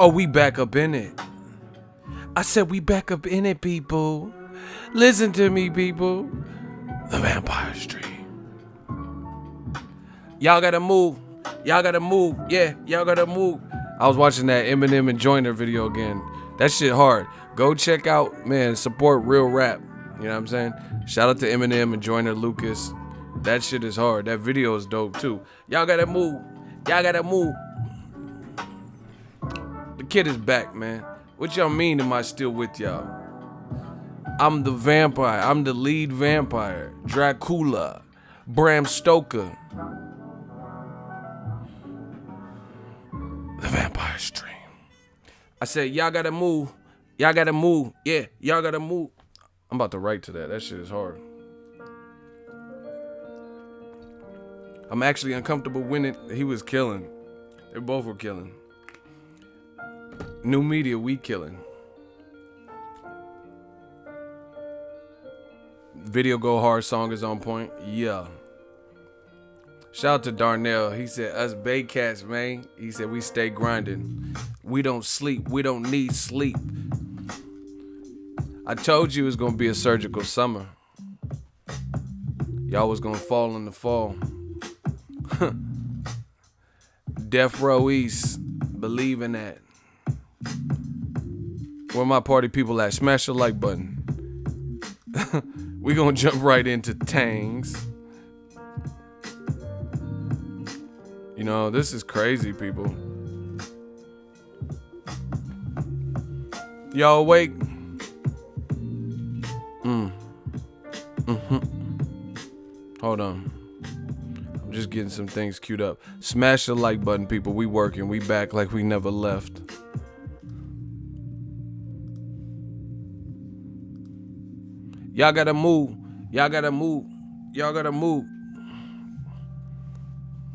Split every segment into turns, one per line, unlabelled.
Oh, we back up in it. I said we back up in it, people. Listen to me, people. The Vampire Stream. Y'all gotta move. Y'all gotta move. Yeah, y'all gotta move. I was watching that Eminem and Joyner video again. That shit hard. Go check out, man, support real rap. You know what I'm saying? Shout out to Eminem and Joyner Lucas. That shit is hard. That video is dope too. Y'all gotta move. Y'all gotta move. The kid is back, man. What y'all mean am I still with y'all? I'm the vampire. I'm the lead vampire. Dracula. Bram Stoker. The Vampire Stream. I said, y'all gotta move. Y'all gotta move. Yeah, y'all gotta move. I'm about to write to that. That shit is hard. I'm actually uncomfortable when he was killing. They both were killing. New media, we killing. Video go hard, song is on point. Yeah. Shout out to Darnell. He said, us Bay Cats, man. He said, we stay grinding. We don't sleep. We don't need sleep. I told you it was going to be a surgical summer. Y'all was going to fall in the fall. Death Row East. Believe in that. Where my party people at? Smash the like button. We gonna jump right into Tangs. You know, this is crazy, people. Y'all awake? Hold on. I'm just getting some things queued up. Smash the like button, people. We working. We back like we never left. Y'all gotta move. Y'all gotta move. Y'all gotta move.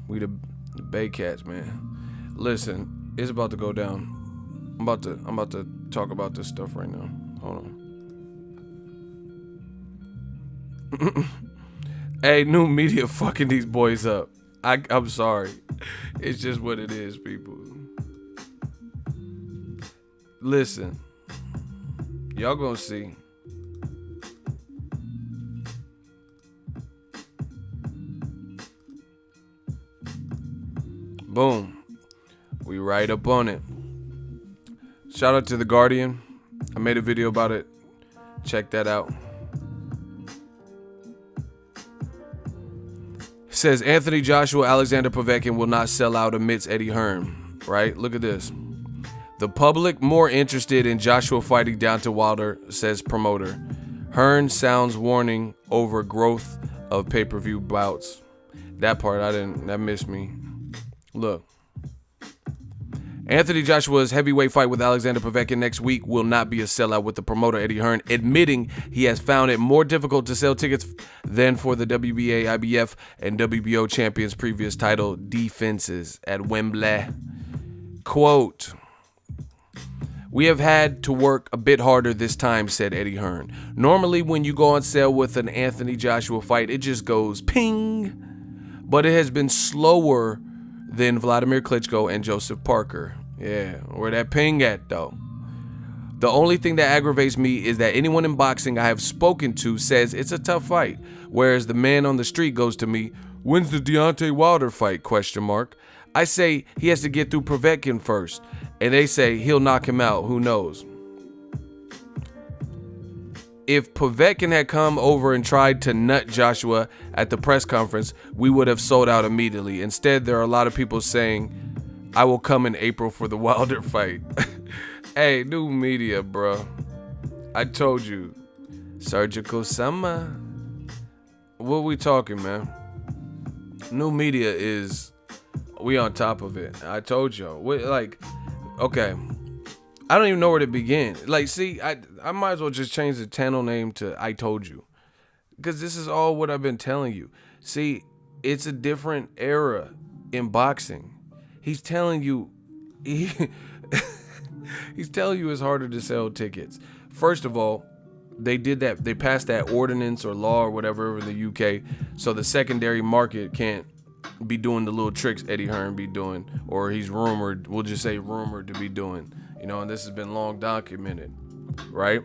We the Bay Cats, man. Listen, it's about to go down. I'm about to talk about this stuff right now. Hold on. Hey, new media fucking these boys up. I'm sorry. It's just what it is, people. Listen. Y'all gonna see. Boom. We right up on it. Shout out to The Guardian. I made a video about it. Check that out. It says Anthony Joshua Alexander Povetkin will not sell out amidst Eddie Hearn. Right? Look at this. The public more interested in Joshua fighting Deontay Wilder, says promoter. Hearn sounds warning over growth of pay-per-view bouts. That part that missed me. Look. Anthony Joshua's heavyweight fight with Alexander Povetkin next week will not be a sellout, with the promoter Eddie Hearn admitting he has found it more difficult to sell tickets than for the WBA, IBF, and WBO champions' previous title defenses at Wembley. Quote, "We have had to work a bit harder this time," said Eddie Hearn. "Normally when you go on sale with an Anthony Joshua fight, it just goes ping. But it has been slower than Vladimir Klitschko and Joseph Parker." Yeah, where that ping at though? "The only thing that aggravates me is that anyone in boxing I have spoken to says it's a tough fight, whereas the man on the street goes to me, 'When's the Deontay Wilder fight?' I say he has to get through Povetkin first, and they say he'll knock him out. Who knows? If Povetkin had come over and tried to nut Joshua at the press conference, we would have sold out immediately. Instead, there are a lot of people saying, 'I will come in April for the Wilder fight.'" Hey, new media, bro. I told you. Surgical summer. What we talking, man? New media is, we on top of it. I told y'all. Okay. I don't even know where to begin. See, I might as well just change the channel name to I Told You. Because this is all what I've been telling you. See, it's a different era in boxing. He's telling you, he's telling you it's harder to sell tickets. First of all, they did that. They passed that ordinance or law or whatever in the UK, so the secondary market can't be doing the little tricks Eddie Hearn be doing, or he's rumored, we'll just say rumored to be doing, you know, and this has been long documented, right?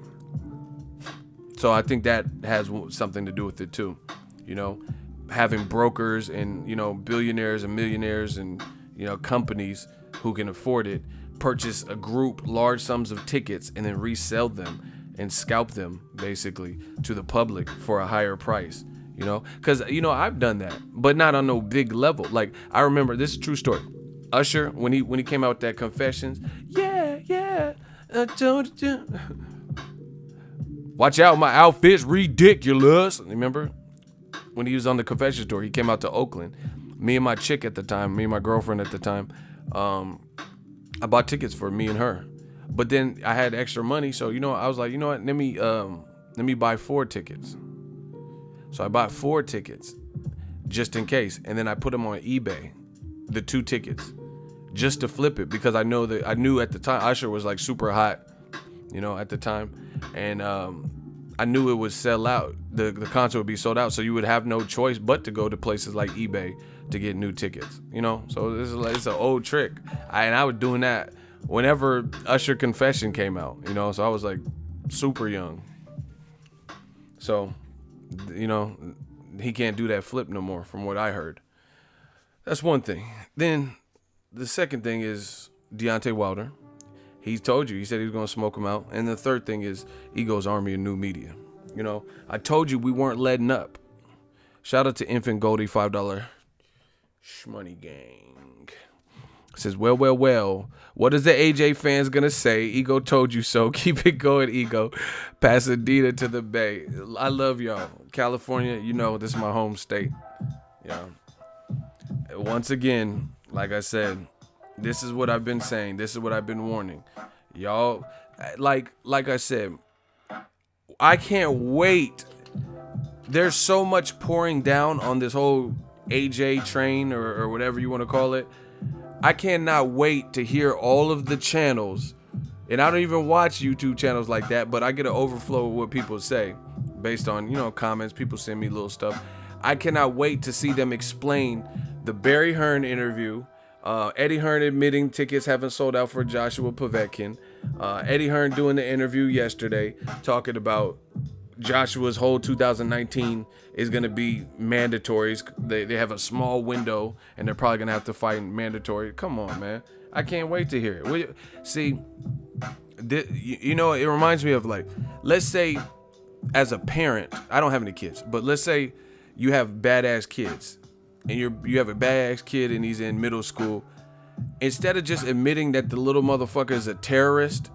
So I think that has something to do with it too, you know, having brokers and, you know, billionaires and millionaires and, you know, companies who can afford it purchase a group large sums of tickets and then resell them and scalp them basically to the public for a higher price. You know, because, you know, I've done that, but not on no big level. Like, I remember, this is a true story. Usher, when he came out with that Confessions, watch out, my outfit's ridiculous. Remember? When he was on the Confessions tour, he came out to Oakland. Me and my chick at the time, me and my girlfriend at the time, I bought tickets for me and her. But then I had extra money, so, you know, I was like, you know what, let me buy 4 tickets. So I bought 4 tickets just in case. And then I put them on eBay, the 2 tickets, just to flip it, because I knew at the time Usher was like super hot, you know, at the time. And I knew it would sell out. The concert would be sold out. So you would have no choice but to go to places like eBay to get new tickets, you know? So this is like, it's an old trick. I was doing that whenever Usher Confession came out, you know? So I was like super young. So, you know, he can't do that flip no more from what I heard. That's one thing. Then the second thing is Deontay Wilder. He told you, he said he was going to smoke him out. And the third thing is Ego's Army of New Media. You know, I told you we weren't letting up. Shout out to Infant Goldie, $5 Shmoney Gang. Says, well, what is the AJ fans gonna say? Ego told you so. Keep it going, Ego. Pasadena to the Bay. I love y'all. California, you know, this is my home state. Yeah. Once again, like I said, this is what I've been saying. This is what I've been warning. Y'all, like I said, I can't wait. There's so much pouring down on this whole AJ train or whatever you want to call it. I cannot wait to hear all of the channels, and I don't even watch YouTube channels like that, but I get an overflow of what people say based on, you know, comments. People send me little stuff. I cannot wait to see them explain the Barry Hearn interview, Eddie Hearn admitting tickets haven't sold out for Joshua Povetkin, Eddie Hearn doing the interview yesterday talking about Joshua's whole 2019 is going to be mandatory. They have a small window, and they're probably going to have to fight mandatory. Come on, man. I can't wait to hear it. See, you know, it reminds me of, like, let's say as a parent, I don't have any kids, but let's say you have badass kids, and you have a badass kid and he's in middle school. Instead of just admitting that the little motherfucker is a terrorist,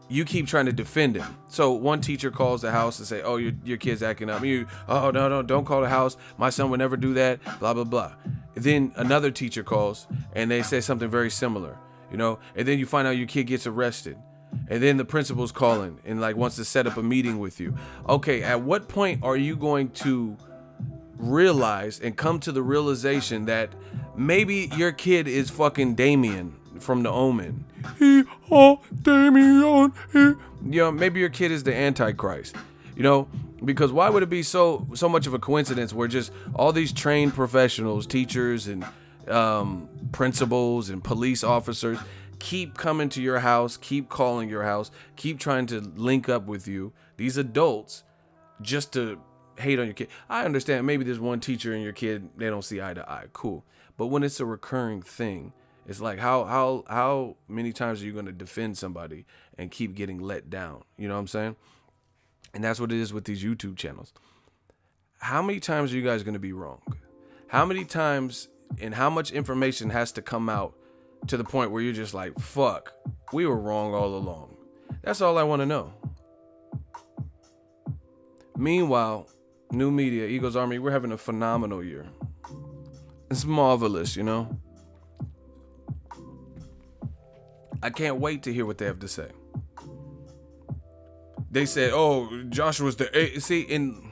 you keep trying to defend him. So one teacher calls the house and say, oh, your kid's acting up. Oh, no, don't call the house. My son would never do that, blah, blah, blah. Then another teacher calls and they say something very similar, you know, and then you find out your kid gets arrested. And then the principal's calling and like wants to set up a meeting with you. Okay, at what point are you going to realize and come to the realization that maybe your kid is fucking Damien from The Omen? Damien. You know, maybe your kid is the Antichrist. You know, because why would it be so much of a coincidence where just all these trained professionals, teachers and principals and police officers keep coming to your house, keep calling your house, keep trying to link up with you, these adults, just to hate on your kid? I understand maybe there's one teacher and your kid, they don't see eye to eye. Cool. But when it's a recurring thing, it's like how many times are you going to defend somebody and keep getting let down? You know what I'm saying? And that's what it is with these YouTube channels. How many times are you guys going to be wrong? How many times and how much information has to come out to the point where you're just like, fuck, we were wrong all along? That's all I want to know. Meanwhile, New Media, Eagles Army, we're having a phenomenal year. It's marvelous, you know? I can't wait to hear what they have to say. They said, oh, Joshua's the... See, in...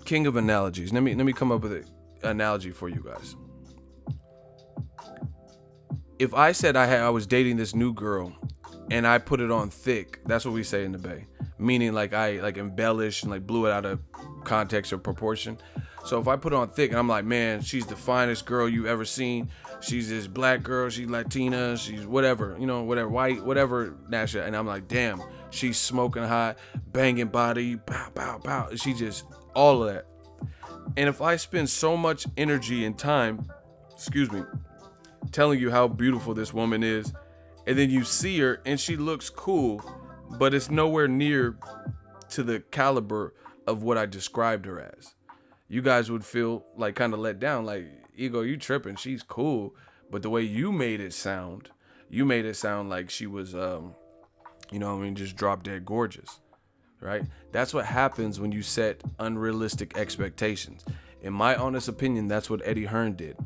King of analogies. Let me come up with an analogy for you guys. If I said I was dating this new girl and I put it on thick, that's what we say in the Bay. Meaning like I like embellished and like blew it out of context or proportion. So if I put on thick and I'm like, man, she's the finest girl you ever seen. She's this black girl, she's Latina, she's whatever, whatever, white, whatever, national. And I'm like, damn, she's smoking hot, banging body, pow, pow, pow. She just, all of that. And if I spend so much energy and time, telling you how beautiful this woman is, and then you see her and she looks cool, but it's nowhere near to the caliber of what I described her as, you guys would feel like kind of let down. Like, Ego, you tripping. She's cool. But the way you made it sound like she was, just drop dead gorgeous, right? That's what happens when you set unrealistic expectations. In my honest opinion, that's what Eddie Hearn did.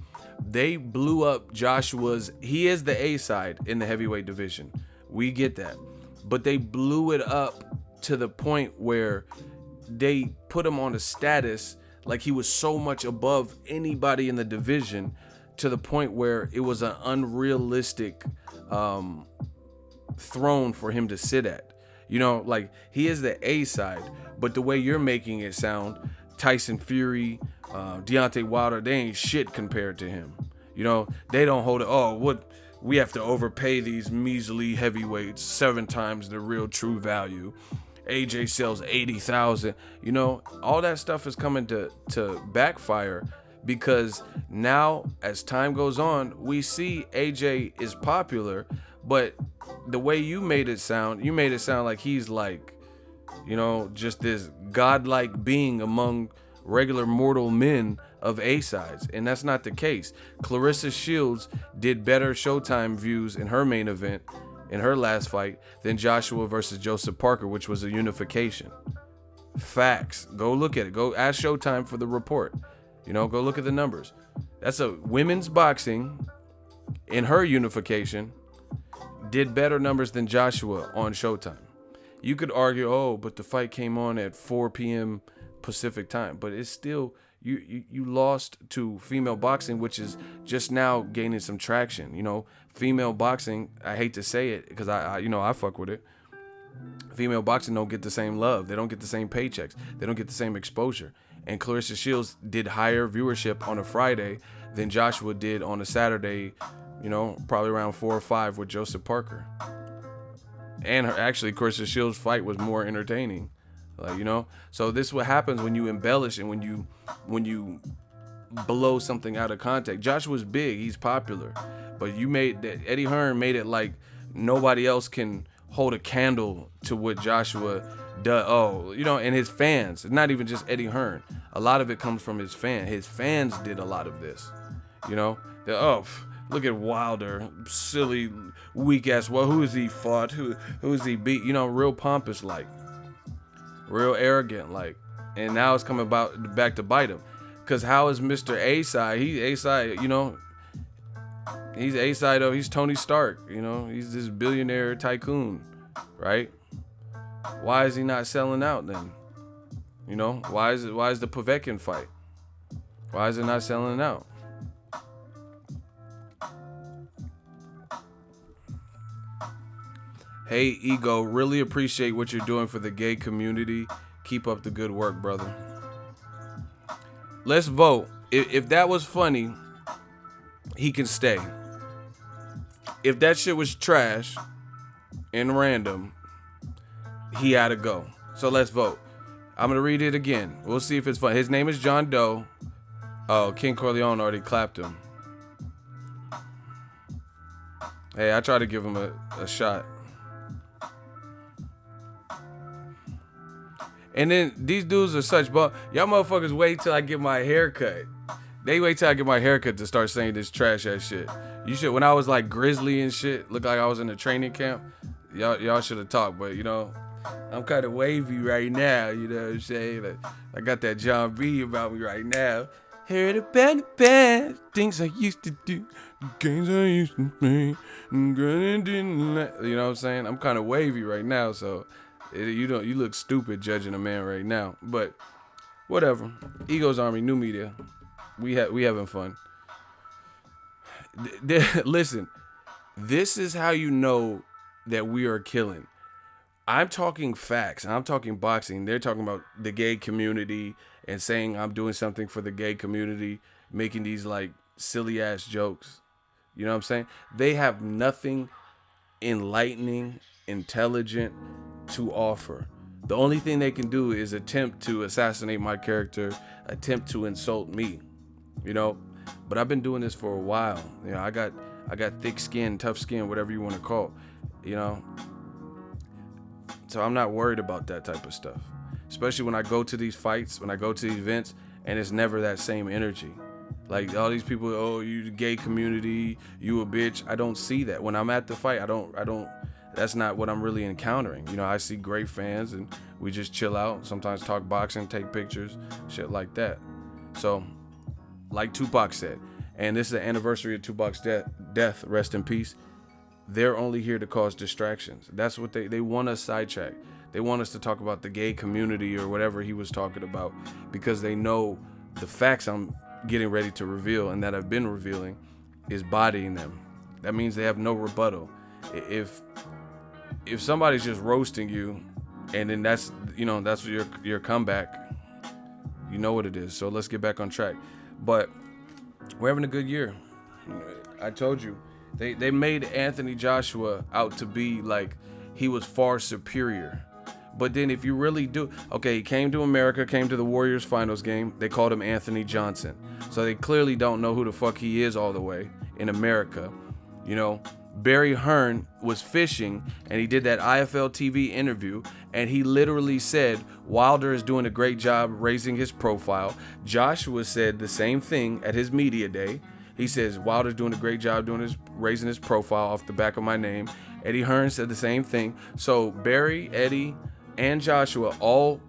They blew up he is the A side in the heavyweight division. We get that. But they blew it up to the point where they put him on a status like he was so much above anybody in the division, to the point where it was an unrealistic throne for him to sit at. Like, he is the A side, but the way you're making it sound, Tyson Fury, Deontay Wilder, they ain't shit compared to him. They don't hold it. Oh, what? We have to overpay these measly heavyweights 7 times the real true value. AJ sells 80,000. All that stuff is coming to backfire, because now as time goes on, we see AJ is popular, but the way you made it sound like he's like, just this godlike being among regular mortal men of A sides, and that's not the case. Clarissa Shields did better Showtime views in her main event, in her last fight, than Joshua versus Joseph Parker, which was a unification. Facts. Go look at it. Go ask Showtime for the report. Go look at the numbers. That's a women's boxing in her unification did better numbers than Joshua on Showtime. You could argue, but the fight came on at 4 p.m. Pacific time, but it's still, you lost to female boxing, which is just now gaining some traction. Female boxing, I hate to say it because I fuck with it. Female boxing don't get the same love. They don't get the same paychecks. They don't get the same exposure. And Clarissa Shields did higher viewership on a Friday than Joshua did on a Saturday, probably around 4 or 5 with Joseph Parker. And Clarissa Shields' fight was more entertaining. So this is what happens when you embellish and when you blow something out of context. Joshua's big, he's popular, but Eddie Hearn made it like nobody else can hold a candle to what Joshua does. And his fans. It's not even just Eddie Hearn. A lot of it comes from his fans. His fans did a lot of this. Look at Wilder, silly, weak ass. Well, who is he fought? Who is he beat? Real pompous like. Real arrogant like, and now it's coming back to bite him. Cause how is Mr. A-side? He's A-side, he's A-side though. He's Tony Stark, he's this billionaire tycoon, right? Why is he not selling out then? Why is the Povetkin fight? Why is it not selling out? Hey, Ego, really appreciate what you're doing for the gay community. Keep up the good work, brother. Let's vote. If that was funny, he can stay. If that shit was trash and random, he had to go. So let's vote. I'm going to read it again. We'll see if it's fun. His name is John Doe. Oh, King Corleone already clapped him. Hey, I tried to give him a shot. And then these dudes are such y'all motherfuckers wait till I get my hair cut. They wait till I get my hair cut to start saying this trash ass shit. You should, when I was like grizzly and shit, looked like I was in a training camp, y'all should have talked, but I'm kind of wavy right now, you know what I'm saying? Like, I got that John B about me right now. Heard about the bad things I used to do, games I used to play, you know what I'm saying? I'm kind of wavy right now, so you look stupid judging a man right now, but whatever. Ego's Army, new media. We having fun. Listen, this is how you know that we are killing. I'm talking facts. I'm talking boxing. They're talking about the gay community and saying I'm doing something for the gay community, making these like silly ass jokes. You know what I'm saying? They have nothing enlightening, intelligent to offer. The only thing they can do is attempt to assassinate my character, attempt to insult me, you know. But I've been doing this for a while. You know, I got thick skin, tough skin, whatever you want to call it, you know. So I'm not worried about that type of stuff. Especially when I go to these fights, when I go to these events, and it's never that same energy. Like all these people, oh, you the gay community, you a bitch. I don't see that. When I'm at the fight, I don't that's not what I'm really encountering. You know, I see great fans and we just chill out, sometimes talk boxing, take pictures, shit like that. So, like Tupac said, and this is the anniversary of Tupac's death, rest in peace. They're only here to cause distractions. That's what they want us sidetracked. They want us to talk about the gay community or whatever he was talking about because they know the facts I'm getting ready to reveal and that I've been revealing is bodying them. That means they have no rebuttal. If somebody's just roasting you and then that's your comeback, you know what it is. So let's get back on track. But we're having a good year. I told you. They made Anthony Joshua out to be like he was far superior. But then if you really do, okay, he came to America, came to the Warriors finals game. They called him Anthony Johnson. So they clearly don't know who the fuck he is all the way in America. You know, Barry Hearn was fishing and he did that IFL TV interview and he literally said Wilder is doing a great job raising his profile. Joshua said the same thing at his media day. He says Wilder's doing a great job raising his profile off the back of my name. Eddie Hearn said the same thing. So Barry, Eddie, and Joshua all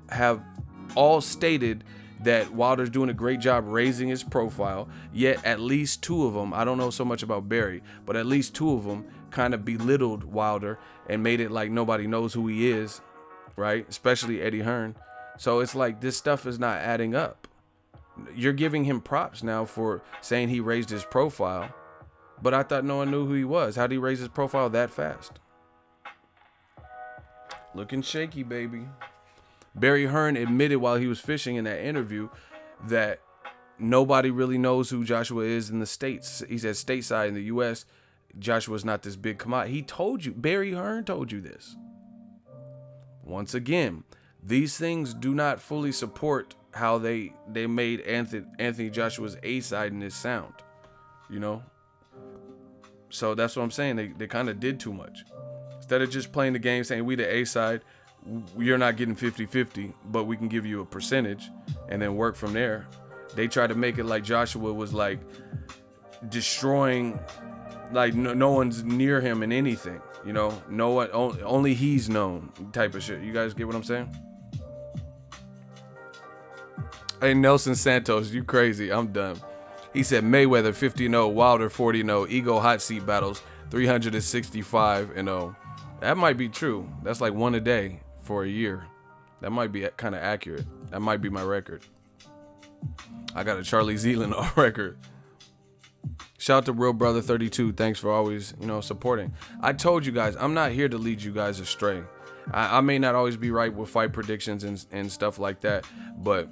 stated that Wilder's doing a great job raising his profile, yet at least two of them, I don't know so much about Barry, but at least two of them kind of belittled Wilder and made it like nobody knows who he is, right? Especially Eddie Hearn. So it's like this stuff is not adding up. You're giving him props now for saying he raised his profile, but I thought no one knew who he was. How did he raise his profile that fast? Looking shaky, baby. Barry Hearn admitted while he was fishing in that interview that nobody really knows who Joshua is in the States. He said stateside in the U.S., Joshua's not this big commodity. He told you, Barry Hearn told you this. Once again, these things do not fully support how they made Anthony Joshua's A-side in his sound, you know? So that's what I'm saying. They kind of did too much. Instead of just playing the game saying we the A-side, you're not getting 50-50, but we can give you a percentage and then work from there. They try to make it like Joshua was like destroying, like no one's near him in anything, you know? No one, only he's known type of shit. You guys get what I'm saying? Hey, Nelson Santos, you crazy. I'm done. He said Mayweather 50-0, Wilder 40-0, Ego hot seat battles 365-0. That might be true. That's like one a day for a year. That might be kind of accurate. That might be my record. I got a Charlie Zealand on record. Shout out to Real Brother 32. Thanks for always, supporting. I told you guys, I'm not here to lead you guys astray. I may not always be right with fight predictions and stuff like that, but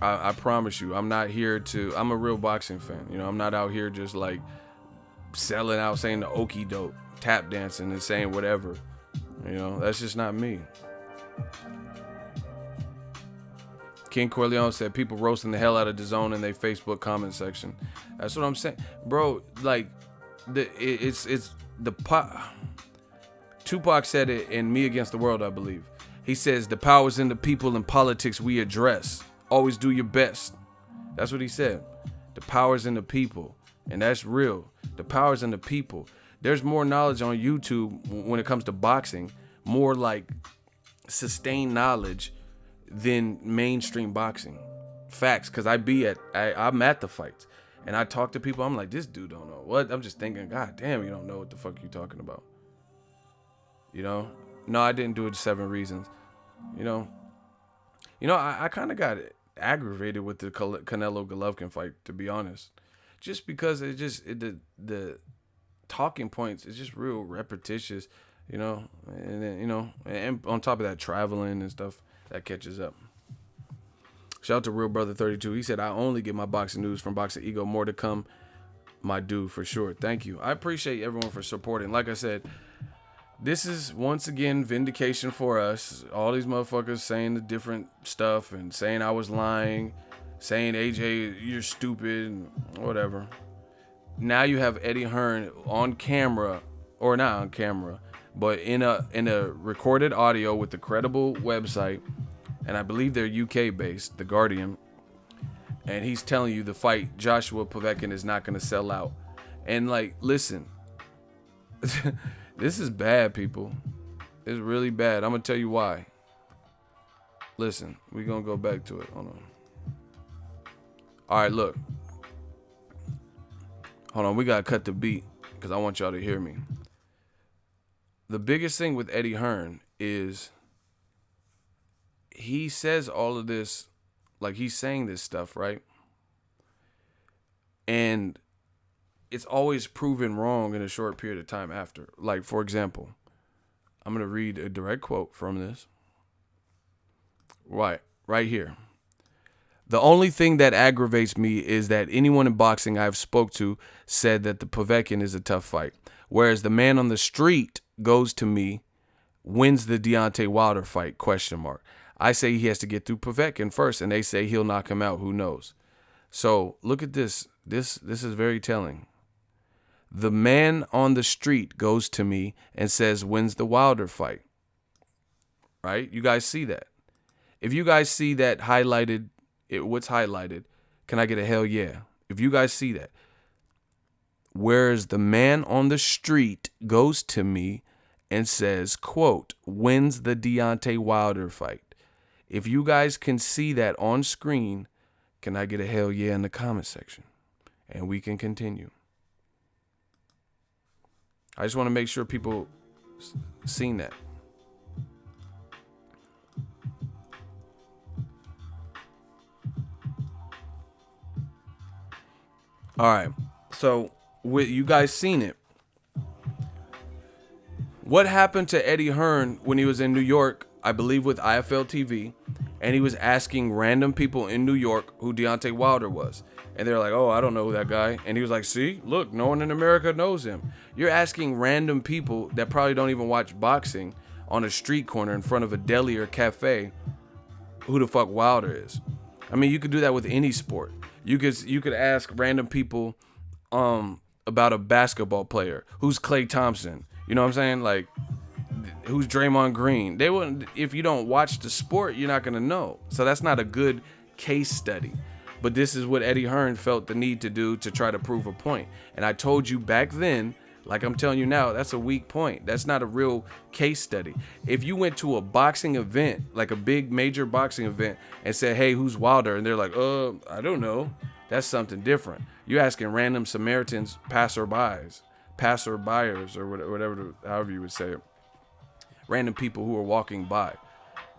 I promise you, I'm not here to. I'm a real boxing fan. I'm not out here just like selling out, saying the okie doke, tap dancing and saying whatever. That's just not me. King Corleone said people roasting the hell out of DAZN in their Facebook comment section. That's what I'm saying, bro. Like, Tupac said it in Me Against the World, I believe. He says the power's in the people and politics we address. Always do your best. That's what he said. The power's in the people, and that's real. The power's in the people. There's more knowledge on YouTube when it comes to boxing, more like sustained knowledge than mainstream boxing. Facts, because I'm at the fights and I talk to people. I'm like, this dude don't know what. I'm just thinking, God damn, you don't know what the fuck you talking about. No, I didn't do it 7 reasons. I kind of got aggravated with the Canelo Golovkin fight, to be honest, just because the talking points is just real repetitious. you know, and then, you know, and on top of that, traveling and stuff that catches up. Shout out to Real Brother 32. He said, I only get my boxing news from Boxingego. More to come, my dude, for sure. Thank you. I appreciate everyone for supporting. Like I said, this is once again vindication for us. All these motherfuckers saying the different stuff and saying I was lying, saying AJ, you're stupid, and whatever. Now you have Eddie Hearn on camera, or not on camera, but in a recorded audio with the credible website, and I believe they're UK based, The Guardian, and he's telling you the fight Joshua Povetkin is not going to sell out. And like, listen, this is bad, people. It's really bad. I'm going to tell you why. Listen, we're going to go back to it. Hold on. All right, look. Hold on, we got to cut the beat because I want y'all to hear me. The biggest thing with Eddie Hearn is he says all of this, like he's saying this stuff, right? And it's always proven wrong in a short period of time after. Like, for example, I'm going to read a direct quote from this. Right here. The only thing that aggravates me is that anyone in boxing I've spoke to said that the Povetkin is a tough fight. Whereas the man on the street goes to me, wins the Deontay Wilder fight, ? I say he has to get through Povetkin first, and they say he'll knock him out. Who knows? So look at this. This is very telling. The man on the street goes to me and says, wins the Wilder fight. Right? You guys see that? If you guys see that highlighted, what's highlighted, can I get a hell yeah? If you guys see that. Whereas the man on the street goes to me and says, quote, wins the Deontay Wilder fight. If you guys can see that on screen, can I get a hell yeah in the comment section? And we can continue. I just want to make sure people seen that. All right. So, you guys seen it. What happened to Eddie Hearn when he was in New York, I believe with IFL TV, and he was asking random people in New York who Deontay Wilder was. And they're like, oh, I don't know who that guy. And he was like, see, look, no one in America knows him. You're asking random people that probably don't even watch boxing on a street corner in front of a deli or cafe who the fuck Wilder is. I mean, you could do that with any sport. You could ask random people about a basketball player. Who's Klay Thompson? You know what I'm saying? Like, who's Draymond Green? They wouldn't. If you don't watch the sport, you're not gonna know. So that's not a good case study. But this is what Eddie Hearn felt the need to do to try to prove a point. And I told you back then, like I'm telling you now, that's a weak point. That's not a real case study. If you went to a boxing event, like a big major boxing event, and said, hey, who's Wilder? And they're like, I don't know. That's something different. You're asking random Samaritans, passerbyers, or whatever, however you would say it. Random people who are walking by.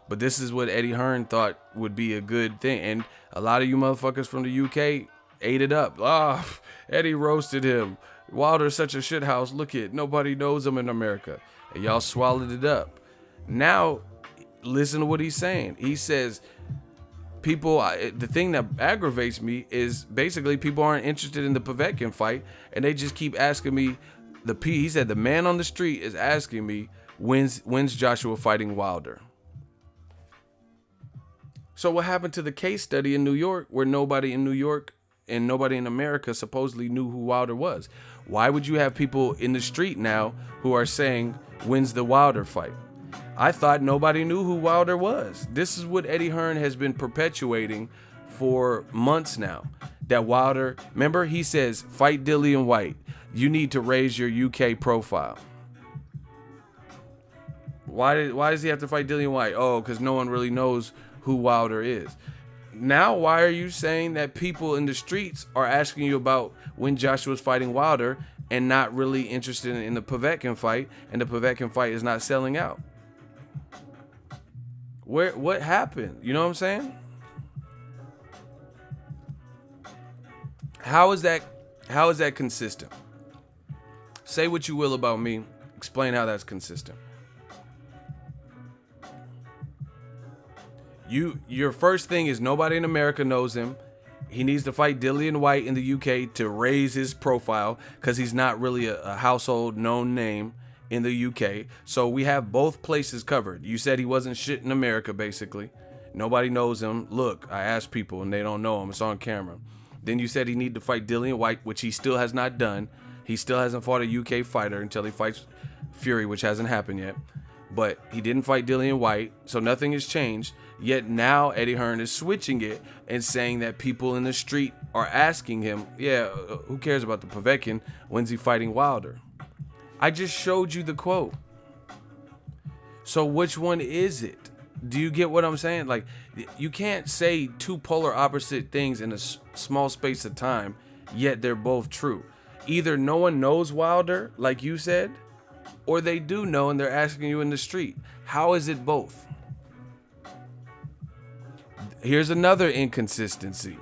But this is what Eddie Hearn thought would be a good thing. And a lot of you motherfuckers from the UK ate it up. Eddie roasted him. Wilder's such a shithouse. Look it. Nobody knows him in America. And y'all swallowed it up. Now, listen to what he's saying. He says, the thing that aggravates me is basically people aren't interested in the Povetkin fight. And they just keep asking me, he said the man on the street is asking me, when's Joshua fighting Wilder? So what happened to the case study in New York where nobody in New York and nobody in America supposedly knew who Wilder was? Why would you have people in the street now who are saying, when's the Wilder fight? I thought nobody knew who Wilder was. This is what Eddie Hearn has been perpetuating for months now. That Wilder, remember, he says, fight Dillian Whyte. You need to raise your UK profile. Why does he have to fight Dillian Whyte? Oh, because no one really knows who Wilder is. Now, why are you saying that people in the streets are asking you about when Joshua's fighting Wilder and not really interested in the Povetkin fight, and the Povetkin fight is not selling out? What happened? You know what I'm saying? How is that consistent? Say what you will about me. Explain how that's consistent. Your first thing is nobody in America knows him. He needs to fight Dillian White in the UK to raise his profile because he's not really a household known name in the UK. So we have both places covered. You said he wasn't shit in America, basically. Nobody knows him. Look, I asked people and they don't know him. It's on camera. Then you said he needed to fight Dillian White, which he still has not done. He still hasn't fought a UK fighter until he fights Fury, which hasn't happened yet. But he didn't fight Dillian White, so nothing has changed. Yet now Eddie Hearn is switching it and saying that people in the street are asking him, who cares about the Povetkin? When's he fighting Wilder? I just showed you the quote. So which one is it? Do you get what I'm saying? Like, you can't say two polar opposite things in a small space of time, yet they're both true. Either no one knows Wilder, like you said, or they do know and they're asking you in the street. How is it both? Here's another inconsistency.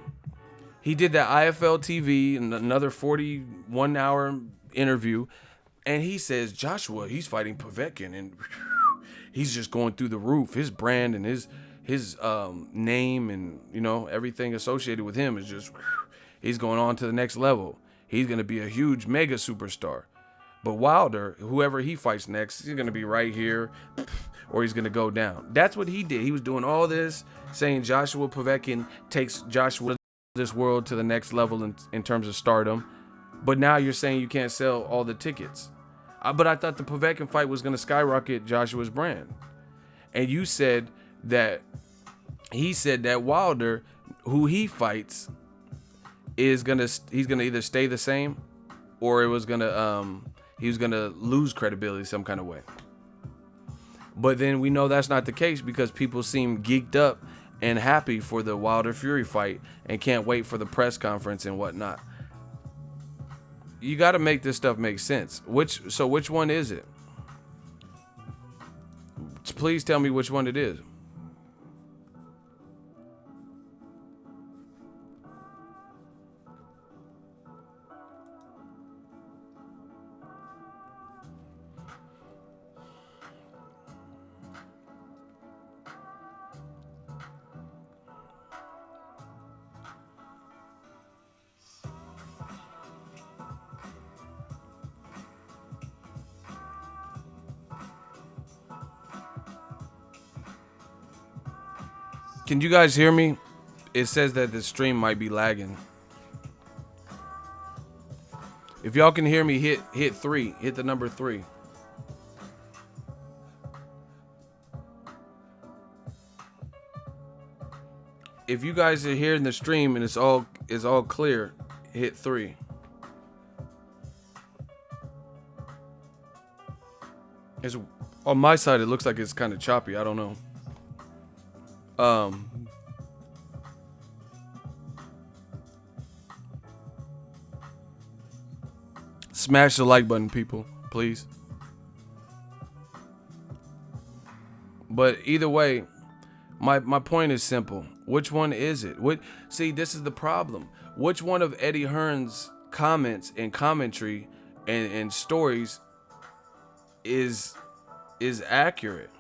He did that IFL TV and another 41-hour interview, and he says, Joshua, he's fighting Povetkin, and he's just going through the roof. His brand and his name and, everything associated with him is just, he's going on to the next level. He's going to be a huge mega superstar. But Wilder, whoever he fights next, he's going to be right here or he's going to go down. That's what he did. He was doing all this, saying Joshua Povetkin takes Joshua this world to the next level in terms of stardom. But now you're saying you can't sell all the tickets. But I thought the Povetkin fight was going to skyrocket Joshua's brand. And you said that Wilder, who he fights, he's going to either stay the same or he was going to lose credibility some kind of way. But then we know that's not the case because people seem geeked up and happy for the Wilder Fury fight and can't wait for the press conference and whatnot. You got to make this stuff make sense. Which one is it? Please tell me which one it is. Can you guys hear me? It says that the stream might be lagging. If y'all can hear me, hit 3. Hit the number 3. If you guys are hearing the stream and it's all clear, hit 3. It's on my side. It looks like it's kind of choppy. I don't know. Smash the like button, people, please. But either way, my point is simple. Which one is it? See, this is the problem. Which one of Eddie Hearn's comments and commentary and stories is accurate?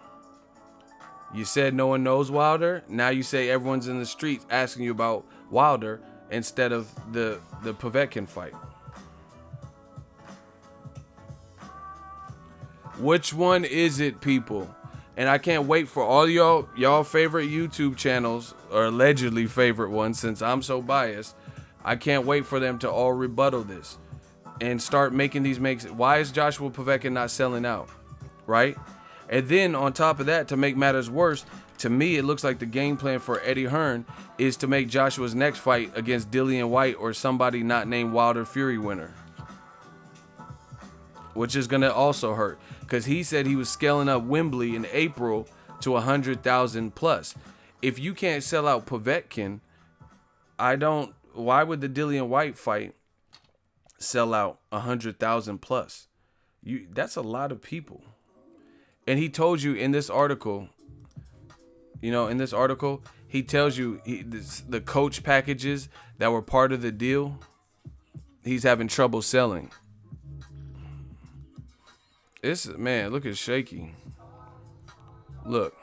You said no one knows Wilder. Now you say everyone's in the streets asking you about Wilder instead of the Povetkin fight. Which one is it, people? And I can't wait for all y'all favorite YouTube channels, or allegedly favorite ones, since I'm so biased. I can't wait for them to all rebuttal this and start making these makes. Why is Joshua Povetkin not selling out? Right? And then on top of that, to make matters worse, to me, it looks like the game plan for Eddie Hearn is to make Joshua's next fight against Dillian White or somebody not named Wilder Fury winner, which is going to also hurt because he said he was scaling up Wembley in April to 100,000 plus. If you can't sell out Povetkin, why would the Dillian White fight sell out 100,000 plus? That's a lot of people. And he told you in this article, he tells you the coach packages that were part of the deal, he's having trouble selling. It's man, look at shaky. Look.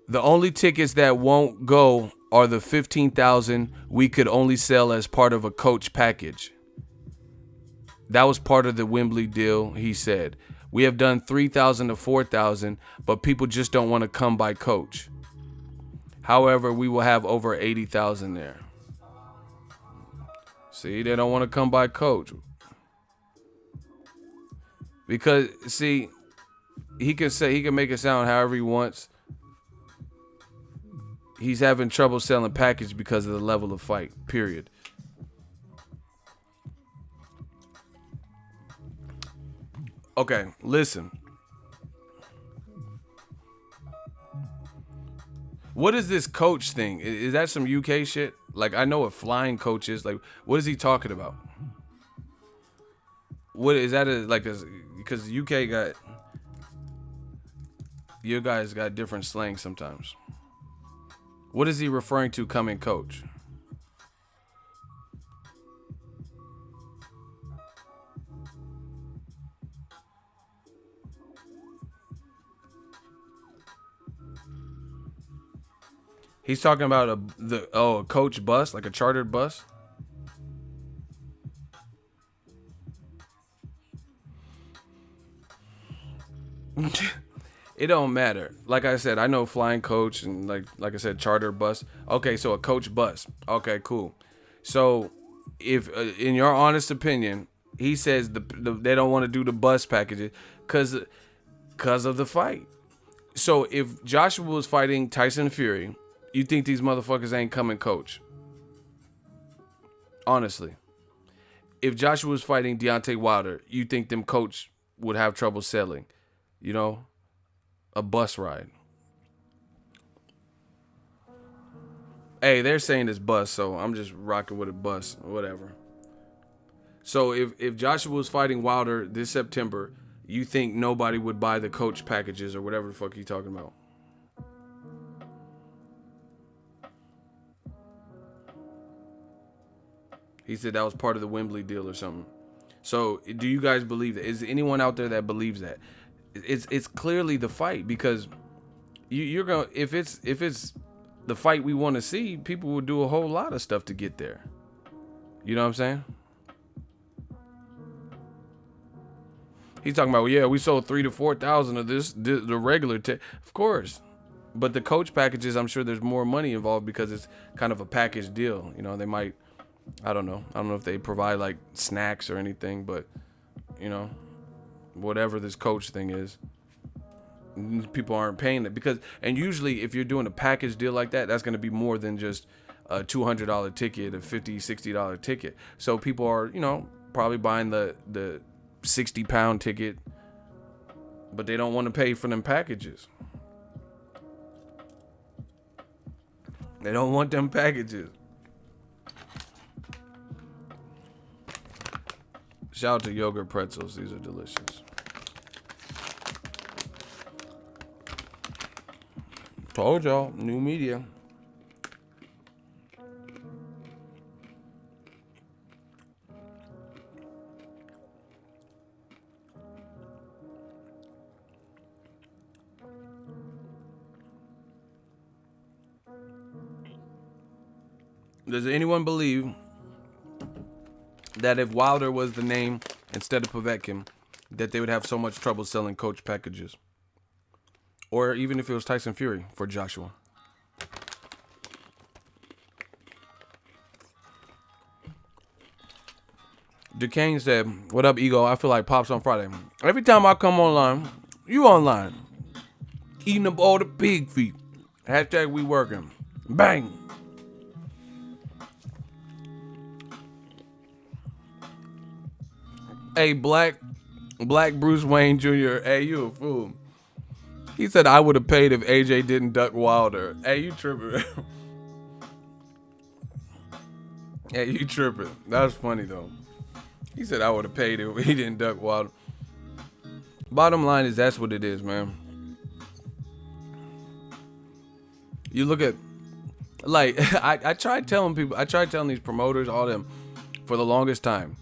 The only tickets that won't go are the 15,000 we could only sell as part of a coach package. That was part of the Wembley deal, he said. We have done 3,000 to 4,000, but people just don't want to come by coach. However, we will have over 80,000 there. See, they don't want to come by coach. Because, see, he can make it sound however he wants. He's having trouble selling package because of the level of fight, period. Okay, listen. What is this coach thing? Is that some UK shit? Like, I know what flying coach is. Like, what is he talking about? What is that? Because UK got, you guys got different slang sometimes. What is he referring to coming coach? He's talking about a coach bus, like a chartered bus. It don't matter. Like I said, I know flying coach and like I said, charter bus. Okay, so a coach bus. Okay, cool. So if in your honest opinion, he says they don't want to do the bus packages because of the fight. So if Joshua was fighting Tyson Fury, you think these motherfuckers ain't coming coach? Honestly. If Joshua was fighting Deontay Wilder, you think them coach would have trouble selling, you know, a bus ride? Hey, they're saying it's bus, so I'm just rocking with a bus or whatever. So if Joshua was fighting Wilder this September, you think nobody would buy the coach packages or whatever the fuck you talking about? He said that was part of the Wembley deal or something. So, do you guys believe that? Is anyone out there that believes that? It's clearly the fight, because you're going, if it's the fight we want to see, people will do a whole lot of stuff to get there. You know what I'm saying? He's talking about, well, yeah, we sold 3,000 to 4,000 of the regular of course. But the coach packages, I'm sure there's more money involved because it's kind of a package deal. You know, they might, I don't know if they provide like snacks or anything, but you know, whatever this coach thing is, people aren't paying it because, and usually if you're doing a package deal like that, that's going to be more than just a $200 ticket, a $50, $60 ticket. So people are, you know, probably buying the 60-pound ticket, but they don't want to pay for them packages. They don't want them packages. Shout out to yogurt pretzels. These are delicious. Told y'all, new media. Does anyone believe that if Wilder was the name instead of Povetkin, that they would have so much trouble selling coach packages? Or even if it was Tyson Fury for Joshua? Duquesne said, "What up, Ego? I feel like Pops on Friday. Every time I come online, you online. Eating up all the pig feet. Hashtag we working. Bang." Hey, Black Bruce Wayne Jr., hey, you a fool. He said, I would have paid if AJ didn't duck Wilder. Hey, you tripping. Hey, you tripping. That was funny, though. He said, I would have paid if he didn't duck Wilder. Bottom line is, that's what it is, man. You look at, like, I tried telling these promoters, all them, for the longest time,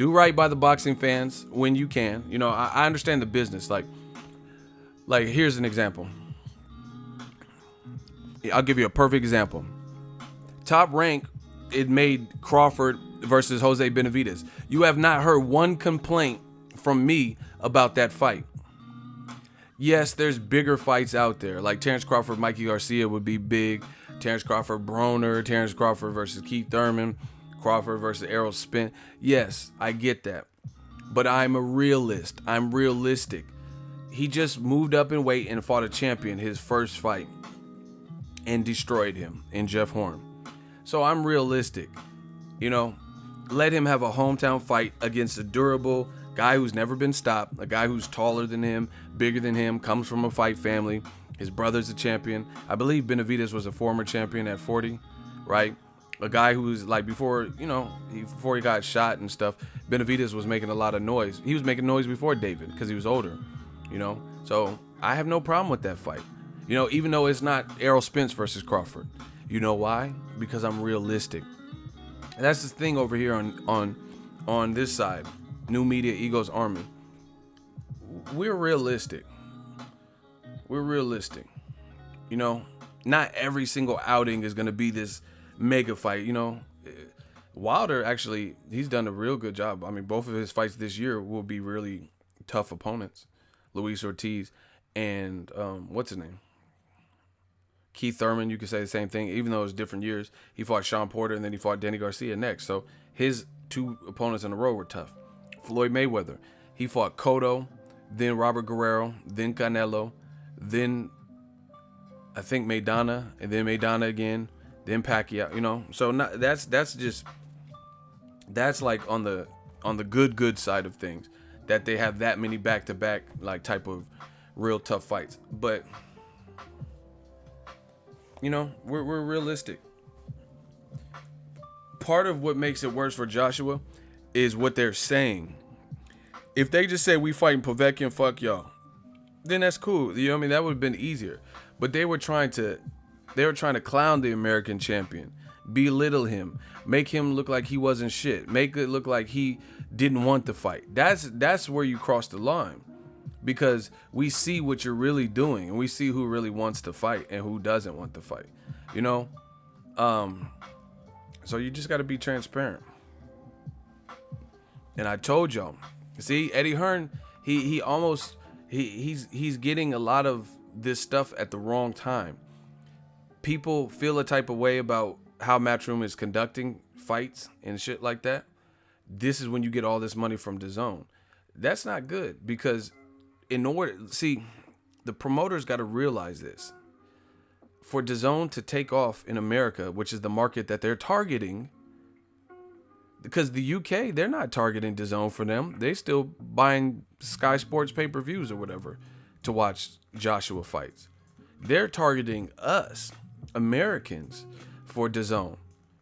Do right by the boxing fans when you can. You know, I understand the business. Like here's an example. I'll give you a perfect example. Top Rank, it made Crawford versus Jose Benavidez. You have not heard one complaint from me about that fight. Yes, there's bigger fights out there. Like Terrence Crawford, Mikey Garcia would be big. Terrence Crawford, Broner. Terrence Crawford versus Keith Thurman. Crawford versus Errol Spence. Yes, I get that. But I'm a realist. I'm realistic. He just moved up in weight and fought a champion his first fight and destroyed him in Jeff Horn. So I'm realistic. You know, let him have a hometown fight against a durable guy who's never been stopped, a guy who's taller than him, bigger than him, comes from a fight family. His brother's a champion. I believe Benavidez was a former champion at 40, right? A guy who's like before he got shot and stuff, Benavidez was making a lot of noise. He was making noise before David because he was older, you know? So I have no problem with that fight. You know, even though it's not Errol Spence versus Crawford. You know why? Because I'm realistic. And that's the thing over here on this side. New Media Egos Army. We're realistic. We're realistic. You know, not every single outing is going to be this mega fight. You know, Wilder actually, he's done a real good job. I mean, both of his fights this year will be really tough opponents. Luis Ortiz and what's his name? Keith Thurman, you could say the same thing, even though it's different years. He fought Sean Porter and then he fought Danny Garcia next. So his two opponents in a row were tough. Floyd Mayweather, he fought Cotto, then Robert Guerrero, then Canelo, then I think Maidana, and then Maidana again, then Pacquiao. You know, so that's like on the good side of things, that they have that many back-to-back like type of real tough fights. But you know, we're realistic. Part of what makes it worse for Joshua is what they're saying. If they just say we fighting Povetkin, fuck y'all, then that's cool. You know what I mean? That would have been easier. But they were trying to clown the American champion, belittle him, make him look like he wasn't shit, make it look like he didn't want to fight. That's where you cross the line, because we see what you're really doing and we see who really wants to fight and who doesn't want to fight. You know, so you just got to be transparent. And I told y'all, see, Eddie Hearn, he's getting a lot of this stuff at the wrong time. People feel a type of way about how Matchroom is conducting fights and shit like that. This is when you get all this money from DAZN. That's not good, because the promoters got to realize this. For DAZN to take off in America, which is the market that they're targeting, because the UK, they're not targeting DAZN for them. They still buying Sky Sports pay-per-views or whatever to watch Joshua fights. They're targeting us, Americans, for DAZN.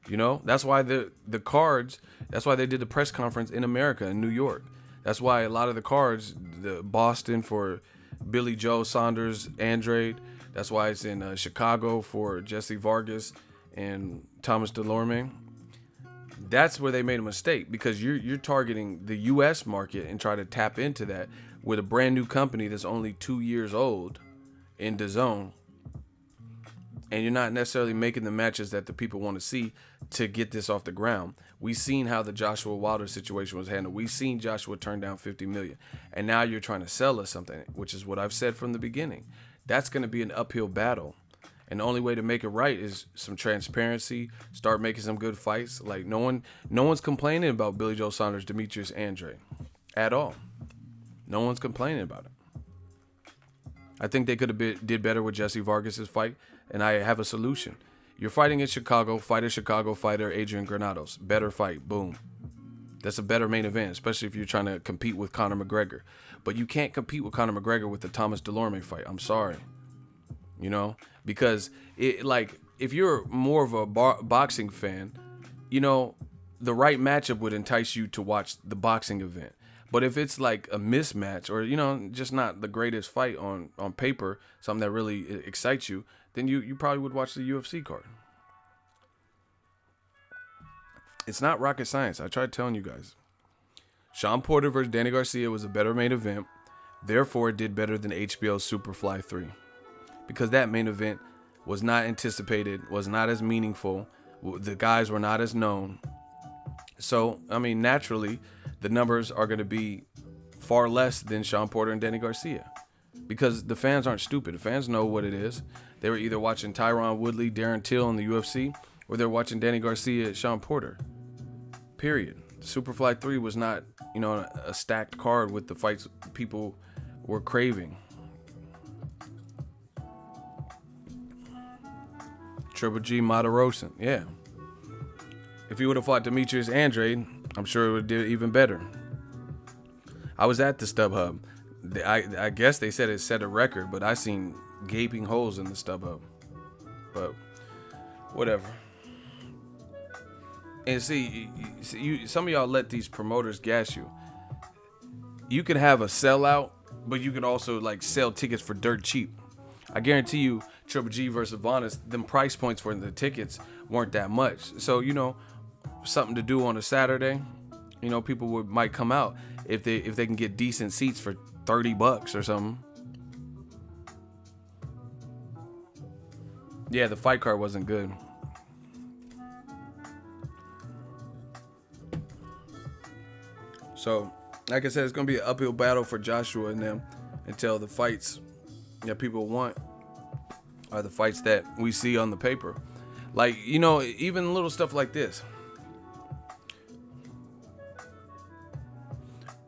You know, that's why the cards, that's why they did the press conference in America, in New York. That's why a lot of the cards, the Boston for Billy Joe Saunders, Andrade. That's why it's in Chicago for Jesse Vargas and Thomas Delorme. That's where they made a mistake, because you're targeting the U.S. market and try to tap into that with a brand new company that's only 2 years old in DAZN, and you're not necessarily making the matches that the people want to see to get this off the ground. We seen how the Joshua Wilder situation was handled. We seen Joshua turn down $50 million, and now you're trying to sell us something, which is what I've said from the beginning. That's going to be an uphill battle. And the only way to make it right is some transparency, start making some good fights. Like no one's complaining about Billy Joe Saunders, Demetrius Andrade at all. No one's complaining about it. I think they could have did better with Jesse Vargas's fight, and I have a solution. You're fighting in Chicago, fight a Chicago fighter, Adrian Granados. Better fight, boom. That's a better main event, especially if you're trying to compete with Conor McGregor. But you can't compete with Conor McGregor with the Thomas Delorme fight. I'm sorry. You know, because if you're more of a boxing fan, you know, the right matchup would entice you to watch the boxing event. But if it's like a mismatch, or, you know, just not the greatest fight on paper, something that really excites you, then you probably would watch the UFC card. It's not rocket science. I tried telling you guys. Sean Porter versus Danny Garcia was a better main event. Therefore, it did better than HBO's Superfly 3. Because that main event was not anticipated, was not as meaningful. The guys were not as known. So, I mean, naturally, the numbers are going to be far less than Sean Porter and Danny Garcia. Because the fans aren't stupid. The fans know what it is. They were either watching Tyron Woodley, Darren Till in the UFC, or they're watching Danny Garcia, Sean Porter. Period. Superfly 3 was not, a stacked card with the fights people were craving. Triple G Matarosen, yeah. If he would have fought Demetrius Andrade, I'm sure it would have did even better. I was at the StubHub. I guess they said it set a record, but I seen gaping holes in the StubHub. But whatever. And see, some of y'all let these promoters gas you. You can have a sellout, but you can also sell tickets for dirt cheap. I guarantee you, Triple G versus Vanis, them price points for the tickets weren't that much. So something to do on a Saturday. People might come out if they can get decent seats for $30 or something. Yeah, the fight card wasn't good. So, like I said, it's gonna be an uphill battle for Joshua and them until the fights that people want are the fights that we see on the paper. Even little stuff like this.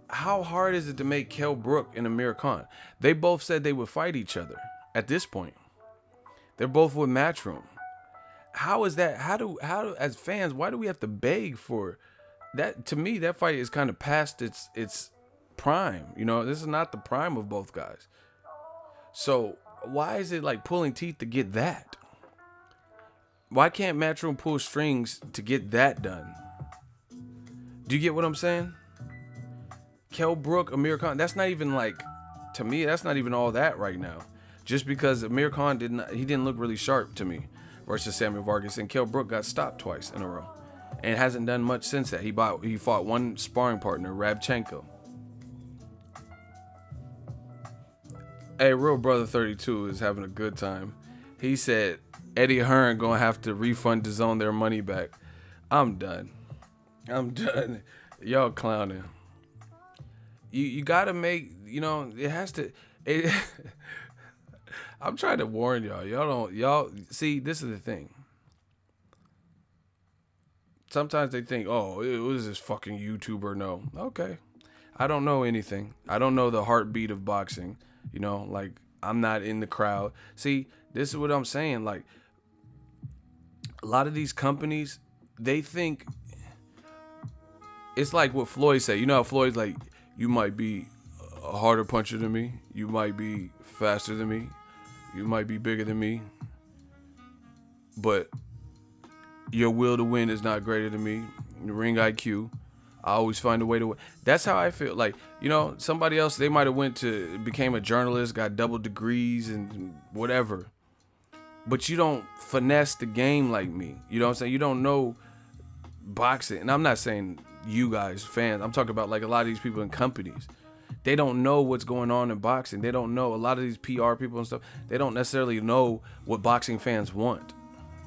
How hard is it to make Kell Brook and Amir Khan? They both said they would fight each other at this point. They're both with Matchroom. How is that? How do as fans, why do we have to beg for that? To me, that fight is kind of past its prime. This is not the prime of both guys. So why is it pulling teeth to get that? Why can't Matchroom pull strings to get that done? Do you get what I'm saying? Kell Brook, Amir Khan, that's not even to me, that's not even all that right now. Just because Amir Khan didn't look really sharp to me versus Samuel Vargas, and Kell Brook got stopped twice in a row. And hasn't done much since that. He fought one sparring partner, Rabchenko. Hey, Real Brother 32 is having a good time. He said Eddie Hearn gonna have to refund DAZN their money back. I'm done. Y'all clowning. You gotta make, it has to. I'm trying to warn y'all. Y'all see, this is the thing. Sometimes they think, oh, it was this fucking YouTuber. No. Okay. I don't know anything. I don't know the heartbeat of boxing. I'm not in the crowd. See, this is what I'm saying. A lot of these companies, they think it's like what Floyd said. How Floyd's you might be a harder puncher than me. You might be faster than me. You might be bigger than me. But your will to win is not greater than me. Your ring IQ, I always find a way to win. That's how I feel. Somebody else, they might have became a journalist, got double degrees and whatever. But you don't finesse the game like me. You know what I'm saying? You don't know boxing. And I'm not saying you guys, fans. I'm talking about a lot of these people in companies. They don't know what's going on in boxing. They don't know. A lot of these PR people and stuff, they don't necessarily know what boxing fans want.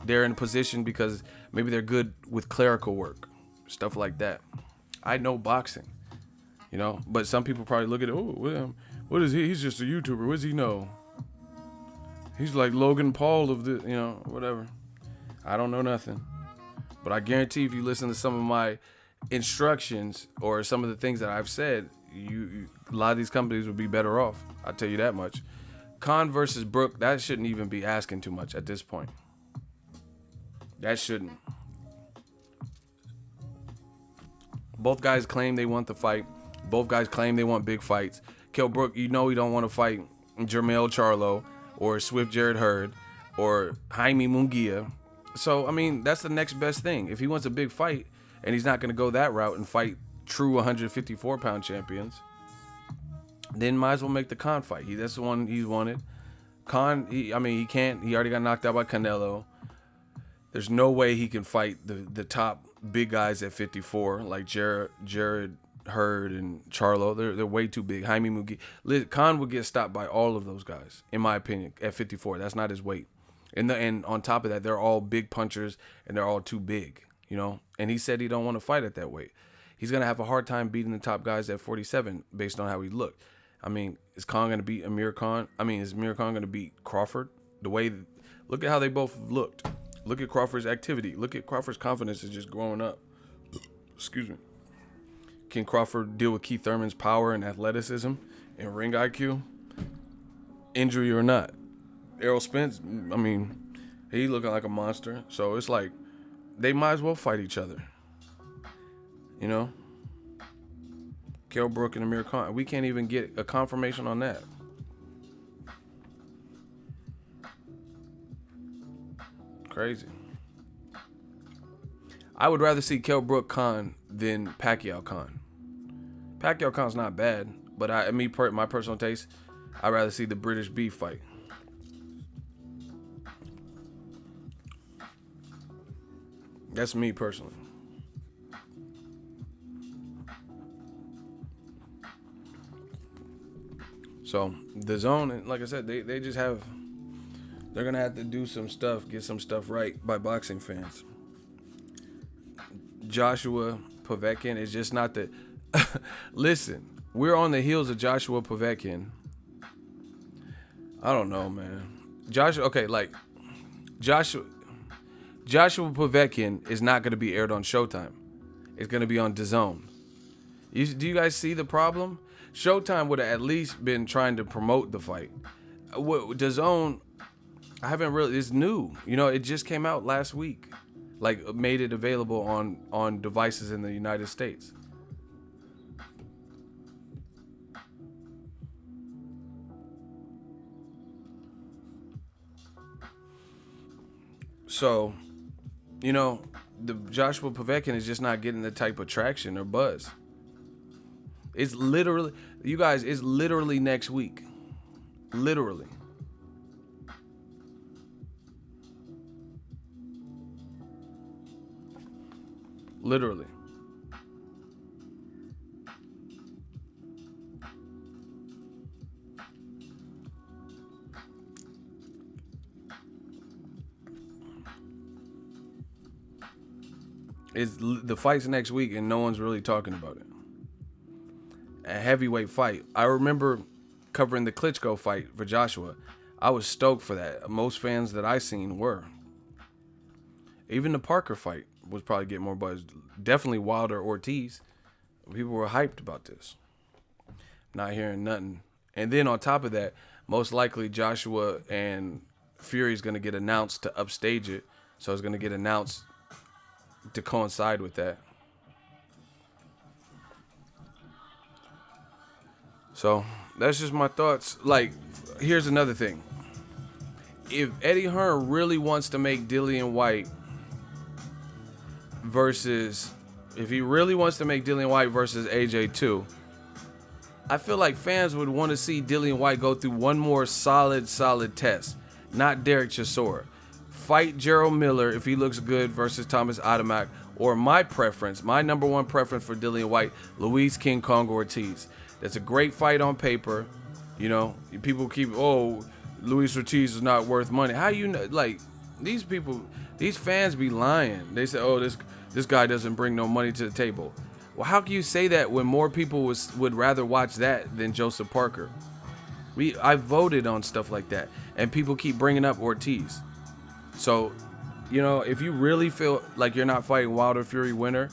They're in a position because maybe they're good with clerical work, stuff like that. I know boxing, but some people probably look at it, what is he? He's just a YouTuber. What does he know? He's like Logan Paul of the, whatever. I don't know nothing. But I guarantee if you listen to some of my instructions or some of the things that I've said, a lot of these companies would be better off. I'll tell you that much. Khan versus Brook, that shouldn't even be asking too much at this point. That shouldn't. Both guys claim they want the fight. Both guys claim they want big fights. Kell Brook, he don't want to fight Jermell Charlo or Swift Jared Hurd or Jaime Munguia. So, that's the next best thing. If he wants a big fight and he's not going to go that route and fight true 154-pound champions, then might as well make the Khan fight. That's the one he's wanted. Khan, he can't. He already got knocked out by Canelo. There's no way he can fight the top big guys at 54 like Jared Hurd and Charlo. They're way too big. Jaime Mugi. Khan would get stopped by all of those guys, in my opinion, at 54. That's not his weight. And on top of that, they're all big punchers, and they're all too big, you know? And he said he don't want to fight at that weight. He's going to have a hard time beating the top guys at 47 based on how he looked. I mean, is Khan going to beat Amir Khan? I mean, is Amir Khan going to beat Crawford? Look at how they both looked. Look at Crawford's activity. Look at Crawford's confidence is just growing up. Excuse me. Can Crawford deal with Keith Thurman's power and athleticism and ring IQ? Injury or not? Errol Spence, I mean, he looking like a monster. So it's like they might as well fight each other. You know? Kell Brook and Amir Khan. We can't even get a confirmation on that. Crazy. I would rather see Kell Brook Khan than Pacquiao Khan. Pacquiao Khan's not bad, but my personal taste, I'd rather see the British Beef fight. That's me personally. So DAZN, like I said, they just have, they're gonna have to do some stuff, get some stuff right by boxing fans. Joshua Povetkin is just not the. Listen, we're on the heels of Joshua Povetkin. I don't know, man. Joshua Povetkin is not going to be aired on Showtime. It's going to be on DAZN. Do you guys see the problem? Showtime would have at least been trying to promote the fight. DAZN, I haven't really. It's new. You know, it just came out last week. Like, made it available on devices in the United States. So, you know, the Joshua Povetkin is just not getting the type of traction or buzz. It's literally, you guys, it's literally next week. Literally. Literally. The fight's next week and no one's really talking about it. A heavyweight fight. I remember covering the Klitschko fight for Joshua. I was stoked for that. Most fans that I seen were. Even the Parker fight was probably getting more buzz. Definitely Wilder Ortiz. People were hyped about this. Not hearing nothing. And then on top of that, most likely Joshua and Fury's going to get announced to upstage it. So it's going to get announced to coincide with that. So that's just my thoughts. Like, here's another thing. If Eddie Hearn really wants to make Dillian White versus AJ 2, I feel like fans would want to see Dillian White go through one more solid test. Not Derek Chisora. Fight Gerald Miller if he looks good versus Thomas Adamak, or my number one preference for Dillian White, Luis King Kong Ortiz. That's a great fight on paper. You know, people keep, Luis Ortiz is not worth money. How you know? Like, these fans be lying. They say, this guy doesn't bring no money to the table. Well, how can you say that when more people would rather watch that than Joseph Parker? I voted on stuff like that, and people keep bringing up Ortiz. So, you know, if you really feel like you're not fighting Wilder Fury winner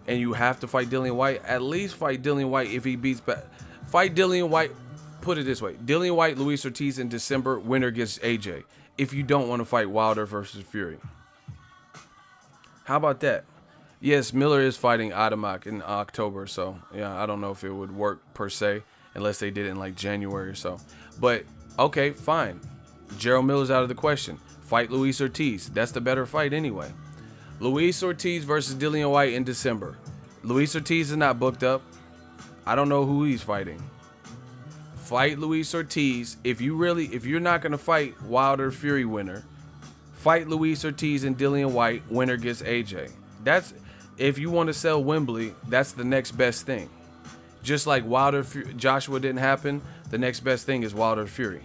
and you have to fight Dillian White, at least fight Dillian White if he beats back. Fight Dillian White, put it this way. Dillian White, Luis Ortiz in December, winner gets AJ. If you don't want to fight Wilder versus Fury. How about that? Yes, Miller is fighting Adamak in October, so yeah, I don't know if it would work per se unless they did it in like January or so. But, okay, fine. Gerald Miller's out of the question. Fight Luis Ortiz. That's the better fight anyway. Luis Ortiz versus Dillian White in December. Luis Ortiz is not booked up. I don't know who he's fighting. Fight Luis Ortiz. If you're not going to fight Wilder Fury winner, fight Luis Ortiz and Dillian White. Winner gets AJ. That's, if you want to sell Wembley, that's the next best thing. Just like Joshua didn't happen, the next best thing is Wilder Fury.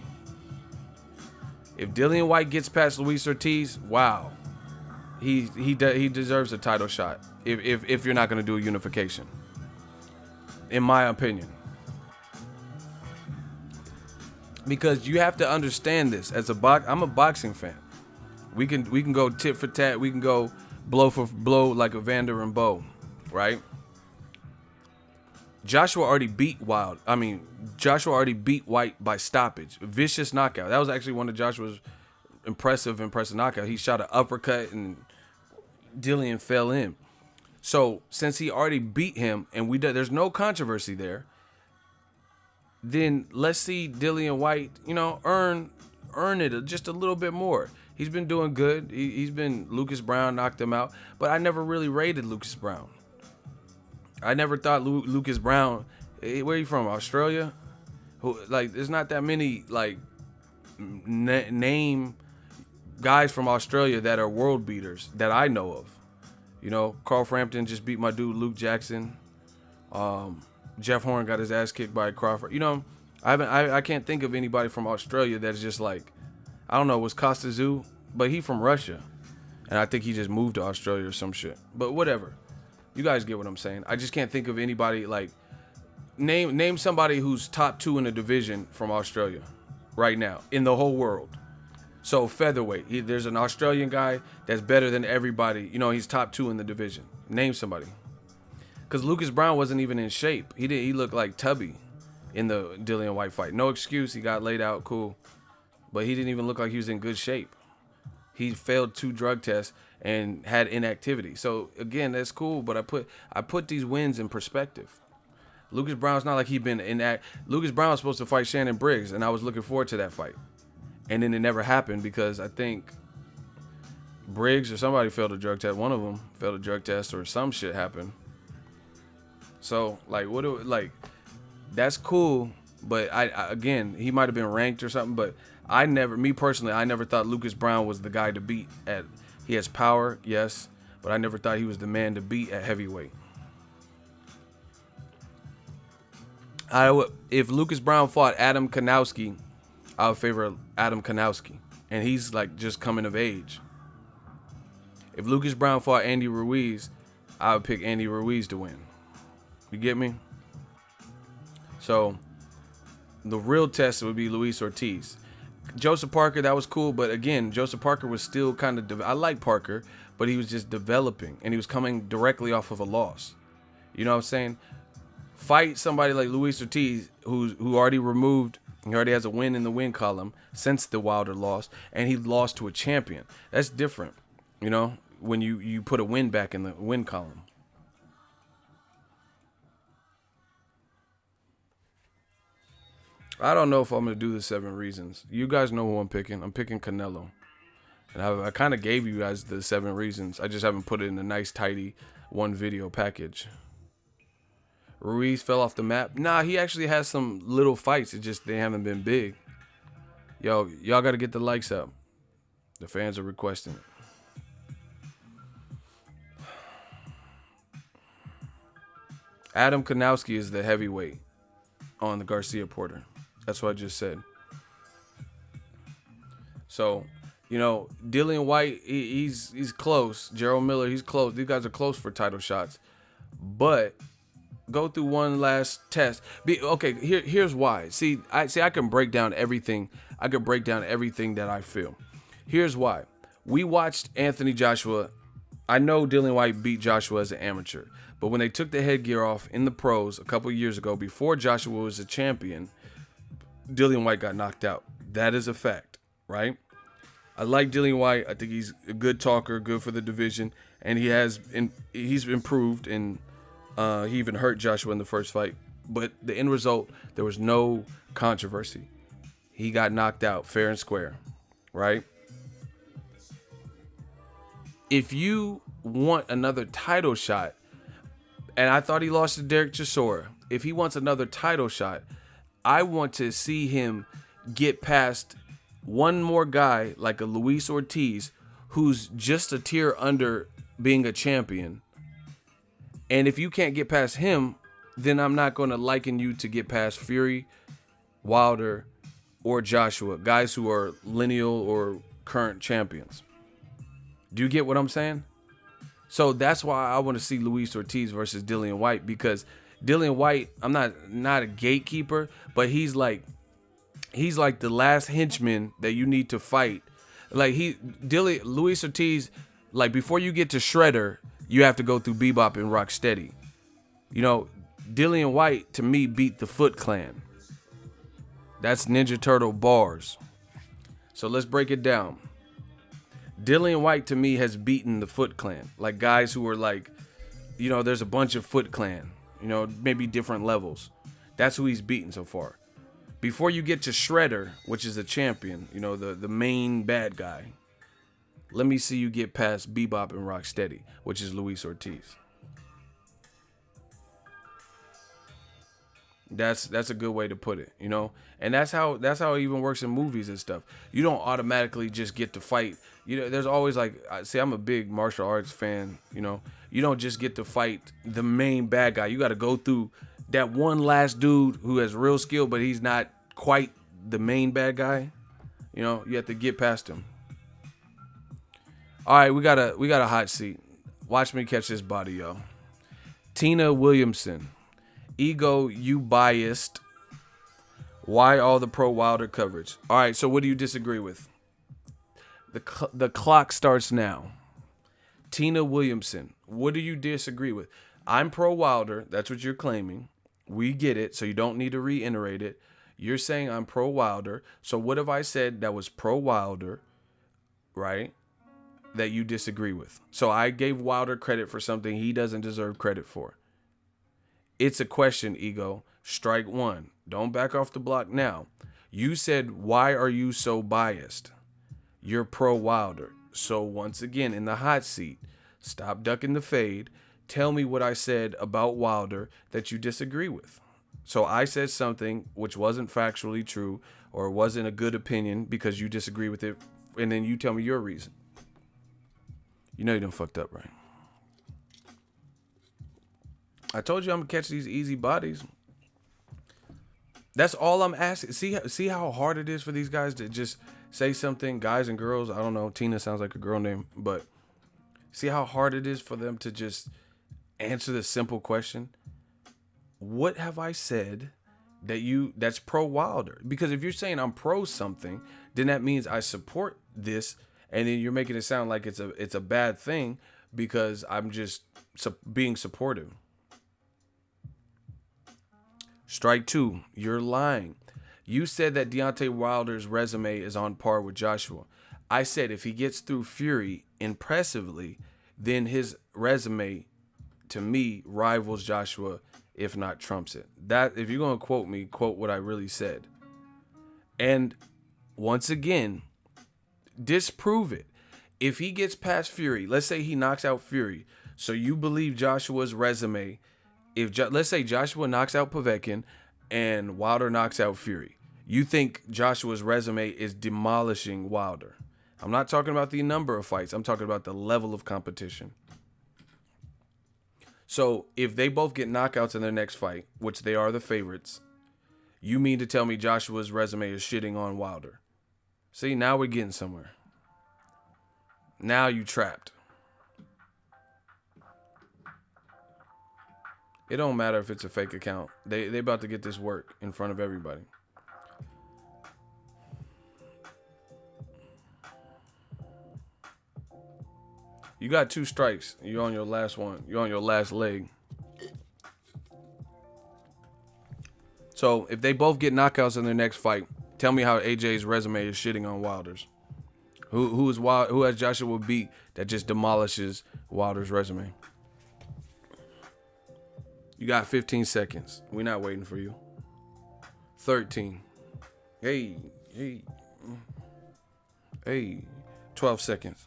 If Dillian White gets past Luis Ortiz, wow, he deserves a title shot. If you're not going to do a unification, in my opinion, because you have to understand this as I'm a boxing fan. We can go tit for tat. We can go blow for blow like Evander and Bo, right? Joshua already beat White by stoppage. Vicious knockout. That was actually one of Joshua's impressive knockout. He shot an uppercut and Dillian fell in. So since he already beat him and there's no controversy there, then let's see Dillian White, earn it just a little bit more. He's been doing good. Lucas Brown knocked him out, but I never really rated Lucas Brown. I never thought Lucas Brown. Where are you from? Australia? There's not that many name guys from Australia that are world beaters that I know of. Carl Frampton just beat my dude Luke Jackson. Jeff Hearn got his ass kicked by Crawford. I can't think of anybody from Australia that's just I don't know, was Costa Zoo, but he from Russia, and I think he just moved to Australia or some shit. But whatever. You guys get what I'm saying. I just can't think of anybody name somebody who's top 2 in the division from Australia right now in the whole world. So featherweight, there's an Australian guy that's better than everybody. He's top 2 in the division. Name somebody. Because Lucas Brown wasn't even in shape. He looked like Tubby in the Dillian White fight. No excuse. He got laid out, cool. But he didn't even look like he was in good shape. He failed 2 drug tests and had inactivity. So again, that's cool, but I put these wins in perspective. Lucas Brown's not like he been Lucas Brown was supposed to fight Shannon Briggs, and I was looking forward to that fight. And then it never happened because I think Briggs or somebody failed a drug test. One of them failed a drug test or some shit happened. So that's cool, but I again, he might have been ranked or something, but I never thought Lucas Brown was the guy to beat at. He has power, yes, but I never thought he was the man to beat at heavyweight. If Lucas Brown fought Adam Kanowski, I would favor Adam Kanowski, and he's just coming of age. If Lucas Brown fought Andy Ruiz, I would pick Andy Ruiz to win. You get me? So the real test would be Luis Ortiz. Joseph Parker, that was cool, but again, Joseph Parker was still kind of I like Parker, but he was just developing, and he was coming directly off of a loss. You know what I'm saying? Fight somebody like Luis Ortiz, who already has a win in the win column since the Wilder loss, and he lost to a champion. That's different, when you put a win back in the win column. I don't know if I'm going to do the 7 reasons. You guys know who I'm picking. I'm picking Canelo. And I kind of gave you guys the 7 reasons. I just haven't put it in a nice, tidy one video package. Ruiz fell off the map. Nah, he actually has some little fights. It's just they haven't been big. Y'all got to get the likes up. The fans are requesting it. Adam Kanowski is the heavyweight on the Garcia Porter. That's what I just said. So, Dillian White, he's close. Gerald Miller, he's close. These guys are close for title shots. But go through one last test. Here's why. I can break down everything. I can break down everything that I feel. Here's why. We watched Anthony Joshua. I know Dillian White beat Joshua as an amateur. But when they took the headgear off in the pros a couple years ago, before Joshua was a champion, Dillian White got knocked out. That is a fact, right? I like Dillian White. I think he's a good talker, good for the division, and he's improved, and he even hurt Joshua in the first fight. But the end result, there was no controversy. He got knocked out fair and square, right? If you want another title shot, and I thought he lost to Derek Chisora, if he wants another title shot, I want to see him get past one more guy like a Luis Ortiz, who's just a tier under being a champion. And if you can't get past him, then I'm not going to liken you to get past Fury, Wilder, or Joshua, guys who are lineal or current champions. Do you get what I'm saying? So that's why I want to see Luis Ortiz versus Dillian Whyte, because Dillian Whyte, I'm not a gatekeeper, but he's like the last henchman that you need to fight. Like Luis Ortiz, like before you get to Shredder, you have to go through Bebop and Rocksteady. You know, Dillian Whyte to me beat the Foot Clan. That's Ninja Turtle bars. So let's break it down. Dillian Whyte to me has beaten the Foot Clan. Like guys who are like, you know, there's a bunch of Foot Clan, you know, maybe different levels. That's who he's beaten so far. Before you get to Shredder, which is a champion, you know, the main bad guy, let me see you get past Bebop and Rocksteady, which is Luis Ortiz. That's a good way to put it, you know? And that's how it even works in movies and stuff. You don't automatically just get to fight. You know, there's always like, see, I'm a big martial arts fan, you know? You don't just get to fight the main bad guy. You got to go through that one last dude who has real skill, but he's not quite the main bad guy. You know, you have to get past him. All right, we got a hot seat. Watch me catch this body, yo. Tina Williamson. Ego, you biased. Why all the pro Wilder coverage? All right, so what do you disagree with? The clock starts now. Tina Williamson, what do you disagree with? I'm pro Wilder. That's what you're claiming. We get it, so you don't need to reiterate it. You're saying I'm pro Wilder. So what have I said that was pro Wilder, right, that you disagree with? So I gave Wilder credit for something he doesn't deserve credit for. It's a question, Ego. Strike one. Don't back off the block now. You said, why are you so biased? You're pro Wilder. So once again, in the hot seat, stop ducking the fade. Tell me what I said about Wilder that you disagree with. So I said something which wasn't factually true or wasn't a good opinion because you disagree with it, and then you tell me your reason. You know you done fucked up, right? I told you I'm gonna catch these easy bodies. That's all I'm asking. See how hard it is for these guys to just say something, guys and girls. I don't know. Tina sounds like a girl name, but see how hard it is for them to just answer the simple question. What have I said that's pro Wilder? Because if you're saying I'm pro something, then that means I support this, and then you're making it sound like it's a bad thing because I'm just being supportive. Strike two, you're lying. You said that Deontay Wilder's resume is on par with Joshua. I said if he gets through Fury impressively, then his resume, to me, rivals Joshua, if not trumps it. That, if you're going to quote me, quote what I really said. And once again, disprove it. If he gets past Fury, let's say he knocks out Fury, so you believe Joshua's resume. Let's say Joshua knocks out Povetkin and Wilder knocks out Fury, you think Joshua's resume is demolishing Wilder. I'm not talking about the number of fights. I'm talking about the level of competition. So if they both get knockouts in their next fight, which they are the favorites, you mean to tell me Joshua's resume is shitting on Wilder? See, now we're getting somewhere. Now you trapped. It don't matter if it's a fake account. They about to get this work in front of everybody. You got 2 strikes. You're on your last one. You're on your last leg. So if they both get knockouts in their next fight, tell me how AJ's resume is shitting on Wilder's. Who has Joshua beat that just demolishes Wilder's resume? You got 15 seconds. We're not waiting for you. 13. Hey. 12 seconds.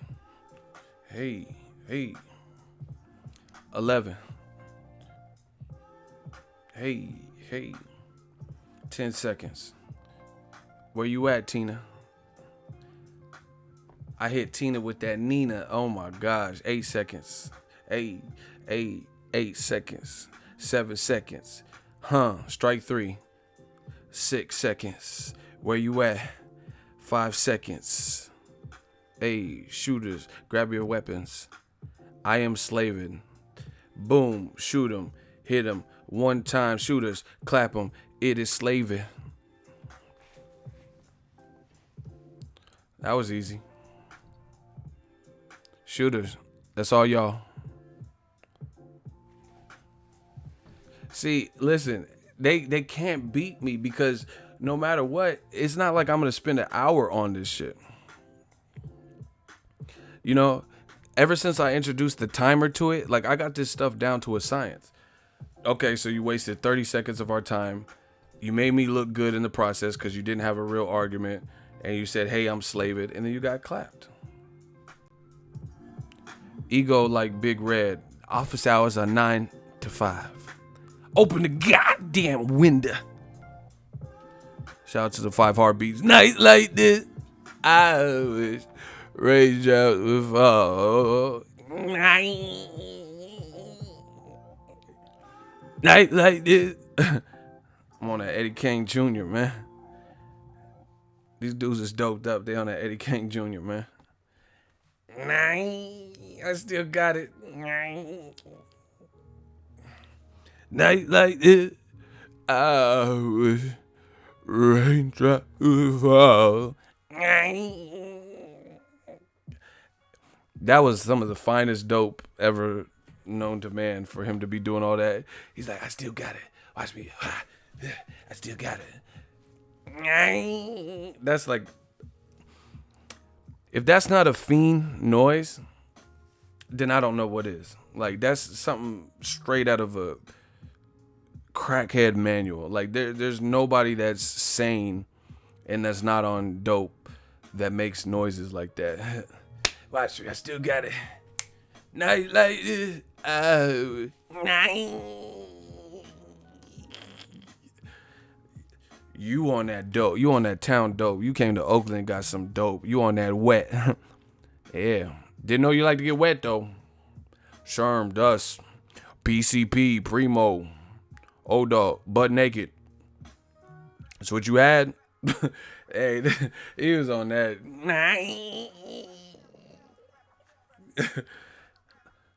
Hey. 11. Hey. 10 seconds. Where you at, Tina? I hit Tina with that Nina. Oh my gosh. 8 seconds. 8 seconds. 7 seconds. Strike 3. 6 seconds. Where you at? 5 seconds. Hey, shooters, grab your weapons. I am slaving. Boom, shoot him, hit him. One time, shooters, clap him. It is slaving. That was easy. Shooters, that's all y'all. See, listen, they can't beat me because no matter what, it's not like I'm going to spend an hour on this shit. You know, ever since I introduced the timer to it, like I got this stuff down to a science. Okay, so you wasted 30 seconds of our time. You made me look good in the process because you didn't have a real argument. And you said, hey, I'm slaved. And then you got clapped. Ego like Big Red. Office hours are 9 to 5. Open the goddamn window. Shout out to the 5 Heartbeats. Night like this, I wish rage out with fall. Night like this. I'm on that Eddie King Jr., man. These dudes is doped up. They on that Eddie King Jr., man. I still got it. Night like this, I wish raindrop would fall. That was some of the finest dope ever known to man for him to be doing all that. He's like, I still got it. Watch me. I still got it. That's like, if that's not a fiend noise, then I don't know what is. Like, that's something straight out of a crackhead manual. Like, there's nobody that's sane and that's not on dope that makes noises like that. Watch me, I still got it. Night like this. Oh, night. You on that dope. You on that town dope. You came to Oakland and got some dope. You on that wet. Yeah. Didn't know you like to get wet, though. Sherm, Dust, PCP, Primo, O-Dog, Butt Naked. That's what you had? Hey, he was on that.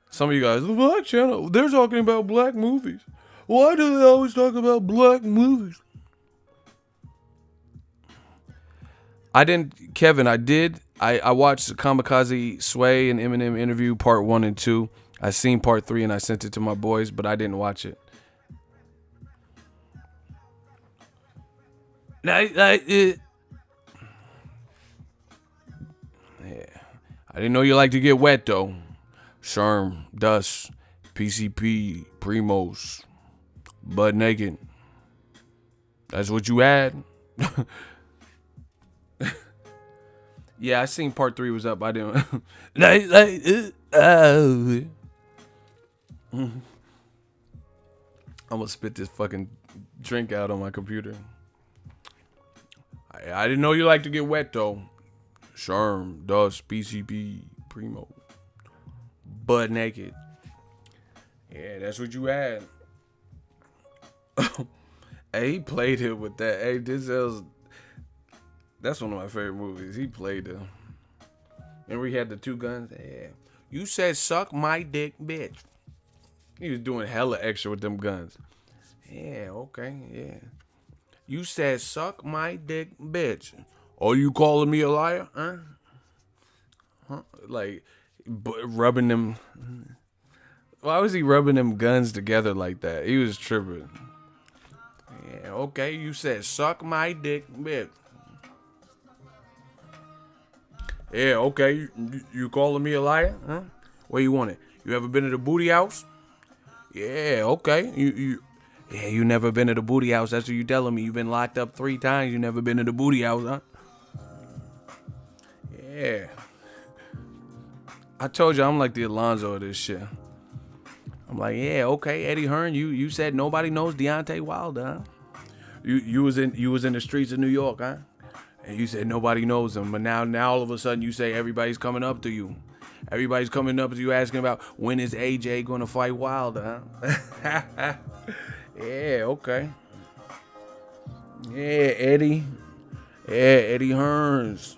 Some of you guys, the Black Channel, they're talking about black movies. Why do they always talk about black movies? I watched the Kamikaze Sway and Eminem interview part 1 and 2. I seen part 3 and I sent it to my boys, but I didn't watch it. Yeah. I didn't know you like to get wet though. Sherm, Dust, PCP, Primos, Butt Naked. That's what you had? Yeah, I seen part 3 was up. I didn't. I'm gonna spit this fucking drink out on my computer. I didn't know you like to get wet though. Sherm, Dust, PCP, Primo, Butt Naked. Yeah, that's what you had. Hey, he played it with that. Hey, that's one of my favorite movies. He played them. Remember he had the 2 guns? Yeah. You said suck my dick, bitch. He was doing hella extra with them guns. Yeah, okay, yeah. You said suck my dick, bitch. Oh, you calling me a liar? Huh? Like, rubbing them. Why was he rubbing them guns together like that? He was tripping. Yeah, okay, you said suck my dick, bitch. Yeah, okay, you calling me a liar? Huh? Where you want it? You ever been to the booty house? Yeah, okay. You never been to the booty house. That's what you telling me. You've been locked up 3 times. You never been to the booty house, huh? Yeah. I told you I'm like the Alonzo of this shit. I'm like, yeah, okay, Eddie Hearn. You said nobody knows Deontay Wilder, huh? You was in the streets of New York, huh? And you said nobody knows him, but now all of a sudden you say everybody's coming up to you. Everybody's coming up to you asking about when is AJ going to fight Wilder, huh? Yeah, okay. Yeah, Eddie. Yeah, Eddie Hearns.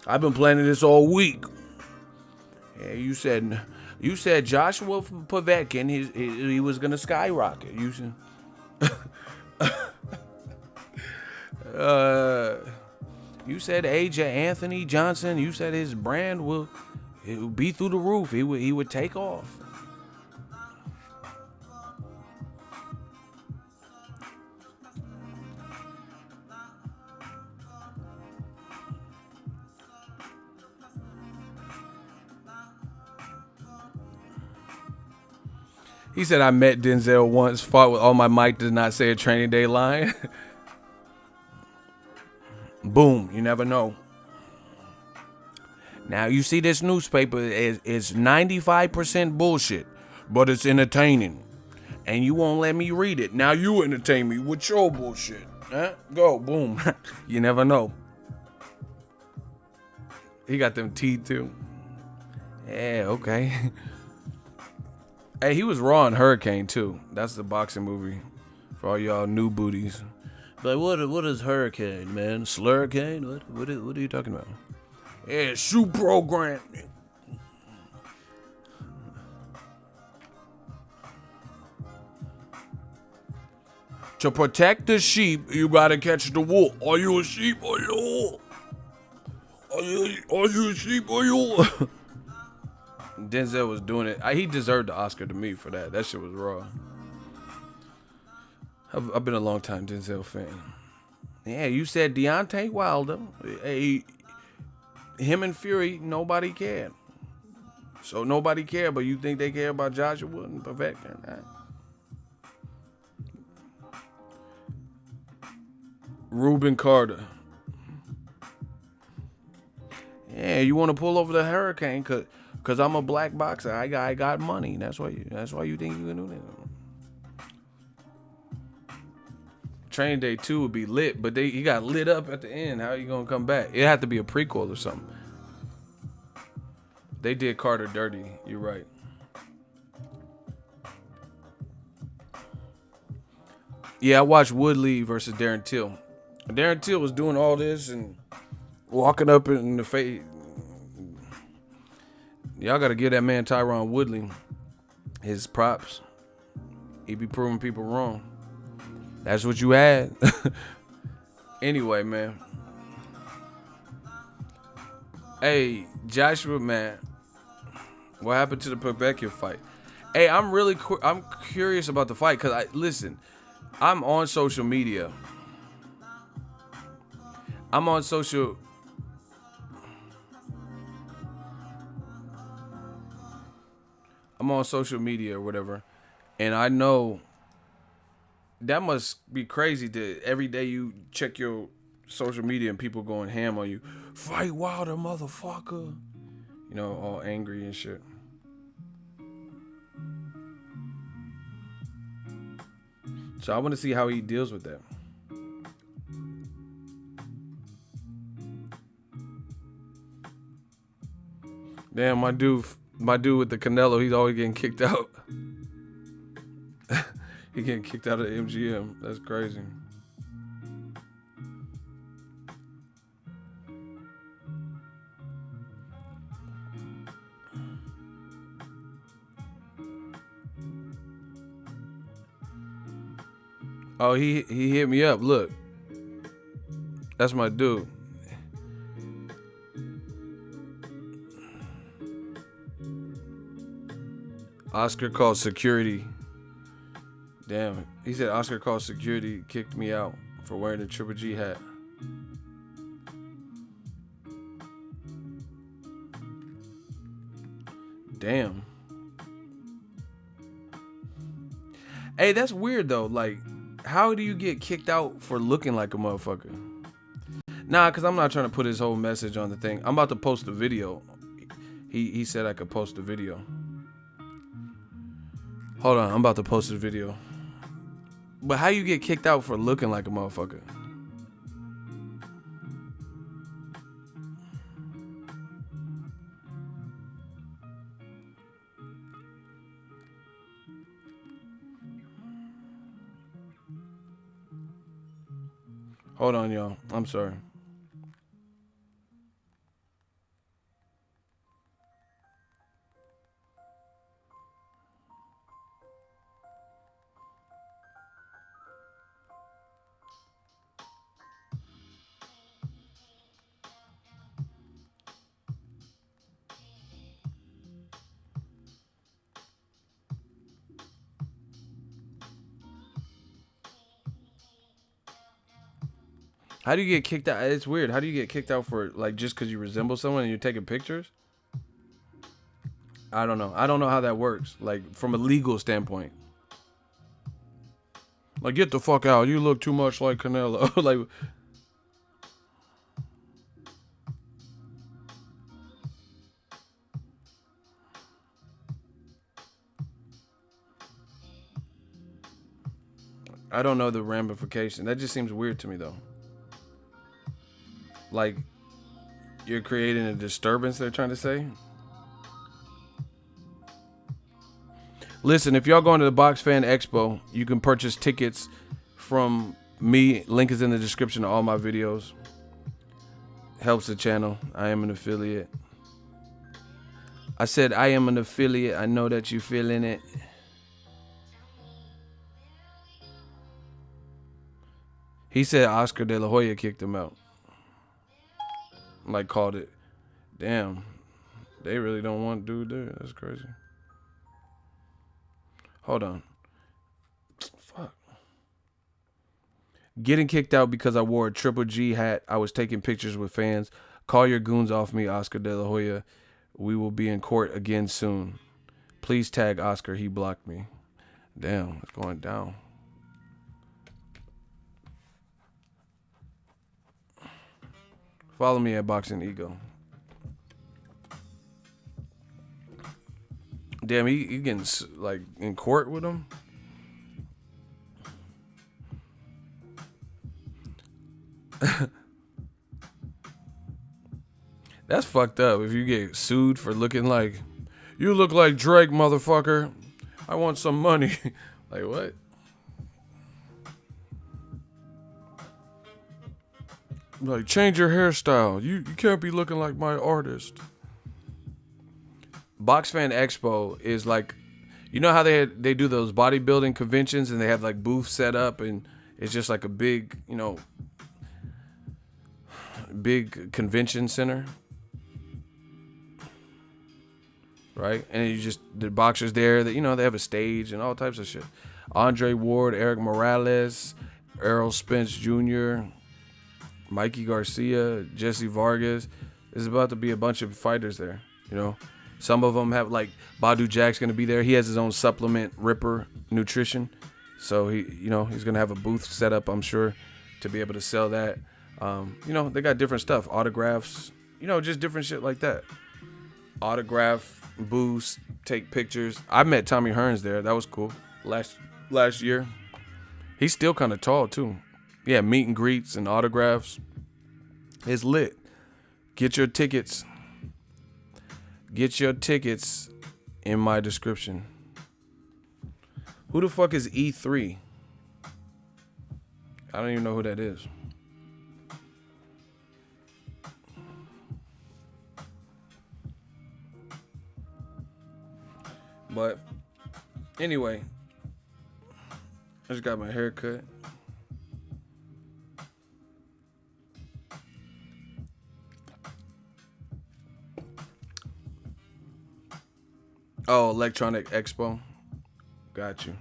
I've been planning this all week. Yeah, you said Joshua Povetkin, he was gonna skyrocket. You said, you said AJ Anthony Johnson. You said his brand will be through the roof. He would take off. He said, I met Denzel once, fought with all my mic, did not say a training day line. Boom, you never know. Now, you see this newspaper is 95% bullshit, but it's entertaining. And you won't let me read it. Now you entertain me with your bullshit. Huh? Go, boom. You never know. He got them teeth, too. Yeah, okay. Hey, he was raw in Hurricane, too. That's the boxing movie for all y'all new booties. But what is Hurricane, man? Slurricane? What are you talking about? Yeah, shoe program. To protect the sheep, you gotta catch the wool. Are you a sheep or you a wool? Are you a sheep or you a wool? Denzel was doing it. He deserved the Oscar to me for that. That shit was raw. I've been a long time Denzel fan. Yeah, you said Deontay Wilder. Hey, him and Fury, nobody cared. So nobody cared, but you think they care about Joshua and Povetkin? Nah. Reuben Carter. Yeah, you want to pull over the Hurricane because I'm a black boxer. I got money. That's why you think you can do that. Training Day 2 would be lit, but he got lit up at the end. How are you gonna come back? It had to be a prequel or something. They did Carter dirty. You're right. Yeah, I watched Woodley versus Darren Till. Darren Till was doing all this and walking up in the face. Y'all got to give that man Tyron Woodley his props. He be proving people wrong. That's what you had. Anyway, man. Hey, Joshua, man. What happened to the Povetkin fight? Hey, I'm curious about the fight because listen, I'm on social media. I'm on social media or whatever, and I know that must be crazy that every day you check your social media and people going ham on you. Fight Wilder, motherfucker. You know, all angry and shit. So I want to see how he deals with that. Damn, my dude with the Canelo, he's always getting kicked out. He getting kicked out of the MGM. That's crazy. Oh, he hit me up. Look. That's my dude. Oscar called security. Damn. He said Oscar called security, kicked me out for wearing the Triple G hat. Damn. Hey, that's weird though. Like, how do you get kicked out for looking like a motherfucker? Nah, because I'm not trying to put his whole message on the thing. I'm about to post a video. He said I could post a video. Hold on, I'm about to post a video. But how you get kicked out for looking like a motherfucker? Hold on, y'all. I'm sorry. How do you get kicked out? It's weird. How do you get kicked out for, like, just because you resemble someone and you're taking pictures? I don't know. I don't know how that works, like, from a legal standpoint. Like, get the fuck out. You look too much like Canelo. Like, I don't know the ramification. That just seems weird to me, though. Like, you're creating a disturbance, they're trying to say. Listen, if y'all going to the Fan Expo, you can purchase tickets from me. Link is in the description of all my videos. Helps the channel. I am an affiliate. I said I am an affiliate. I know that you feeling it. He said Oscar De La Hoya kicked him out. Like, called it. Damn. They really don't want dude there. That's crazy. Hold on. Fuck. Getting kicked out because I wore a Triple G hat. I was taking pictures with fans. Call your goons off me, Oscar De La Hoya. We will be in court again soon. Please tag Oscar. He blocked me. Damn, it's going down. Follow me at Boxingego. Damn, he getting, like, in court with him? That's fucked up if you get sued for looking like, you look like Drake, motherfucker. I want some money. Like, what? Like, change your hairstyle. You can't be looking like my artist. Fan Expo is like, you know how they do those bodybuilding conventions and they have like booths set up and it's just like a big, you know, big convention center, right? And you just, the boxers there that, you know, they have a stage and all types of shit. Andre Ward, Eric Morales, Errol Spence Jr., Mikey Garcia, Jesse Vargas. There's about to be a bunch of fighters there, you know. Some of them have, like, Badu Jack's going to be there. He has his own supplement, Ripper Nutrition. So, he, you know, he's going to have a booth set up, I'm sure, to be able to sell that. You know, they got different stuff. Autographs, you know, just different shit like that. Autograph, booths, take pictures. I met Tommy Hearns there. That was cool. Last year. He's still kind of tall, too. Yeah, meet and greets and autographs. It's lit. Get your tickets. Get your tickets in my description. Who the fuck is E3? I don't even know who that is. But anyway, I just got my hair cut. Oh, Electronic Expo. Got you.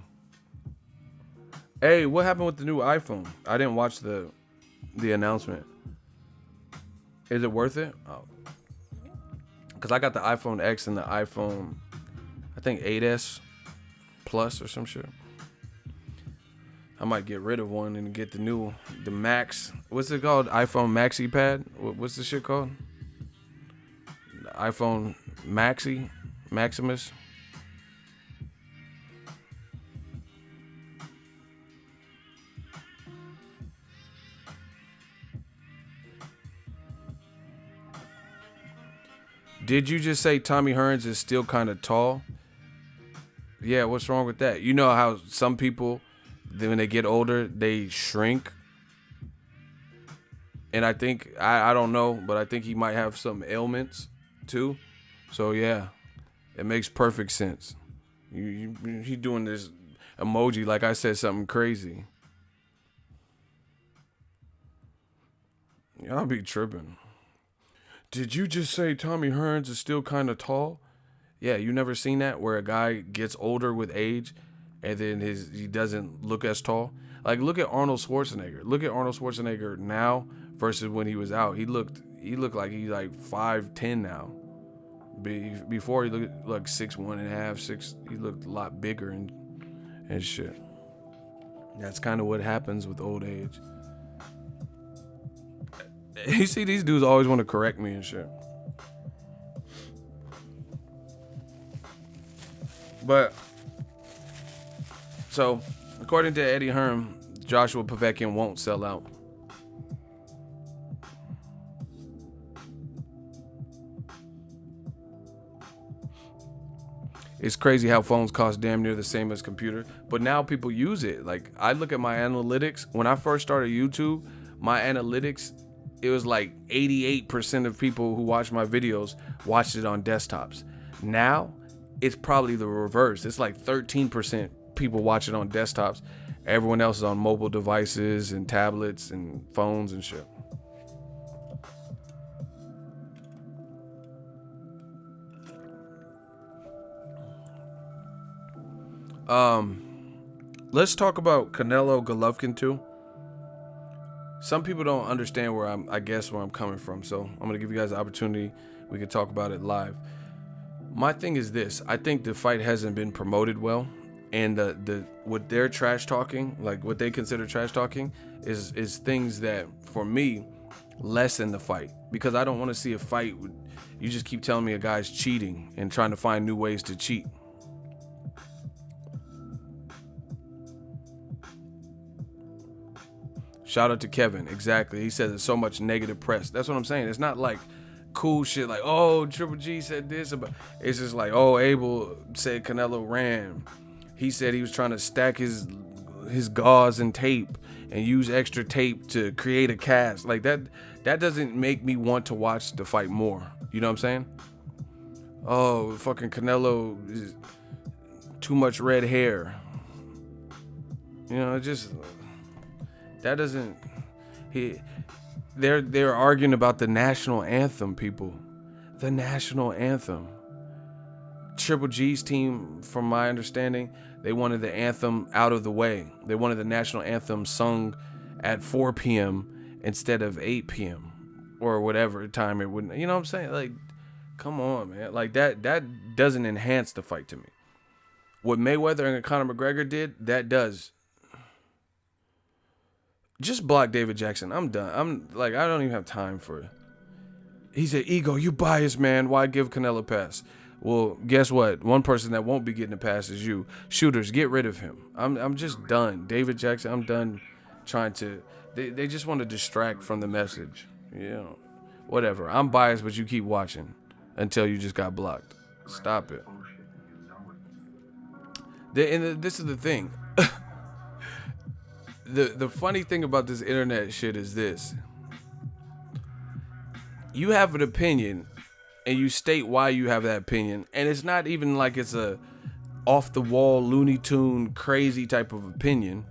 Hey, what happened with the new iPhone? I didn't watch the announcement. Is it worth it? Oh. Because I got the iPhone X and the iPhone, I think 8S Plus or some shit. I might get rid of one and get the new one. The Max. What's it called? iPhone Maxi Pad? What's the shit called? The iPhone Maxi? Maximus? Did you just say Tommy Hearns is still kind of tall? Yeah, what's wrong with that? You know how some people, when they get older, they shrink? And I think I don't know, but I think he might have some ailments too. So yeah, it makes perfect sense. He doing this emoji like I said something crazy. Y'all be tripping. Did you just say Tommy Hearns is still kind of tall? Yeah, you never seen that where a guy gets older with age, and then he doesn't look as tall. Like look at Arnold Schwarzenegger. Look at Arnold Schwarzenegger now versus when he was out. He looked like he's like 5'10" now. Before he looked like 6'1.5", 6. He looked a lot bigger and shit. That's kind of what happens with old age. You see, these dudes always want to correct me and shit. But so, according to Eddie Hearn, Joshua Povetkin won't sell out. It's crazy how phones cost damn near the same as computer, but now people use it. Like I look at my analytics. When I first started YouTube, my analytics, it was like 88% of people who watched my videos watched it on desktops. Now, it's probably the reverse. It's like 13% people watch it on desktops. Everyone else is on mobile devices and tablets and phones and shit. Let's talk about Canelo Golovkin too. Some people don't understand where I'm coming from, so I'm gonna give you guys the opportunity. We can talk about it live. My thing is this: I think the fight hasn't been promoted well, and the what they're trash talking, like what they consider trash talking, is things that for me lessen the fight, because I don't want to see a fight. You just keep telling me a guy's cheating and trying to find new ways to cheat. Shout out to Kevin. Exactly. He says there's so much negative press. That's what I'm saying. It's not like cool shit like, oh, Triple G said this about. It's just like, oh, Abel said Canelo ran. He said he was trying to stack his gauze and tape and use extra tape to create a cast. Like that doesn't make me want to watch the fight more. You know what I'm saying? Oh, fucking Canelo is too much red hair. You know, it just that doesn't. They're arguing about the national anthem, people. The national anthem. Triple G's team, from my understanding, they wanted the anthem out of the way. They wanted the national anthem sung at 4 p.m. instead of 8 p.m. or whatever time it wouldn't. You know what I'm saying? Like, come on, man. Like that doesn't enhance the fight to me. What Mayweather and Conor McGregor did, that does. Just block David Jackson. I'm done. I don't even have time for it. He said, Ego, you biased, man. Why give Canelo a pass? Well, guess what? One person that won't be getting a pass is you. Shooters, get rid of him. I'm just done. David Jackson, I'm done trying to. They just want to distract from the message. You know, whatever. I'm biased, but you keep watching until you just got blocked. Stop it. This is the thing. The funny thing about this internet shit is this. You have an opinion and you state why you have that opinion, and it's not even like it's a off the wall Looney Tune crazy type of opinion.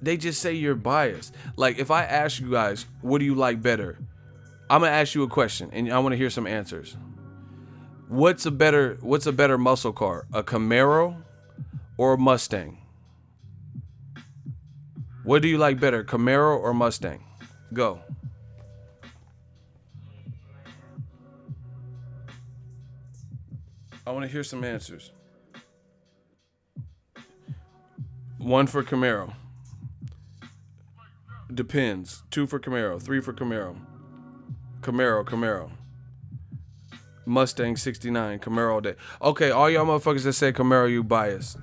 They just say you're biased. Like if I ask you guys, what do you like better? I'm gonna ask you a question and I want to hear some answers. What's a better muscle car? A Camaro or a Mustang? What do you like better, Camaro or Mustang? Go. I want to hear some answers. 1 for Camaro. Depends. 2 for Camaro. 3 for Camaro. Camaro. Mustang 69. Camaro all day. Okay, all y'all motherfuckers that say Camaro, you biased.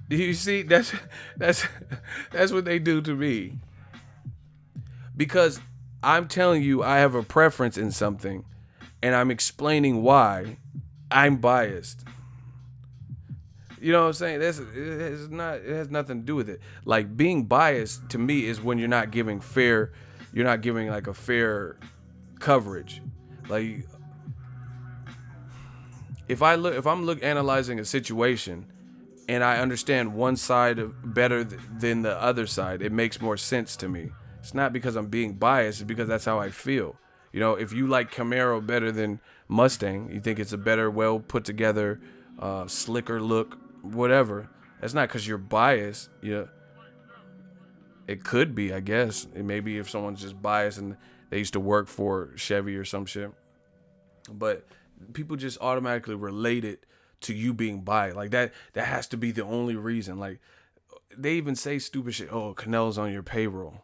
You see, that's what they do to me. Because I'm telling you I have a preference in something, and I'm explaining why I'm biased. You know what I'm saying? It has nothing to do with it. Like being biased to me is when you're not giving fair you're not giving like a fair coverage. Like if I'm analyzing a situation and I understand one side better than the other side, it makes more sense to me. It's not because I'm being biased, it's because that's how I feel. You know, if you like Camaro better than Mustang, you think it's a better, well put together, slicker look, whatever. That's not because you're biased. It could be, I guess. It may be if someone's just biased and they used to work for Chevy or some shit. But people just automatically relate it to you being biased. Like that has to be the only reason. Like they even say stupid shit. Oh, Canelo's on your payroll.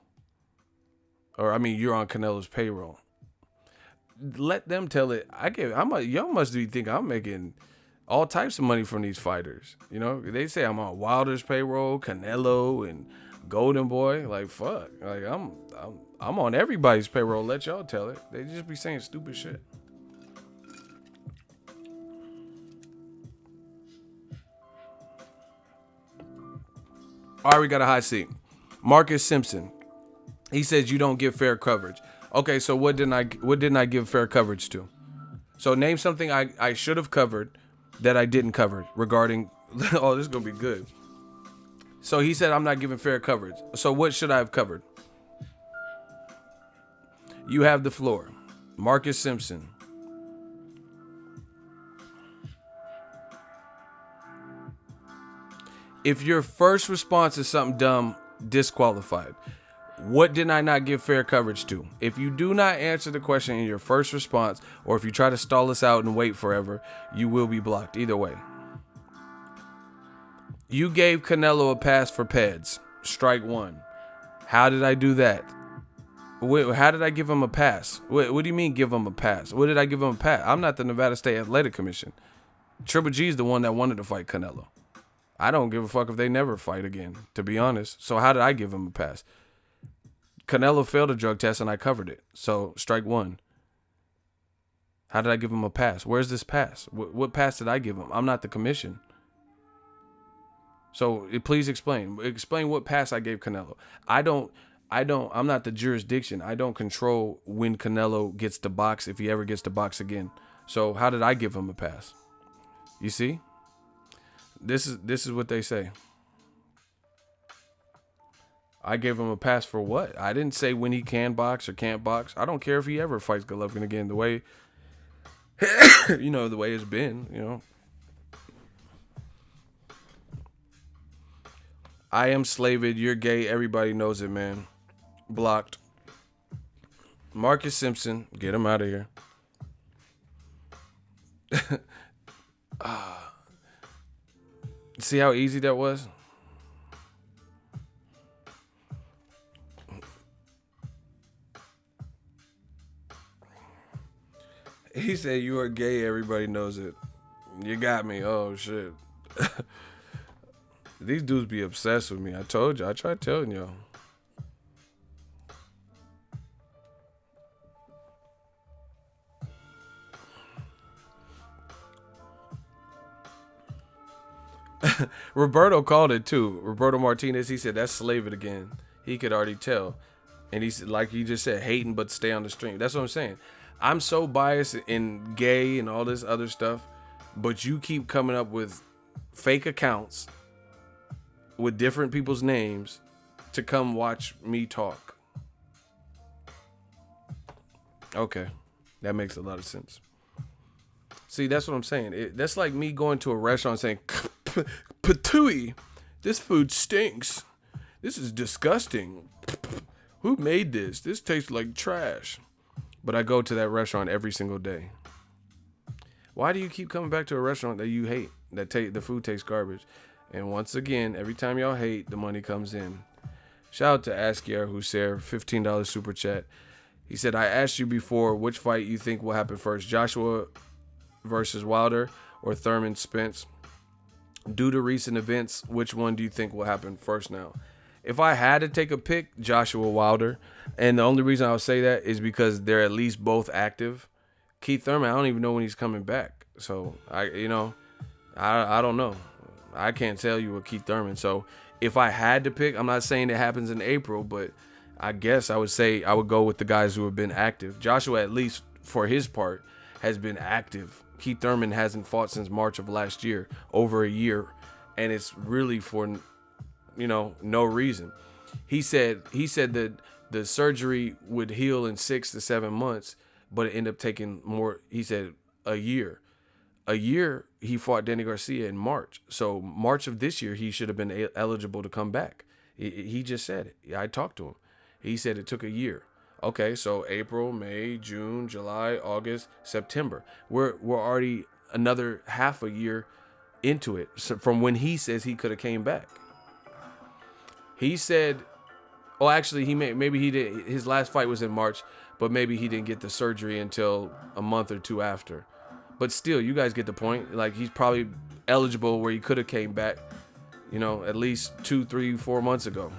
Or I mean, you're on Canelo's payroll. Let them tell it. Y'all must be think I'm making all types of money from these fighters. You know, they say I'm on Wilder's payroll, Canelo, and Golden Boy. Like fuck. Like I'm on everybody's payroll. Let y'all tell it. They just be saying stupid shit. All right, we got a hot seat. Marcus Simpson. He says you don't give fair coverage. Okay, so what didn't I give fair coverage to? So name something I should have covered that I didn't cover regarding. Oh, this is gonna be good. So he said I'm not giving fair coverage. So what should I have covered? You have the floor, Marcus Simpson. If your first response is something dumb, disqualified. What did I not give fair coverage to? If you do not answer the question in your first response, or if you try to stall us out and wait forever, you will be blocked. Either way. You gave Canelo a pass for PEDs. Strike one. How did I do that? How did I give him a pass? What do you mean give him a pass? What did I give him a pass? I'm not the Nevada State Athletic Commission. Triple G is the one that wanted to fight Canelo. I don't give a fuck if they never fight again, to be honest. So how did I give him a pass? Canelo failed a drug test and I covered it. So strike one. How did I give him a pass? Where's this pass? What pass did I give him? I'm not the commission. So please explain. Explain what pass I gave Canelo. I'm not the jurisdiction. I don't control when Canelo gets to box, if he ever gets to box again. So how did I give him a pass? You see? This is what they say. I gave him a pass for what? I didn't say when he can box or can't box. I don't care if he ever fights Golovkin again. The way, the way it's been, I am slaved. You're gay. Everybody knows it, man. Blocked. Marcus Simpson. Get him out of here. See how easy that was? He said you are gay, everybody knows it. You got me. Oh shit. These dudes be obsessed with me. I told you. I tried telling y'all. Roberto called it too. Roberto Martinez, he said that's slaving again. He could already tell. And he's like he just said, hating but stay on the stream. That's what I'm saying. I'm so biased in gay and all this other stuff, but you keep coming up with fake accounts with different people's names to come watch me talk. Okay. That makes a lot of sense. See, that's what I'm saying. That's like me going to a restaurant saying, Patooey, this food stinks. This is disgusting. Who made this? This tastes like trash. But I go to that restaurant every single day. Why do you keep coming back to a restaurant that you hate? That the food tastes garbage. And once again, every time y'all hate, the money comes in. Shout out to Askier Hussein, $15 super chat. He said, I asked you before which fight you think will happen first, Joshua versus Wilder or Thurman Spence. Due to recent events, which one do you think will happen first now? If I had to take a pick, Joshua Wilder. And the only reason I'll say that is because they're at least both active. Keith Thurman, I don't even know when he's coming back. So, I don't know. I can't tell you what Keith Thurman. So, if I had to pick, I'm not saying it happens in April, but I guess I would say I would go with the guys who have been active. Joshua, at least for his part, has been active. Keith Thurman hasn't fought since March of last year, over a year, and it's really for, no reason. He said that the surgery would heal in 6 to 7 months, but it ended up taking more. He said a year. A year he fought Danny Garcia in March. So March of this year, he should have been eligible to come back. He just said it. I talked to him. He said it took a year. Okay, so April, May, June, July, August, September. We're already another half a year into it, so from when he says he could have came back. He said, oh, actually, maybe he did. His last fight was in March, but maybe he didn't get the surgery until a month or two after. But still, you guys get the point. Like, he's probably eligible where he could have came back, at least 2, 3, 4 months ago.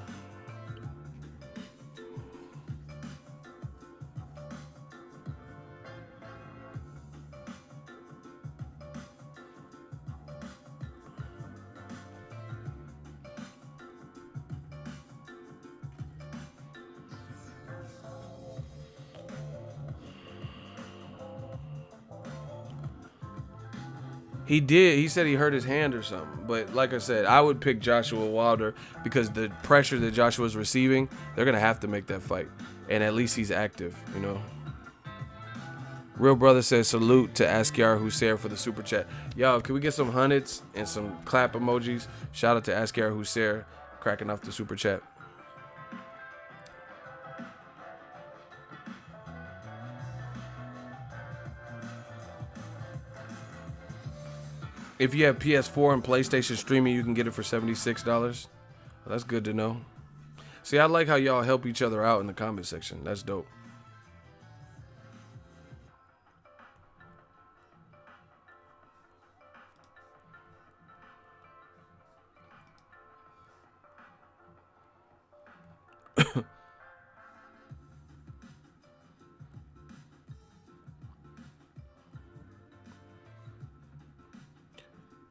He did. He said he hurt his hand or something. But like I said, I would pick Joshua Wilder because the pressure that Joshua's receiving, they're going to have to make that fight. And at least he's active, Real Brother says salute to Askiar Hussein for the super chat. Yo, can we get some hundreds and some clap emojis? Shout out to Askiar Hussein cracking off the super chat. If you have PS4 and PlayStation streaming, you can get it for $76. Well, that's good to know. See, I like how y'all help each other out in the comment section. That's dope.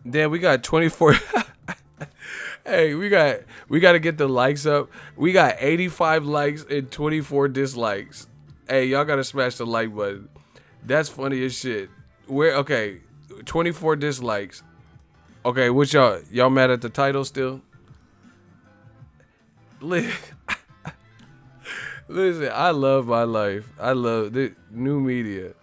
Damn, we got 24. Hey, we got to get the likes up. We got 85 likes and 24 dislikes. Hey, y'all got to smash the like button. That's funny as shit. Okay, 24 dislikes. Okay, what y'all mad at the title still? Listen, I love my life. I love the new media.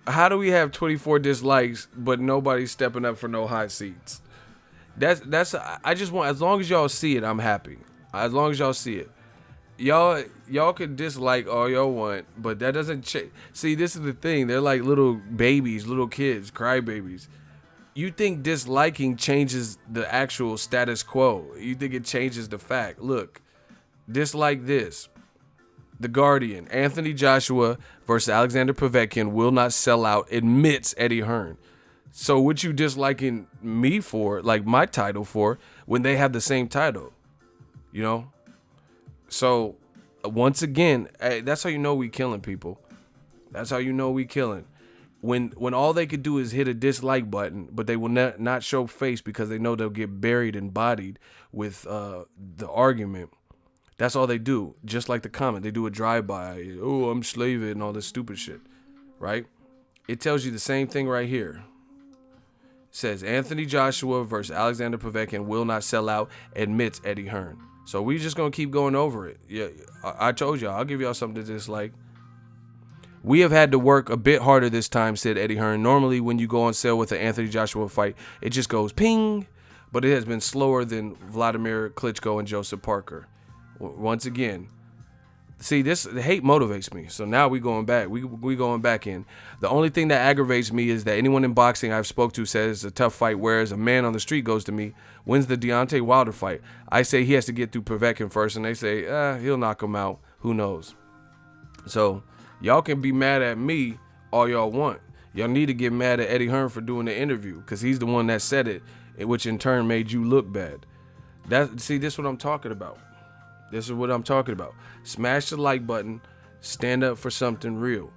How do we have 24 dislikes but nobody's stepping up for no hot seats? That's I just want, as long as y'all see it, I'm happy. As long as y'all see it. Y'all can dislike all y'all want, but that doesn't change. See, this is the thing. They're like little babies, little kids, crybabies. You think disliking changes the actual status quo. You think it changes the fact. Look, dislike this. The Guardian, Anthony Joshua versus Alexander Povetkin will not sell out, admits Eddie Hearn. So what you disliking me for, like my title for, when they have the same title? So once again, that's how you know we killing people. That's how you know we killing. When all they could do is hit a dislike button, but they will not show face because they know they'll get buried and bodied with the argument. That's all they do. Just like the comment, they do a drive-by. Oh, I'm slaving and all this stupid shit, right? It tells you the same thing right here. It says Anthony Joshua versus Alexander Povetkin will not sell out, admits Eddie Hearn. So we just gonna keep going over it. Yeah, I told y'all. I'll give y'all something to dislike. We have had to work a bit harder this time, said Eddie Hearn. Normally, when you go on sale with the Anthony Joshua fight, it just goes ping, but it has been slower than Vladimir Klitschko and Joseph Parker. Once again, see, the hate motivates me. So now we going back. We going back in. The only thing that aggravates me is that anyone in boxing I've spoke to says it's a tough fight, whereas a man on the street goes to me, when's the Deontay Wilder fight? I say he has to get through Povetkin first, and they say, he'll knock him out. Who knows? So y'all can be mad at me all y'all want. Y'all need to get mad at Eddie Hearn for doing the interview, because he's the one that said it, which in turn made you look bad. This is what I'm talking about. This is what I'm talking about. Smash the like button. Stand up for something real.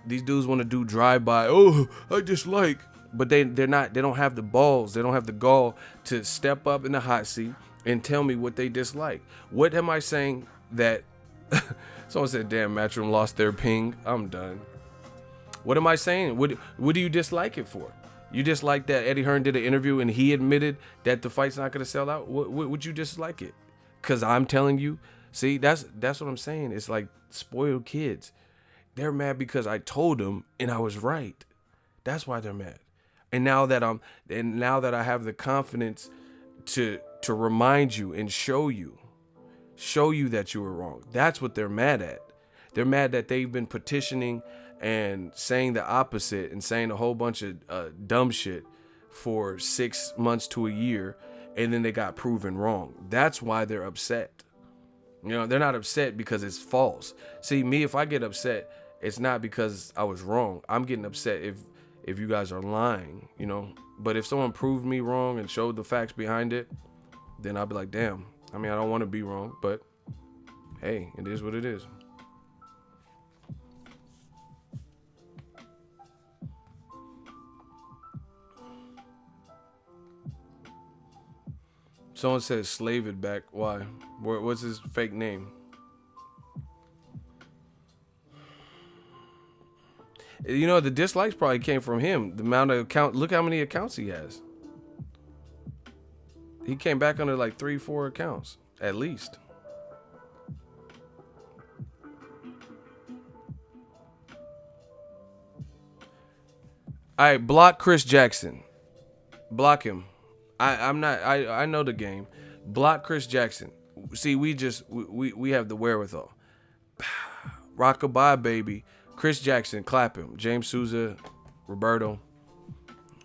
These dudes want to do drive-by. Oh, I dislike. But they don't have the balls. They don't have the gall to step up in the hot seat and tell me what they dislike. What am I saying that someone said, damn, Matchroom lost their ping? I'm done. What am I saying? What do you dislike it for? You dislike that Eddie Hearn did an interview and he admitted that the fight's not going to sell out? What would you dislike it? Because I'm telling you. See, that's what I'm saying. It's like spoiled kids. They're mad because I told them and I was right. That's why they're mad. And now that I have the confidence to remind you and show you that you were wrong. That's what they're mad at. They're mad that they've been petitioning and saying the opposite and saying a whole bunch of dumb shit for 6 months to a year, and then they got proven wrong. That's why they're upset. You know, they're not upset because it's false. See, me, if I get upset, it's not because I was wrong. I'm getting upset if you guys are lying, you know. But if someone proved me wrong and showed the facts behind it, then I'll be like, damn. I mean, I don't want to be wrong, but hey, it is what it is. Someone says slave it back. Why? What's his fake name? You know, the dislikes probably came from him. The amount of look how many accounts he has. He came back under like 3-4 accounts, at least. All right, block Chris Jackson. Block him. I know the game. Block Chris Jackson. See, we have the wherewithal. Rockabye, baby. Chris Jackson, clap him. James Souza, Roberto.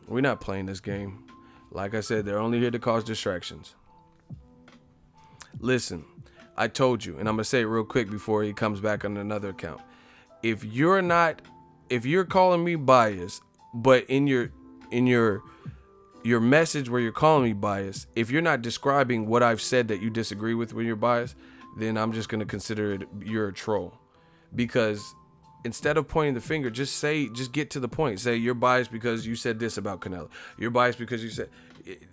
We're not playing this game. Like I said, they're only here to cause distractions. Listen, I told you, and I'm gonna say it real quick before he comes back on another account. If you're calling me biased, but in your message where you're calling me biased, if you're not describing what I've said that you disagree with when you're biased, then I'm just gonna consider it you're a troll. Because instead of pointing the finger, just get to the point. Say you're biased because you said this about Canelo. You're biased because you said,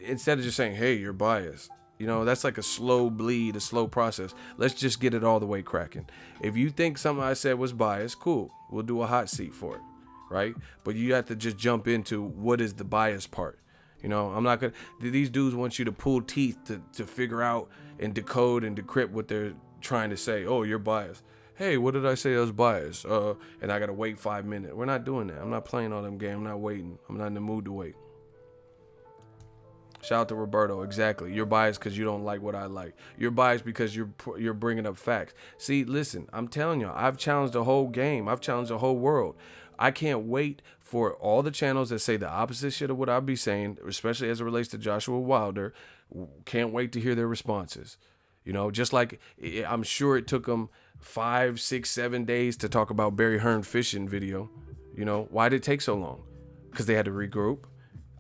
instead of just saying, hey, you're biased. You know, that's like a slow bleed, a slow process. Let's just get it all the way cracking. If you think something I said was biased, cool. We'll do a hot seat for it, right? But you have to just jump into what is the bias part. You know, I'm not going to, these dudes want you to pull teeth to figure out and decode and decrypt what they're trying to say. Oh, you're biased. Hey, what did I say I was biased? And I got to wait 5 minutes. We're not doing that. I'm not playing all them games. I'm not waiting. I'm not in the mood to wait. Shout out to Roberto. Exactly. You're biased because you don't like what I like. You're biased because you're bringing up facts. See, listen, I'm telling y'all, I've challenged the whole game. I've challenged the whole world. I can't wait for all the channels that say the opposite shit of what I'll be saying, especially as it relates to Joshua Wilder. Can't wait to hear their responses. You know, just like I'm sure it took them 5, 6, 7 days to talk about Barry Hearn fishing video. You know, why did it take so long? Because they had to regroup.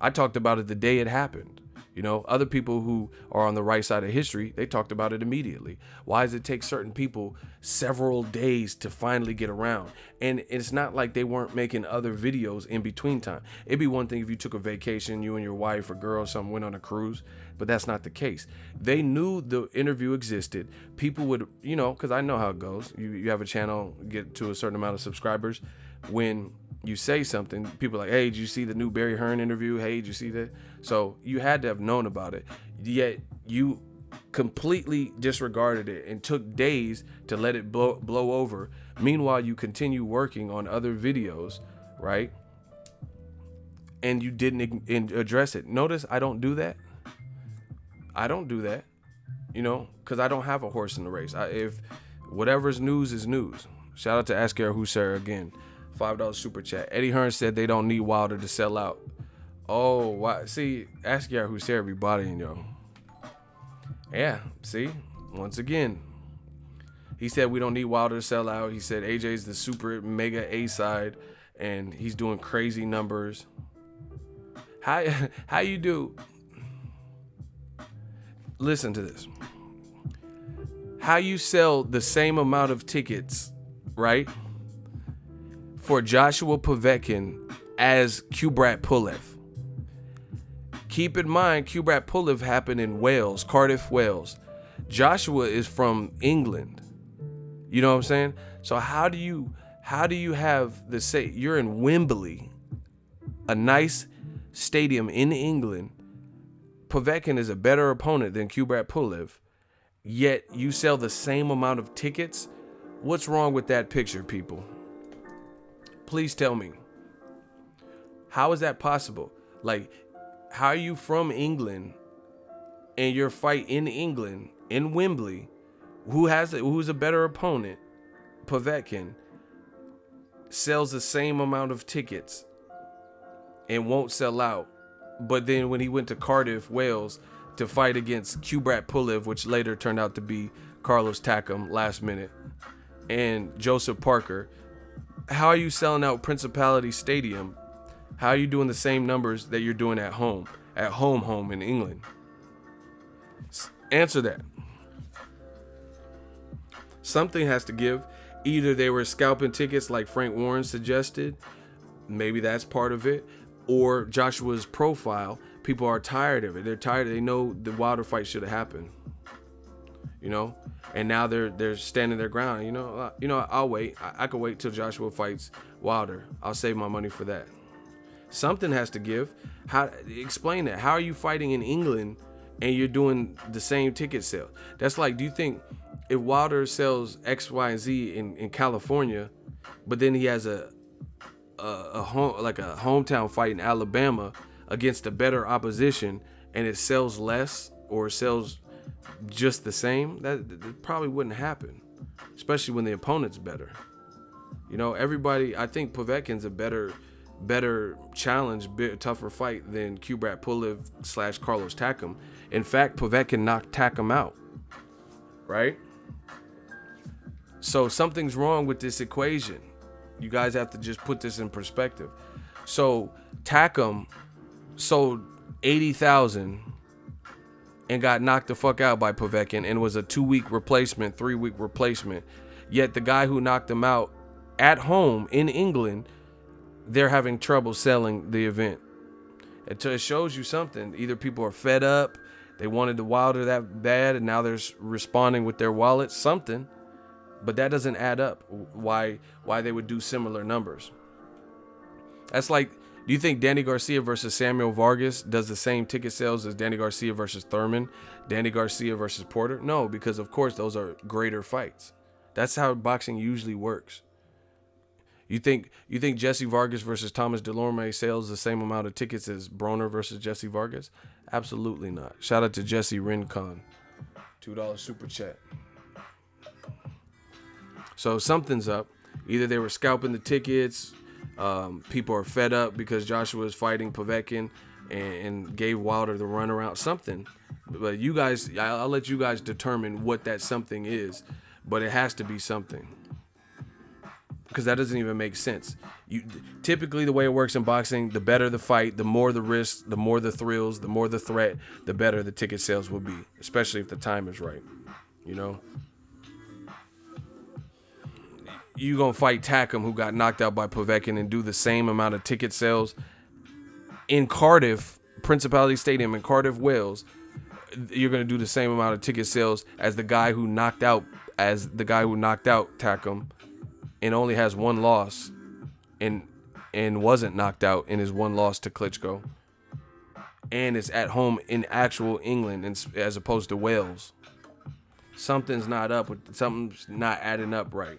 I talked about it the day it happened. You know, other people who are on the right side of history, they talked about it immediately. Why does it take certain people several days to finally get around? And it's not like they weren't making other videos in between time. It'd be one thing if you took a vacation, you and your wife or girl or something went on a cruise, but that's not the case. They knew the interview existed. People would, you know, because I know how it goes. You have a channel, get to a certain amount of subscribers. When you say something, people are like, hey, did you see the new Barry Hearn interview? Hey, did you see that? So you had to have known about it. Yet you completely disregarded it and took days to let it blow over. Meanwhile, you continue working on other videos, right? And you didn't address it. Notice I don't do that. I don't do that, you know, because I don't have a horse in the race. If whatever's news is news. Shout out to Asker Husser again. $5 super chat. Eddie Hearn said they don't need Wilder to sell out. Oh, why? See, Asker Husser be bodying yo. Yeah, see, once again, he said we don't need Wilder to sell out. He said AJ's the super mega A side, and he's doing crazy numbers. How you do? Listen to this. How you sell the same amount of tickets, right, for Joshua Povetkin as Kubrat Pulev? Keep in mind, Kubrat Pulev happened in Wales, Cardiff, Wales. Joshua is from England. You know what I'm saying? So how do you have the say you're in Wembley, a nice stadium in England. Povetkin is a better opponent than Kubrat Pulev, yet you sell the same amount of tickets. What's wrong with that picture, people? Please tell me. How is that possible? Like, how are you from England and your fight in England, in Wembley, who's a better opponent, Povetkin, sells the same amount of tickets and won't sell out. But then when he went to Cardiff, Wales, to fight against Kubrat Pulev, which later turned out to be Carlos Takam last minute, and Joseph Parker, how are you selling out Principality Stadium? How are you doing the same numbers that you're doing at home in England? Answer that. Something has to give. Either they were scalping tickets like Frank Warren suggested, maybe that's part of it, or Joshua's profile. People are tired of it. They're tired. They know the Wilder fight should have happened, you know, and now they're standing their ground. I'll wait. I could wait till Joshua fights Wilder. I'll save my money for that. Something has to give. How explain that? How are you fighting in England and you're doing the same ticket sale? That's like, do you think if Wilder sells X, Y, and Z in California, but then he has a hometown fight in Alabama against a better opposition, and it sells less or sells just the same, that probably wouldn't happen, especially when the opponent's better. Everybody, I think Povetkin's a better challenge, tougher fight than Kubrat Pulev / Carlos Takam. In fact, Povetkin knocked Takam out, right? So something's wrong with this equation. You guys have to just put this in perspective. So Takam sold 80,000 and got knocked the fuck out by Povetkin and was a 2-week replacement, 3-week replacement. Yet the guy who knocked him out at home in England, they're having trouble selling the event. It shows you something. Either people are fed up, they wanted the Wilder that bad, and now they're responding with their wallets, something. But that doesn't add up. Why they would do similar numbers? That's like, do you think Danny Garcia versus Samuel Vargas does the same ticket sales as Danny Garcia versus Thurman, Danny Garcia versus Porter? No, because of course those are greater fights. That's how boxing usually works. You think Jesse Vargas versus Thomas Delorme sells the same amount of tickets as Broner versus Jesse Vargas? Absolutely not. Shout out to Jesse Rincon. $2 super chat. So something's up. Either they were scalping the tickets, people are fed up because Joshua is fighting Povetkin and gave Wilder the runaround, something. But you guys, I'll let you guys determine what that something is, but it has to be something. Because that doesn't even make sense. Typically, the way it works in boxing, the better the fight, the more the risk, the more the thrills, the more the threat, the better the ticket sales will be, especially if the time is right, You gonna fight Takam, who got knocked out by Povetkin, and do the same amount of ticket sales in Cardiff, Principality Stadium in Cardiff, Wales. You're gonna do the same amount of ticket sales as the guy who knocked out Takam, and only has one loss, and wasn't knocked out in his one loss to Klitschko, and it's at home in actual England, as opposed to Wales. Something's not adding up right.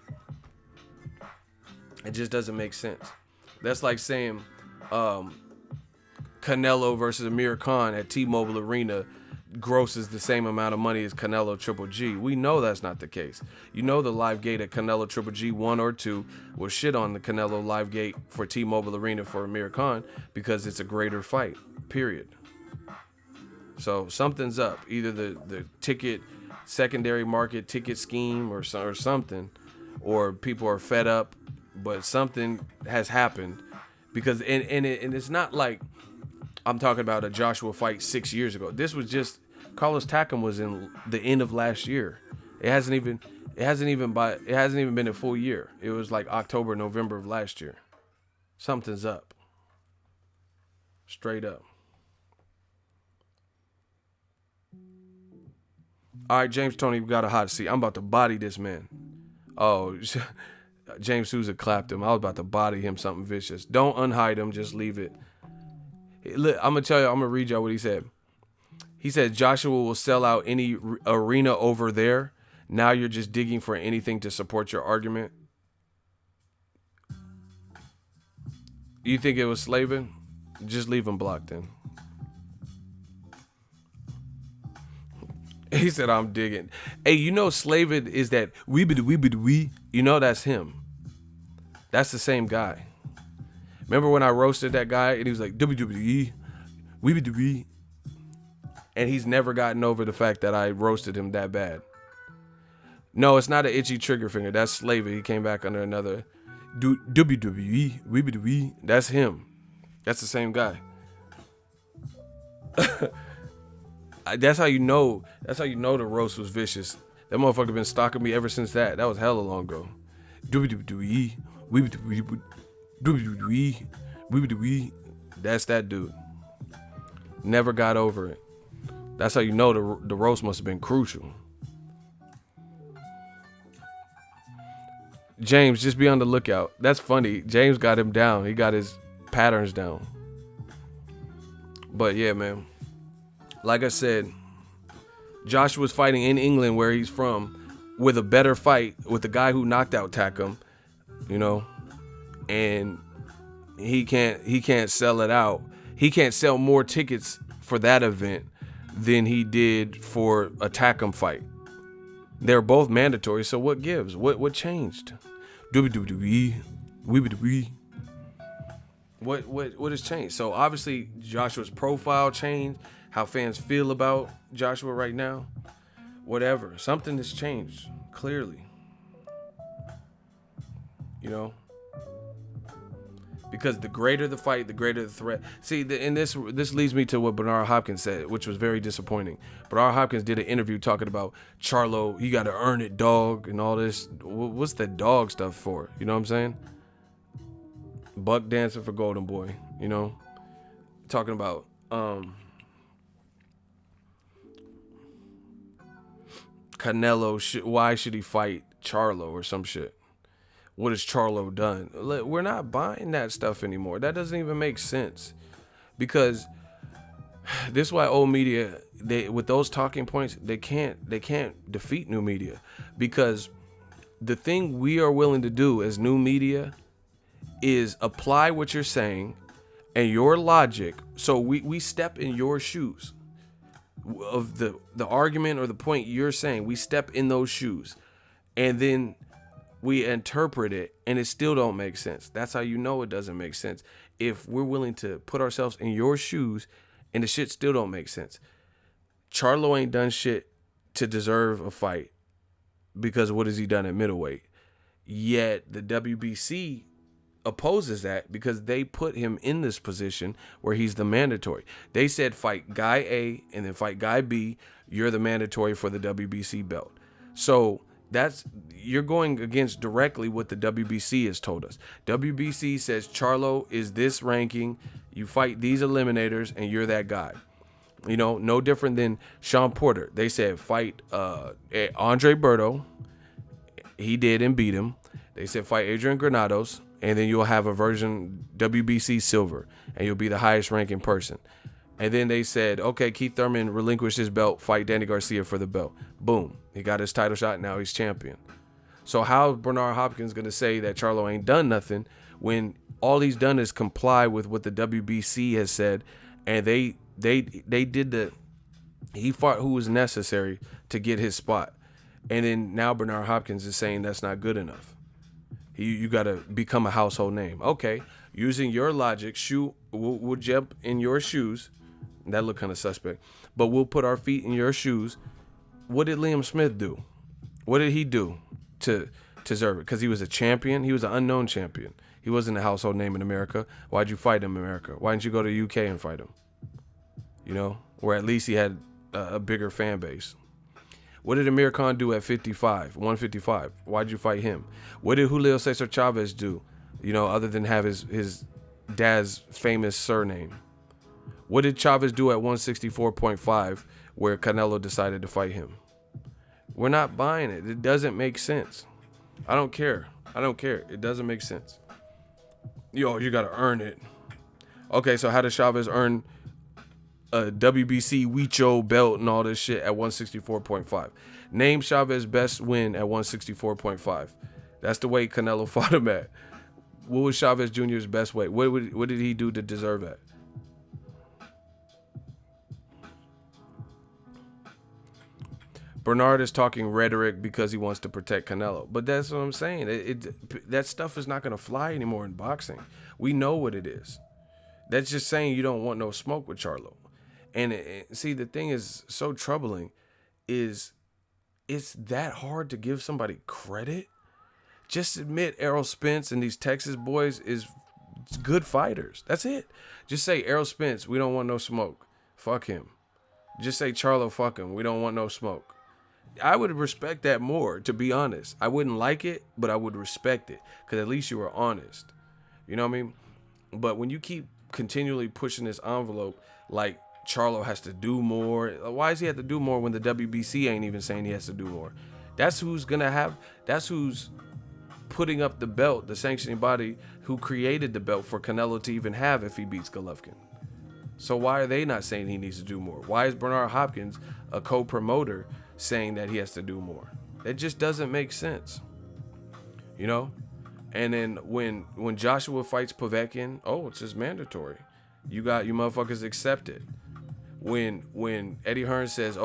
It just doesn't make sense. That's like saying Canelo versus Amir Khan at T-Mobile Arena grosses the same amount of money as Canelo Triple G. We know that's not the case. The live gate at Canelo Triple G 1 or 2 will shit on the Canelo live gate for T-Mobile Arena for Amir Khan because it's a greater fight, period. So something's up. Either the ticket, secondary market ticket scheme or something, or people are fed up. But something has happened because and it's not like I'm talking about a Joshua fight 6 years ago. This was just Carlos Takam was in the end of last year. It hasn't even been a full year. It was like October, November of last year. Something's up. Straight up. All right, James Toney got a hot seat. I'm about to body this man. Oh, James Souza clapped him. I was about to body him something vicious. Don't unhide him. Just leave it. Look, I'm going to tell you. I'm going to read y'all what he said. He said, Joshua will sell out any arena over there. Now you're just digging for anything to support your argument. You think it was Slavin? Just leave him blocked then. He said, I'm digging. Hey, you know Slavin is that we. You know that's him. That's the same guy. Remember when I roasted that guy and he was like, WWE, we. And he's never gotten over the fact that I roasted him that bad. No, it's not an itchy trigger finger. That's Slavin. He came back under another WWE, we. That's him. That's the same guy. That's how you know. That's how you know the roast was vicious. That motherfucker been stalking me ever since that. That was hella long ago. WWE, we. That's that dude. Never got over it. That's how you know the roast must have been crucial. James, just be on the lookout. That's funny. James got him down. He got his patterns down. But yeah, man. Like I said, Joshua's fighting in England where he's from with a better fight with the guy who knocked out Takam, you know, and he can't sell it out. He can't sell more tickets for that event than he did for a Takam fight. They're both mandatory, so what gives? What changed? WWE, we. What has changed? So obviously Joshua's profile changed, how fans feel about Joshua right now. Whatever. Something has changed, clearly. You know? Because the greater the fight, the greater the threat. See, and this leads me to what Bernard Hopkins said, which was very disappointing. Bernard Hopkins did an interview talking about Charlo, you got to earn it, dog, and all this. What's the dog stuff for? You know what I'm saying? Buck dancing for Golden Boy, you know? Talking about Canelo, why should he fight Charlo or some shit? What has Charlo done? We're not buying that stuff anymore. That doesn't even make sense. Because this is why old media, with those talking points, they can't defeat new media. Because the thing we are willing to do as new media is apply what you're saying and your logic. So we step in your shoes of the argument or the point you're saying. We step in those shoes. And then we interpret it and it still don't make sense. That's how you know it doesn't make sense. If we're willing to put ourselves in your shoes and the shit still don't make sense. Charlo ain't done shit to deserve a fight because what has he done at middleweight? Yet the WBC opposes that because they put him in this position where he's the mandatory. They said fight guy A and then fight guy B. You're the mandatory for the WBC belt. So you're going against directly what the WBC has told us. WBC says Charlo is this ranking. You fight these eliminators and you're that guy. You know, no different than Sean Porter. They said fight Andre Berto. He did and beat him. They said fight Adrian Granados. And then you'll have a version WBC silver. And you'll be the highest ranking person. And then they said, okay, Keith Thurman relinquished his belt, fight Danny Garcia for the belt. Boom. He got his title shot. Now he's champion. So how is Bernard Hopkins going to say that Charlo ain't done nothing when all he's done is comply with what the WBC has said? And they did he fought who was necessary to get his spot. And then now Bernard Hopkins is saying that's not good enough. You got to become a household name. Okay. Using your logic, we'll jump in your shoes. That looked kind of suspect. But we'll put our feet in your shoes. What did Liam Smith do? What did he do to deserve it? Because he was a champion. He was an unknown champion. He wasn't a household name in America. Why'd you fight him in America? Why didn't you go to UK and fight him? You know? Or at least he had a bigger fan base. What did Amir Khan do at 155? Why'd you fight him? What did Julio Cesar Chavez do? You know, other than have his dad's famous surname. What did Chavez do at 164.5 where Canelo decided to fight him? We're not buying it. It doesn't make sense. I don't care. It doesn't make sense. Yo, you got to earn it. Okay, so how does Chavez earn a WBC Huicho belt and all this shit at 164.5? Name Chavez's best win at 164.5. That's the weight Canelo fought him at. What was Chavez Jr.'s best weight? What did he do to deserve that? Bernard is talking rhetoric because he wants to protect Canelo. But that's what I'm saying. That stuff is not going to fly anymore in boxing. We know what it is. That's just saying you don't want no smoke with Charlo. And see, the thing is so troubling is it's that hard to give somebody credit. Just admit Errol Spence and these Texas boys is good fighters. That's it. Just say Errol Spence, we don't want no smoke. Fuck him. Just say Charlo, fuck him. We don't want no smoke. I would respect that more, to be honest. I wouldn't like it, but I would respect it because at least you were honest. You know what I mean? But when you keep continually pushing this envelope like Charlo has to do more, why does he have to do more when the WBC ain't even saying he has to do more? That's who's putting up the belt, the sanctioning body who created the belt for Canelo to even have if he beats Golovkin. So why are they not saying he needs to do more? Why is Bernard Hopkins, a co-promoter, saying that he has to do more? It just doesn't make sense, you know? And then when Joshua fights Povetkin, it's just mandatory. You motherfuckers accept it. When Eddie Hearn says,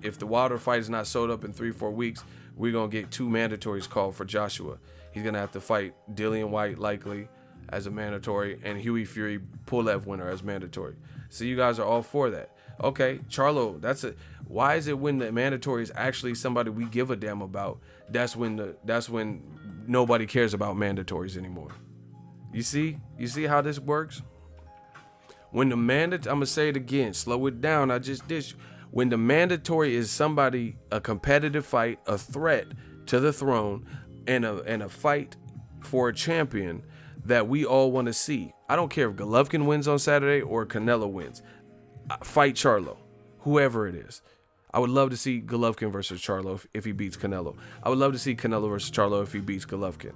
if the Wilder fight is not sold up in 3-4 weeks, we're going to get 2 mandatories called for Joshua. He's going to have to fight Dillian White likely as a mandatory and Huey Fury Pulev winner as mandatory. So you guys are all for that. Okay, Charlo, why is it when the mandatory is actually somebody we give a damn about, that's when nobody cares about mandatories anymore? You see how this works? When the I'm gonna say it again, slow it down. When the mandatory is somebody, a competitive fight, a threat to the throne, and a fight for a champion that we all want to see. I don't care if Golovkin wins on Saturday or Canelo wins. Fight Charlo, whoever it is. I would love to see Golovkin versus Charlo if he beats Canelo. I would love to see Canelo versus Charlo if he beats Golovkin.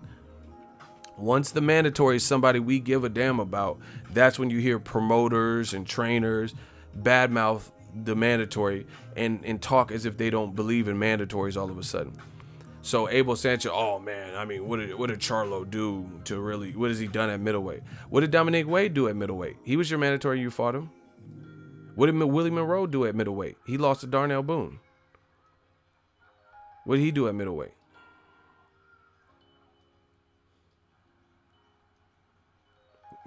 Once the mandatory is somebody we give a damn about, that's when you hear promoters and trainers badmouth the mandatory and talk as if they don't believe in mandatories all of a sudden. So Abel Sanchez, what did Charlo do to really, what has he done at middleweight? What did Dominic Wade do at middleweight? He was your mandatory, you fought him. What did Willie Monroe do at middleweight? He lost to Darnell Boone. What did he do at middleweight?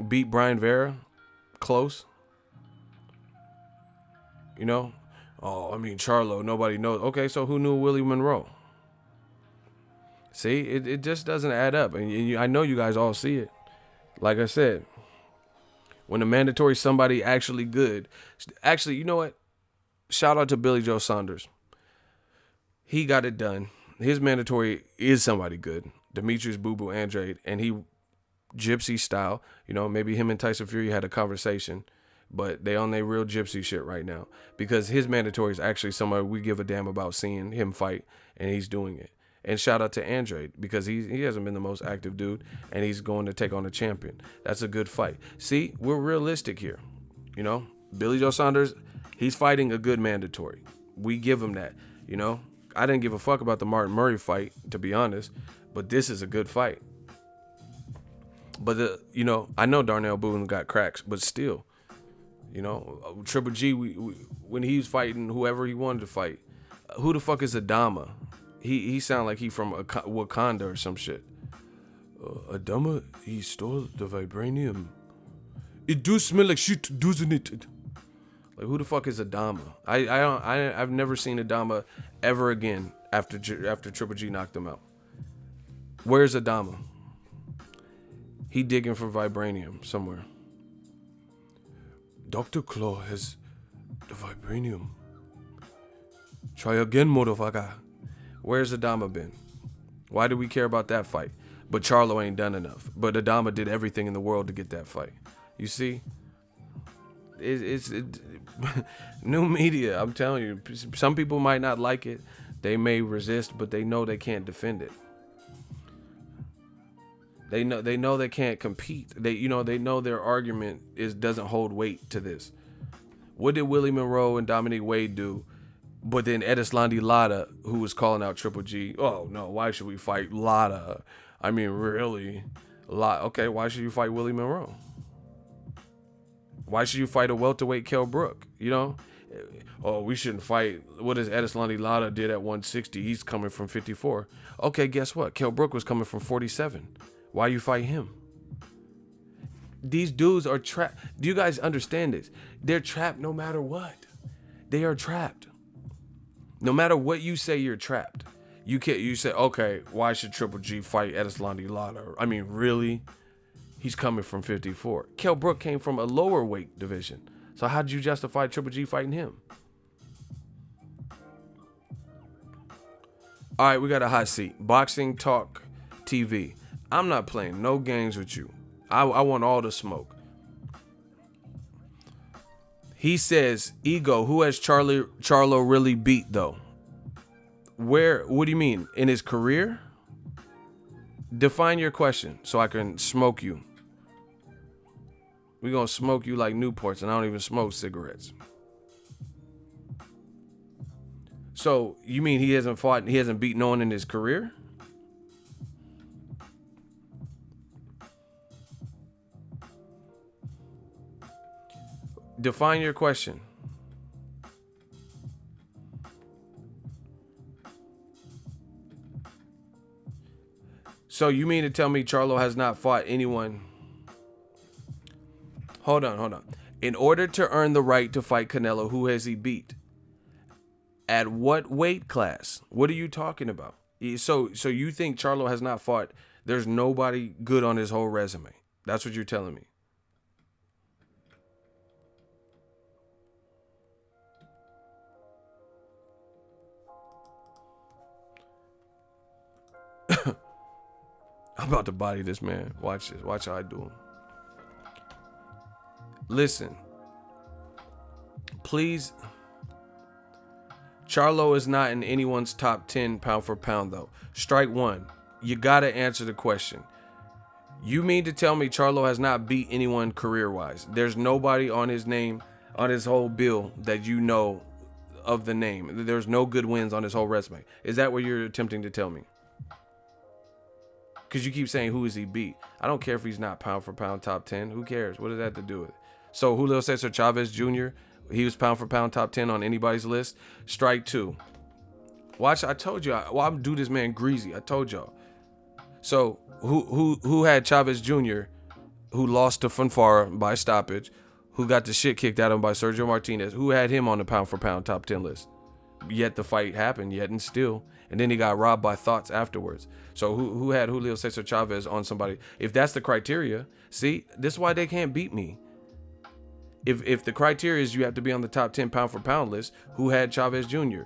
Beat Brian Vera, close. You know? Charlo, nobody knows. Okay, so who knew Willie Monroe? See, it just doesn't add up. And I know you guys all see it. Like I said, when the mandatory is somebody actually good. Actually, you know what? Shout out to Billy Joe Saunders. He got it done. His mandatory is somebody good. Demetrius Boo Boo Andrade. And he gypsy style. Maybe him and Tyson Fury had a conversation. But they on their real gypsy shit right now. Because his mandatory is actually somebody we give a damn about seeing him fight. And he's doing it. And shout out to Andrade because he hasn't been the most active dude and he's going to take on a champion. That's a good fight. See, we're realistic here. Billy Joe Saunders, he's fighting a good mandatory. We give him that. I didn't give a fuck about the Martin Murray fight, to be honest, but this is a good fight. But, I know Darnell Boone got cracks, but still, Triple G, when he was fighting whoever he wanted to fight, who the fuck is Adama? He sound like he from Wakanda or some shit. Adama, he stole the vibranium. It do smell like shit, doesn't it? Like, who the fuck is Adama? I've never seen Adama ever again after Triple G knocked him out. Where's Adama? He digging for vibranium somewhere. Dr. Claw has the vibranium. Try again, motherfucker. Where's Adama been? Why do we care about that fight? But Charlo ain't done enough. But Adama did everything in the world to get that fight. You see? It's new media. I'm telling you. Some people might not like it. They may resist, but they know they can't defend it. They know they can't compete. They know their argument doesn't hold weight to this. What did Willie Monroe and Dominique Wade do? But then Edeslandi Lara, who was calling out Triple G, oh no, why should we fight Lara? I mean, really? Okay, why should you fight Willie Monroe? Why should you fight a welterweight Kell Brook? Oh, we shouldn't fight. What does Edeslandi Lara did at 160? He's coming from 54. Okay, guess what? Kell Brook was coming from 47. Why you fight him? These dudes are trapped. Do you guys understand this? They're trapped no matter what. They are trapped. No matter what you say, you're trapped. You say, okay, why should Triple G fight Edeslandi Lara? I mean, really? He's coming from 54. Kell Brook came from a lower weight division. So how did you justify Triple G fighting him? All right, we got a hot seat. Boxing Talk TV. I'm not playing no games with you. I want all the smoke. He says, Ego, who has Charlo really beat though? What do you mean? In his career? Define your question so I can smoke you. We're going to smoke you like Newports, and I don't even smoke cigarettes. So you mean he hasn't beat no one in his career? Define your question. So you mean to tell me Charlo has not fought anyone? Hold on. In order to earn the right to fight Canelo, who has he beat? At what weight class? What are you talking about? So you think Charlo has not fought? There's nobody good on his whole resume. That's what you're telling me. I'm about to body this man. Watch this. Watch how I do him. Listen. Please. Charlo is not in anyone's top 10 pound for pound, though. Strike one. You got to answer the question. You mean to tell me Charlo has not beat anyone career-wise? There's nobody on his name, on his whole bill that you know of the name. There's no good wins on his whole resume. Is that what you're attempting to tell me? Because you keep saying, who is he beat? I don't care if he's not pound for pound top 10. Who cares? What does that have to do with it? So Julio Cesar Chavez Jr., he was pound for pound top 10 on anybody's list. Strike two. Watch, I told you. I'm do this man greasy. I told y'all. So who had Chavez Jr., who lost to Funfara by stoppage, who got the shit kicked out of him by Sergio Martinez, who had him on the pound for pound top 10 list? Yet the fight happened, yet and still. And then he got robbed by Thoughts afterwards. So who had Julio Cesar Chavez on somebody? If that's the criteria, see, this is why they can't beat me. If the criteria is you have to be on the top 10 pound for pound list, who had Chavez Jr.?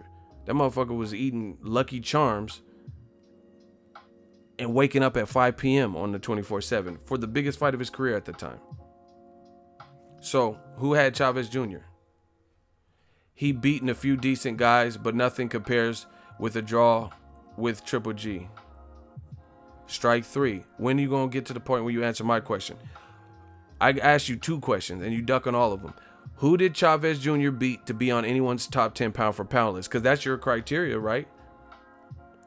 That motherfucker was eating Lucky Charms and waking up at 5 p.m. on the 24/7 for the biggest fight of his career at the time. So who had Chavez Jr.? He beaten a few decent guys, but nothing compares with a draw with Triple G. Strike three. When are you going to get to the point where you answer my question? I asked you two questions, and you duck on all of them. Who did Chavez Jr. beat to be on anyone's top 10 pound for pound list? Because that's your criteria, right?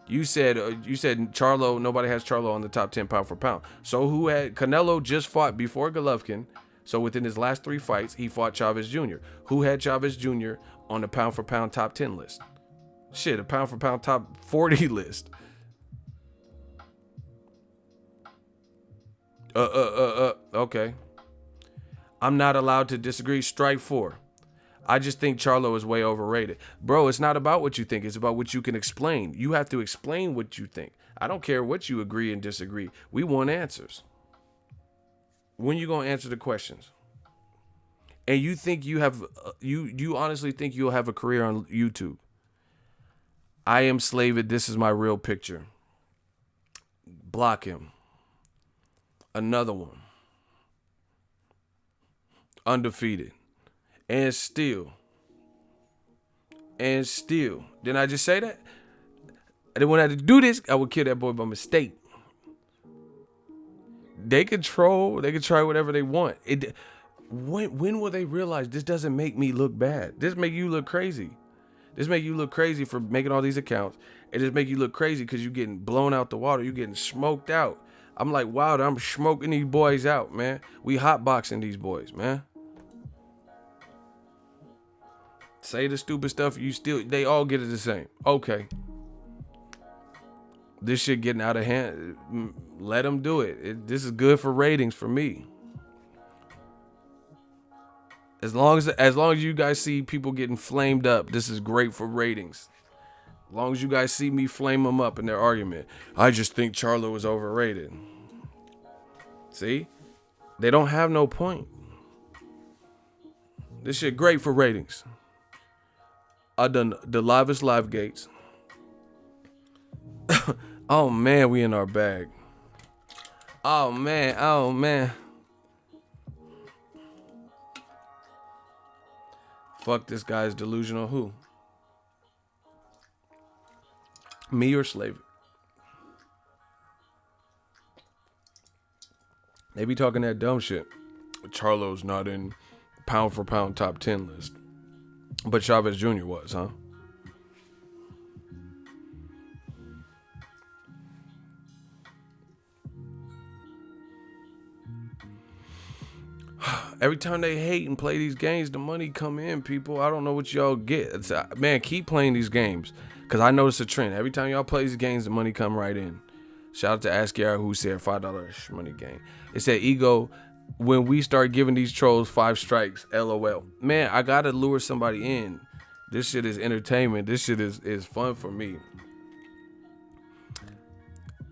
You said Charlo, nobody has Charlo on the top 10 pound for pound. So who had Canelo just fought before Golovkin? So within his last three fights, he fought Chavez Jr. Who had Chavez Jr. on the pound for pound top 10 list? Shit, a pound for pound top 40 list. Okay. I'm not allowed to disagree. Strike four. I just think Charlo is way overrated. Bro, it's not about what you think. It's about what you can explain. You have to explain what you think. I don't care what you agree and disagree. We want answers. When you going to answer the questions? And you think you have, you honestly think you'll have a career on YouTube? I am Slavid. This is my real picture. Block him. Another one. Undefeated. And still. Didn't I just say that? And then when I had to do this, I would kill that boy by mistake. They control. They can try whatever they want. When will they realize this doesn't make me look bad? This make you look crazy. This make you look crazy for making all these accounts. It just make you look crazy because you getting blown out the water. You getting smoked out. I'm like, wow, I'm smoking these boys out, man. We hotboxing these boys, man. Say the stupid stuff, they all get it the same. Okay. This shit getting out of hand. Let them do it. This is good for ratings for me. As long as you guys see people getting flamed up, this is great for ratings. As long as you guys see me flame them up in their argument. I just think Charlo is overrated. See? They don't have no point. This shit great for ratings. I done the livest live gates. Oh man, we in our bag. Oh man. Fuck, this guy's delusional. Who? Me or Slave? They be talking that dumb shit. Charlo's not in pound for pound top 10 list. But Chavez Jr. was, huh? Every time they hate and play these games, the money come in, people. I don't know what y'all get. Man, keep playing these games. Because I notice a trend. Every time y'all play these games, the money come right in. Shout out to Ask Yara who said $5 money game. It said, Ego, when we start giving these trolls 5 strikes, LOL. Man, I got to lure somebody in. This shit is entertainment. This shit is fun for me.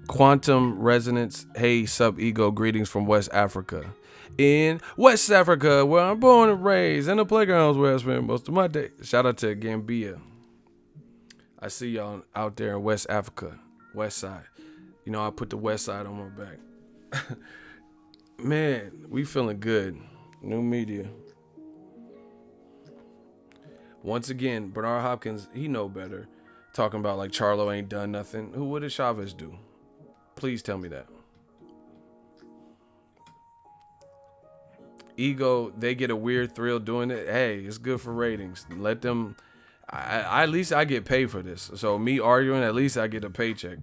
Quantum Resonance. Hey, sub Ego. Greetings from West Africa. In West Africa, where I'm born and raised, and the playgrounds where I spend most of my day. Shout out to Gambia. I see y'all out there in West Africa, West Side. You know, I put the West Side on my back. Man, we feeling good. New media. Once again, Bernard Hopkins, he know better. Talking about like Charlo ain't done nothing. What did Chavez do? Please tell me that. Ego, they get a weird thrill doing it. Hey, it's good for ratings. Let them. At least I get paid for this. So me arguing, at least I get a paycheck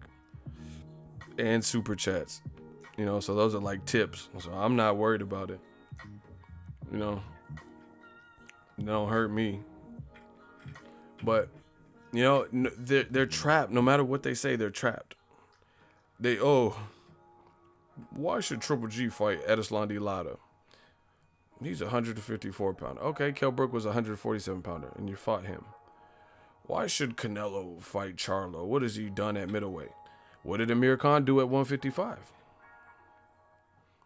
and super chats. You know, so those are like tips. So I'm not worried about it. You know, it don't hurt me. But you know, they're trapped. No matter what they say, they're trapped. Why should Triple G fight Edislandi Lara? He's a 154 pounder. Okay, Kell Brook was a 147 pounder, and you fought him. Why should Canelo fight Charlo? What has he done at middleweight? What did Amir Khan do at 155?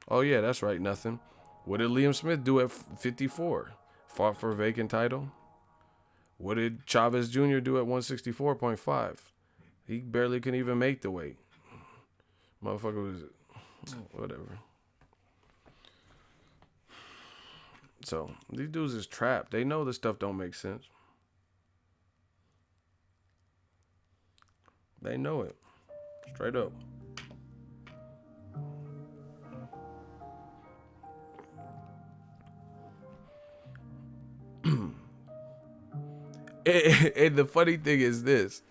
Oh yeah, that's right, nothing. What did Liam Smith do at 54? Fought for a vacant title. What did Chavez Jr. do at 164.5? He barely can even make the weight. Motherfucker was whatever. So these dudes is trapped. They know this stuff don't make sense. They know it. Straight up. And the funny thing is this.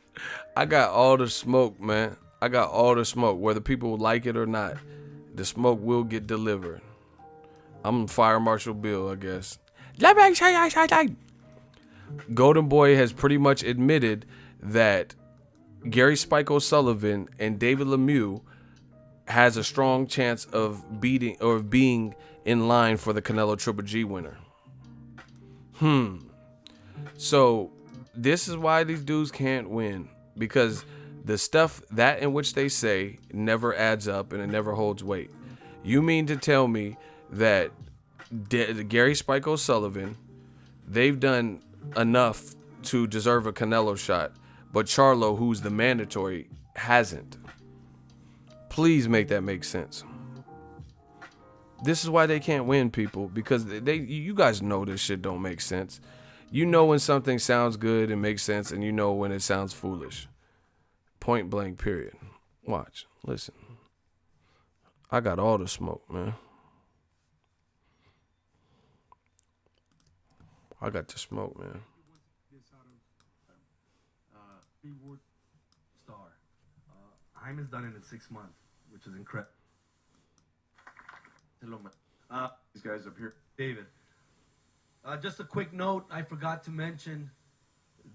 I got all the smoke, man. I got all the smoke. Whether people like it or not, the smoke will get delivered. I'm Fire Marshal Bill, I guess. Golden Boy has pretty much admitted that Gary Spike O'Sullivan and David Lemieux has a strong chance of beating or being in line for the Canelo Triple G winner. So this is why these dudes can't win, because the stuff that in which they say never adds up and it never holds weight. You mean to tell me that Gary Spike O'Sullivan, they've done enough to deserve a Canelo shot, but Charlo, who's the mandatory, hasn't? Please make that make sense. This is why they can't win, people, because you guys know this shit don't make sense. You know when something sounds good and makes sense, and you know when it sounds foolish. Point blank, period. Watch. Listen. I got all the smoke, man. I got the smoke, man.
Star. Hyman's done it in 6 months, which is incredible. Hello, man.
These guys up here.
David. Just a quick note, I forgot to mention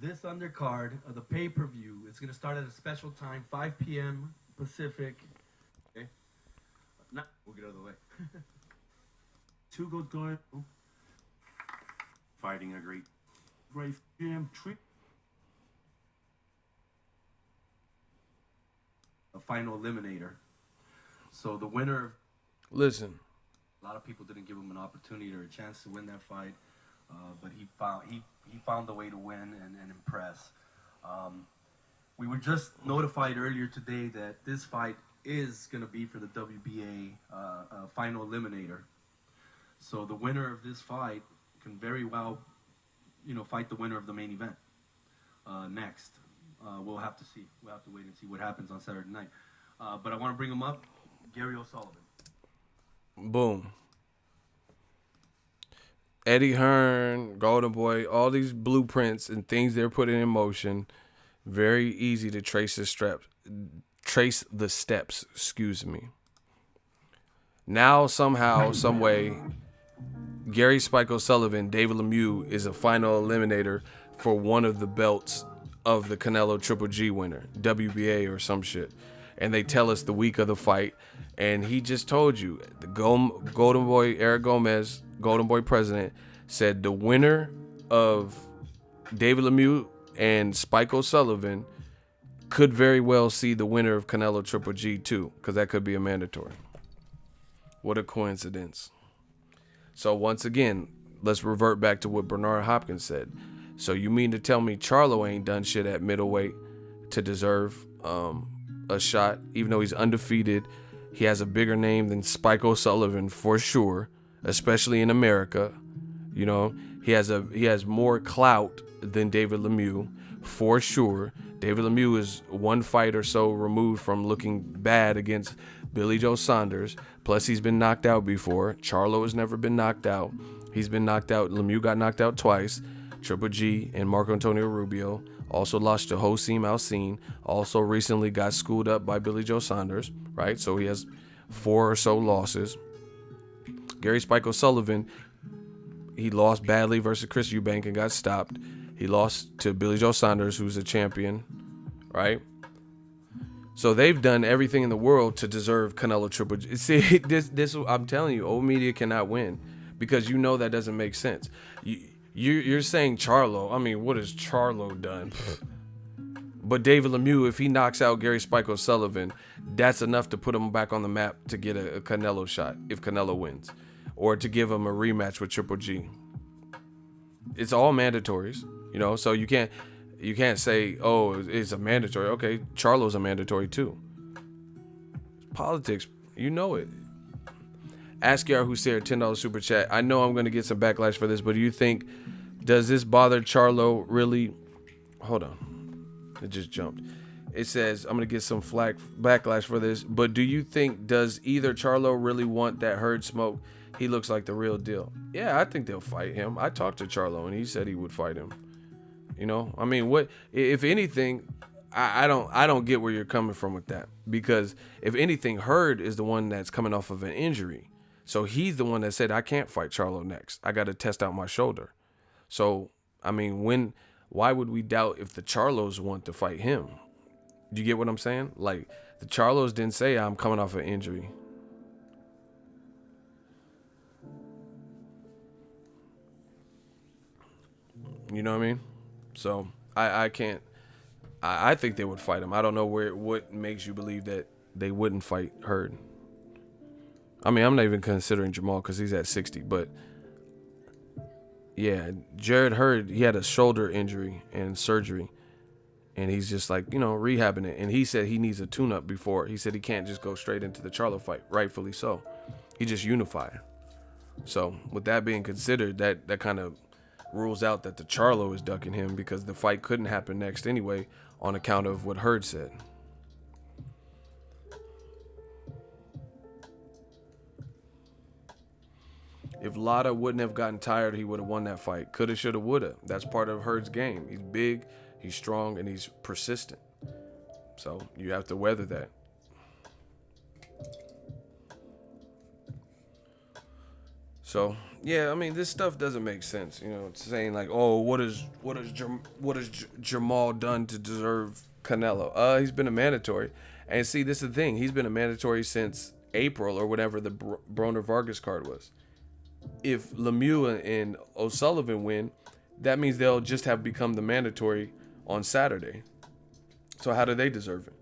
this undercard of the pay-per-view. It's going to start at a special time, 5 p.m. Pacific. Okay.
We'll get out of the way.
Two good guys
Fighting a great.
jam trick.
A final eliminator. So the winner.
Listen.
A lot of people didn't give him an opportunity or a chance to win that fight, but he found the way to win and impress. We were just notified earlier today that this fight is going to be for the WBA final eliminator. So the winner of this fight can very well, fight the winner of the main event next. We'll have to see. We'll have to wait and see what happens on Saturday night. But I want to bring him up, Gary O'Sullivan.
Boom. Eddie Hearn, Golden Boy, all these blueprints and things they're putting in motion. Very easy to trace the steps. Excuse me. Now somehow, some way, Gary Spike O'Sullivan, David Lemieux is a final eliminator for one of the belts of the Canelo Triple G winner, WBA or some shit. And they tell us the week of the fight. And he just told you, the Golden Boy, Eric Gomez, Golden Boy president, said the winner of David Lemieux and Spike O'Sullivan could very well see the winner of Canelo Triple G too, because that could be a mandatory. What a coincidence. So once again, let's revert back to what Bernard Hopkins said. So you mean to tell me Charlo ain't done shit at middleweight to deserve a shot, even though he's undefeated? He has a bigger name than Spike O'Sullivan for sure, especially in America. He has more clout than David Lemieux for sure. David Lemieux is one fight or so removed from looking bad against Billy Joe Saunders. Plus, he's been knocked out before. Charlo has never been knocked out. He's been knocked out. Lemieux got knocked out twice. Triple G and Marco Antonio Rubio. Also lost to Josim Alcine. Also recently got schooled up by Billy Joe Saunders, right? So he has 4 or so losses. Gary Spike O'Sullivan, he lost badly versus Chris Eubank and got stopped. He lost to Billy Joe Saunders, who's a champion, right? So they've done everything in the world to deserve Canelo Triple G. See, this I'm telling you, old media cannot win because that doesn't make sense. You're saying Charlo. I mean, what has Charlo done? But David Lemieux, if he knocks out Gary Spike O'Sullivan, that's enough to put him back on the map to get a Canelo shot if Canelo wins, or to give him a rematch with Triple G. It's all mandatories, so you can't say, oh, it's a mandatory. Okay, Charlo's a mandatory too. Politics, it. Askar Hussein, $10 super chat. I know I'm going to get some backlash for this, but does this bother Charlo really? Hold on. It just jumped. It says, I'm going to get some backlash for this, but do you think, does either Charlo really want that Heard smoke? He looks like the real deal. Yeah, I think they'll fight him. I talked to Charlo and he said he would fight him. I mean, what, if anything, I don't get where you're coming from with that, because if anything, Heard is the one that's coming off of an injury. So he's the one that said, I can't fight Charlo next. I got to test out my shoulder. So, I mean, why would we doubt if the Charlos want to fight him? Do you get what I'm saying? Like, the Charlos didn't say, I'm coming off an injury. You know what I mean? So, I can't. I think they would fight him. I don't know what makes you believe that they wouldn't fight Heard. I mean, I'm not even considering Jamal because he's at 60, but yeah, Jared Heard, he had a shoulder injury and surgery, and he's just like, rehabbing it. And he said he needs a tune-up before. He said he can't just go straight into the Charlo fight, rightfully so. He just unified. So with that being considered, that kind of rules out that the Charlo is ducking him, because the fight couldn't happen next anyway on account of what Heard said. If Lada wouldn't have gotten tired, he would have won that fight. Coulda, shoulda, woulda. That's part of Heard's game. He's big, he's strong, and he's persistent. So you have to weather that. So yeah, I mean, this stuff doesn't make sense. You know, it's saying like, oh, what has Jamal done to deserve Canelo? He's been a mandatory, and see, this is the thing. He's been a mandatory since April or whatever the Broner Vargas card was. If Lemieux and O'Sullivan win, that means they'll just have become the mandatory on Saturday. So how do they deserve it?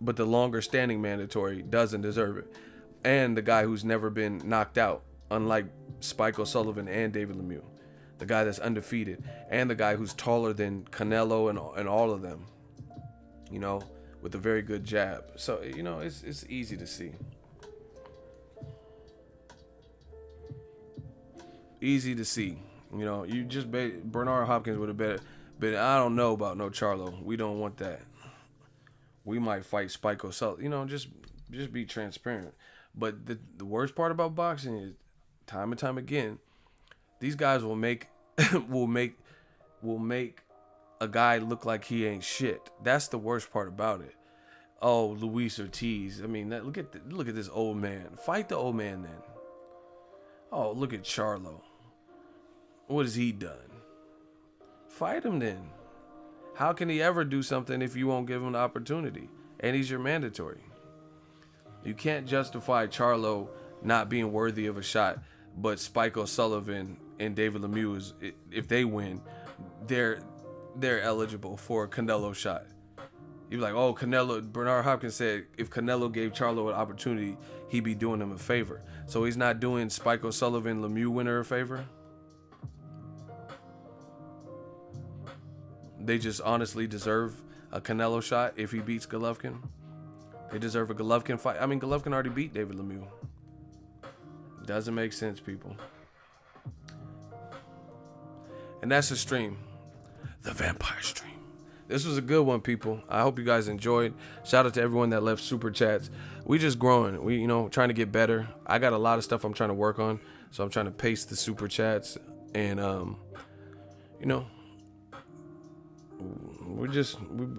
But the longer standing mandatory doesn't deserve it. And the guy who's never been knocked out, unlike Spike O'Sullivan and David Lemieux, the guy that's undefeated, and the guy who's taller than Canelo and all of them, you know, with a very good jab. So, you know, it's easy to see. Easy to see. You know, you just Bernard Hopkins would have been, I don't know about no Charlo. We don't want that. We might fight Spike O'Sullivan. You know, just be transparent. But the worst part about boxing is, time and time again, these guys will make a guy look like he ain't shit. That's the worst part about it. Oh, Luis Ortiz. I mean, look at this old man. Fight the old man then. Oh, look at Charlo. What has he done? Fight him then. How can he ever do something if you won't give him the opportunity? And he's your mandatory. You can't justify Charlo not being worthy of a shot, but Spike O'Sullivan and David Lemieux, if they win, they're eligible for a Canelo shot. You're like, oh, Canelo. Bernard Hopkins said if Canelo gave Charlo an opportunity, he'd be doing him a favor. So he's not doing Spike O'Sullivan, Lemieux winner a favor. They just honestly deserve a Canelo shot if he beats Golovkin. They deserve a Golovkin fight. I mean, Golovkin already beat David Lemieux. Doesn't make sense, people. And that's the stream. The Vampire Stream. This was a good one, people. I hope you guys enjoyed. Shout out to everyone that left super chats. We just growing. We, trying to get better. I got a lot of stuff I'm trying to work on. So I'm trying to pace the super chats. And,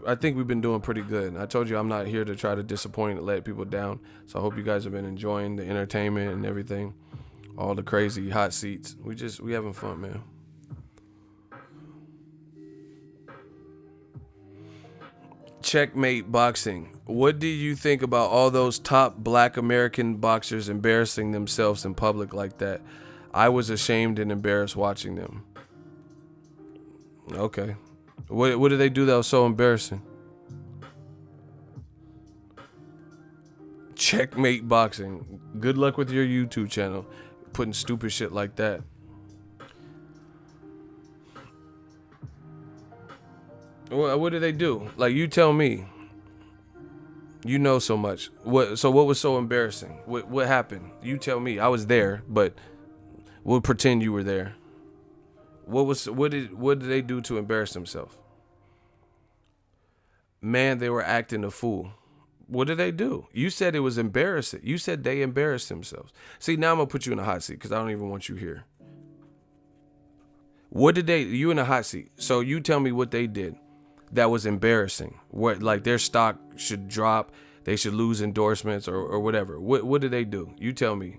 I think we've been doing pretty good. I told you I'm not here to try to disappoint and let people down. So I hope you guys have been enjoying the entertainment and everything. All the crazy hot seats. We having fun, man. Checkmate Boxing. What do you think about all those top black American boxers embarrassing themselves in public like that? I was ashamed and embarrassed watching them. Okay. What did they do that was so embarrassing? Checkmate Boxing. Good luck with your YouTube channel. Putting stupid shit like that. What did they do? Like, you tell me. You know so much. What was so embarrassing? What happened? You tell me. I was there, but we'll pretend you were there. What did they do to embarrass themselves? Man, they were acting a fool. What did they do? You said it was embarrassing. You said they embarrassed themselves. See, now I'm gonna put you in a hot seat because I don't even want you here. What did you in a hot seat? So you tell me what they did that was embarrassing. What, like, their stock should drop, they should lose endorsements or whatever. What did they do? You tell me.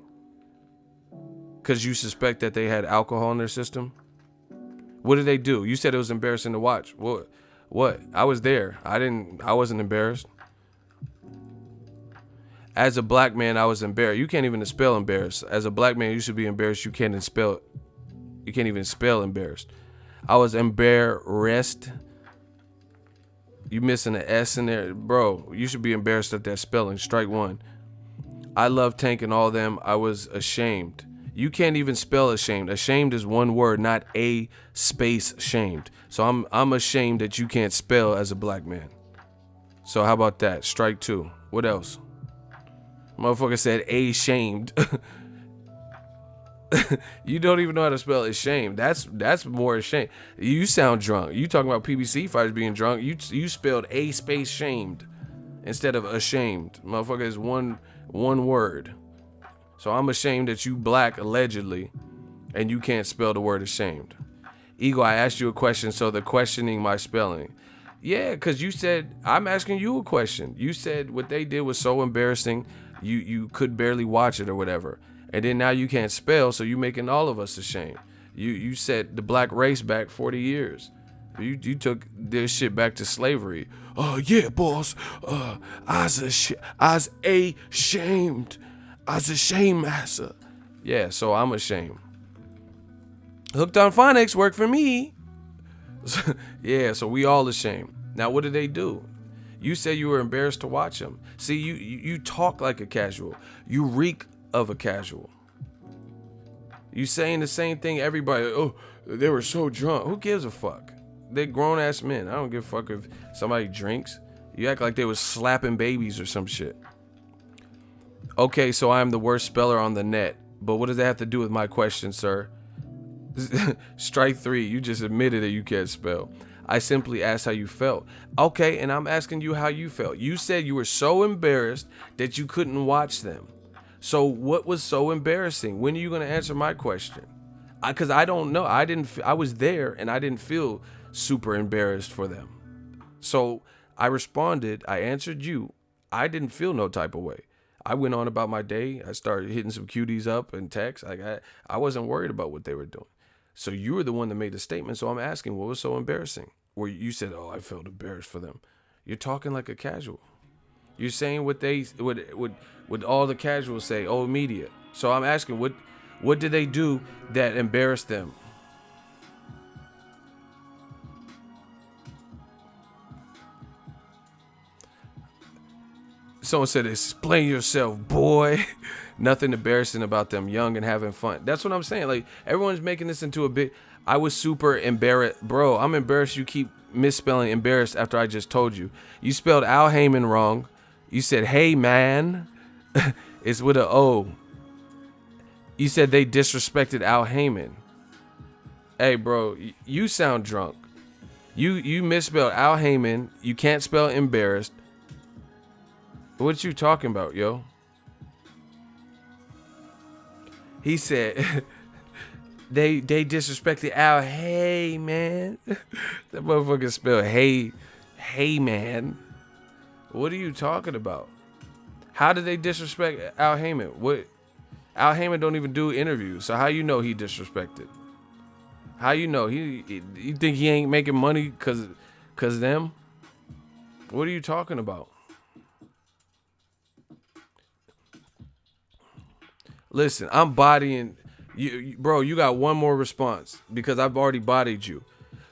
Because you suspect that they had alcohol in their system? What did they do? You said it was embarrassing to watch. What? I was there. I wasn't embarrassed. As a black man, I was embarrassed. You can't even spell embarrassed. As a black man, you should be embarrassed. You can't even spell embarrassed. I was embarrassed. You missing an S in there. Bro, you should be embarrassed at that spelling. Strike one. I love Tank and all them. I was ashamed. You can't even spell ashamed. Ashamed is one word, not a space shamed. So I'm ashamed that you can't spell as a black man. So how about that? Strike two. What else? Motherfucker said ashamed. You don't even know how to spell ashamed. That's more ashamed. You sound drunk. You talking about PBC fighters being drunk. You spelled a space shamed instead of ashamed. Motherfucker is one word. So I'm ashamed that you black, allegedly, and you can't spell the word ashamed. Eagle, I asked you a question, so they're questioning my spelling. Yeah, because you said, I'm asking you a question. You said what they did was so embarrassing, you could barely watch it or whatever. And then now you can't spell, so you making all of us ashamed. You set the black race back 40 years. You took this shit back to slavery. Oh, yeah, boss. I was ashamed. I was ashamed, master. Yeah, so I'm ashamed. Hooked on phonics worked for me. Yeah, so we all ashamed. Now, what did they do? You said you were embarrassed to watch them. See, you talk like a casual. You reek of a casual. You saying the same thing everybody, oh, they were so drunk. Who gives a fuck? They're grown-ass men. I don't give a fuck if somebody drinks. You act like they was slapping babies or some shit. Okay, so I am the worst speller on the net. But what does that have to do with my question, sir? Strike 3, you just admitted that you can't spell. I simply asked how you felt. Okay, and I'm asking you how you felt. You said you were so embarrassed that you couldn't watch them. So what was so embarrassing? When are you going to answer my question? Because I don't know. I was there and I didn't feel super embarrassed for them. So I responded. I answered you. I didn't feel no type of way. I went on about my day. I started hitting some cuties up and text. Like I wasn't worried about what they were doing. So you were the one that made the statement. So I'm asking, what was so embarrassing? Where you said, "Oh, I felt embarrassed for them." You're talking like a casual. You're saying what they would all the casuals say. Oh, media. So I'm asking, what did they do that embarrassed them? Someone said, explain yourself, boy. Nothing embarrassing about them, young and having fun. That's what I'm saying. Like, everyone's making this into a big... I was super embarrassed. Bro, I'm embarrassed you keep misspelling embarrassed after I just told you. You spelled Al Heyman wrong. You said, hey, man. It's with an O. You said they disrespected Al Heyman. Hey, bro, you sound drunk. You misspelled Al Heyman. You can't spell embarrassed. What you talking about, yo? He said they disrespected Al. Hey, man. That motherfucker spelled hey, man. What are you talking about? How did they disrespect Al Heyman? What? Al Heyman don't even do interviews, so how you know he disrespected? How you know you think he ain't making money cause them? What are you talking about? Listen, I'm bodying you, bro. You got one more response because I've already bodied you.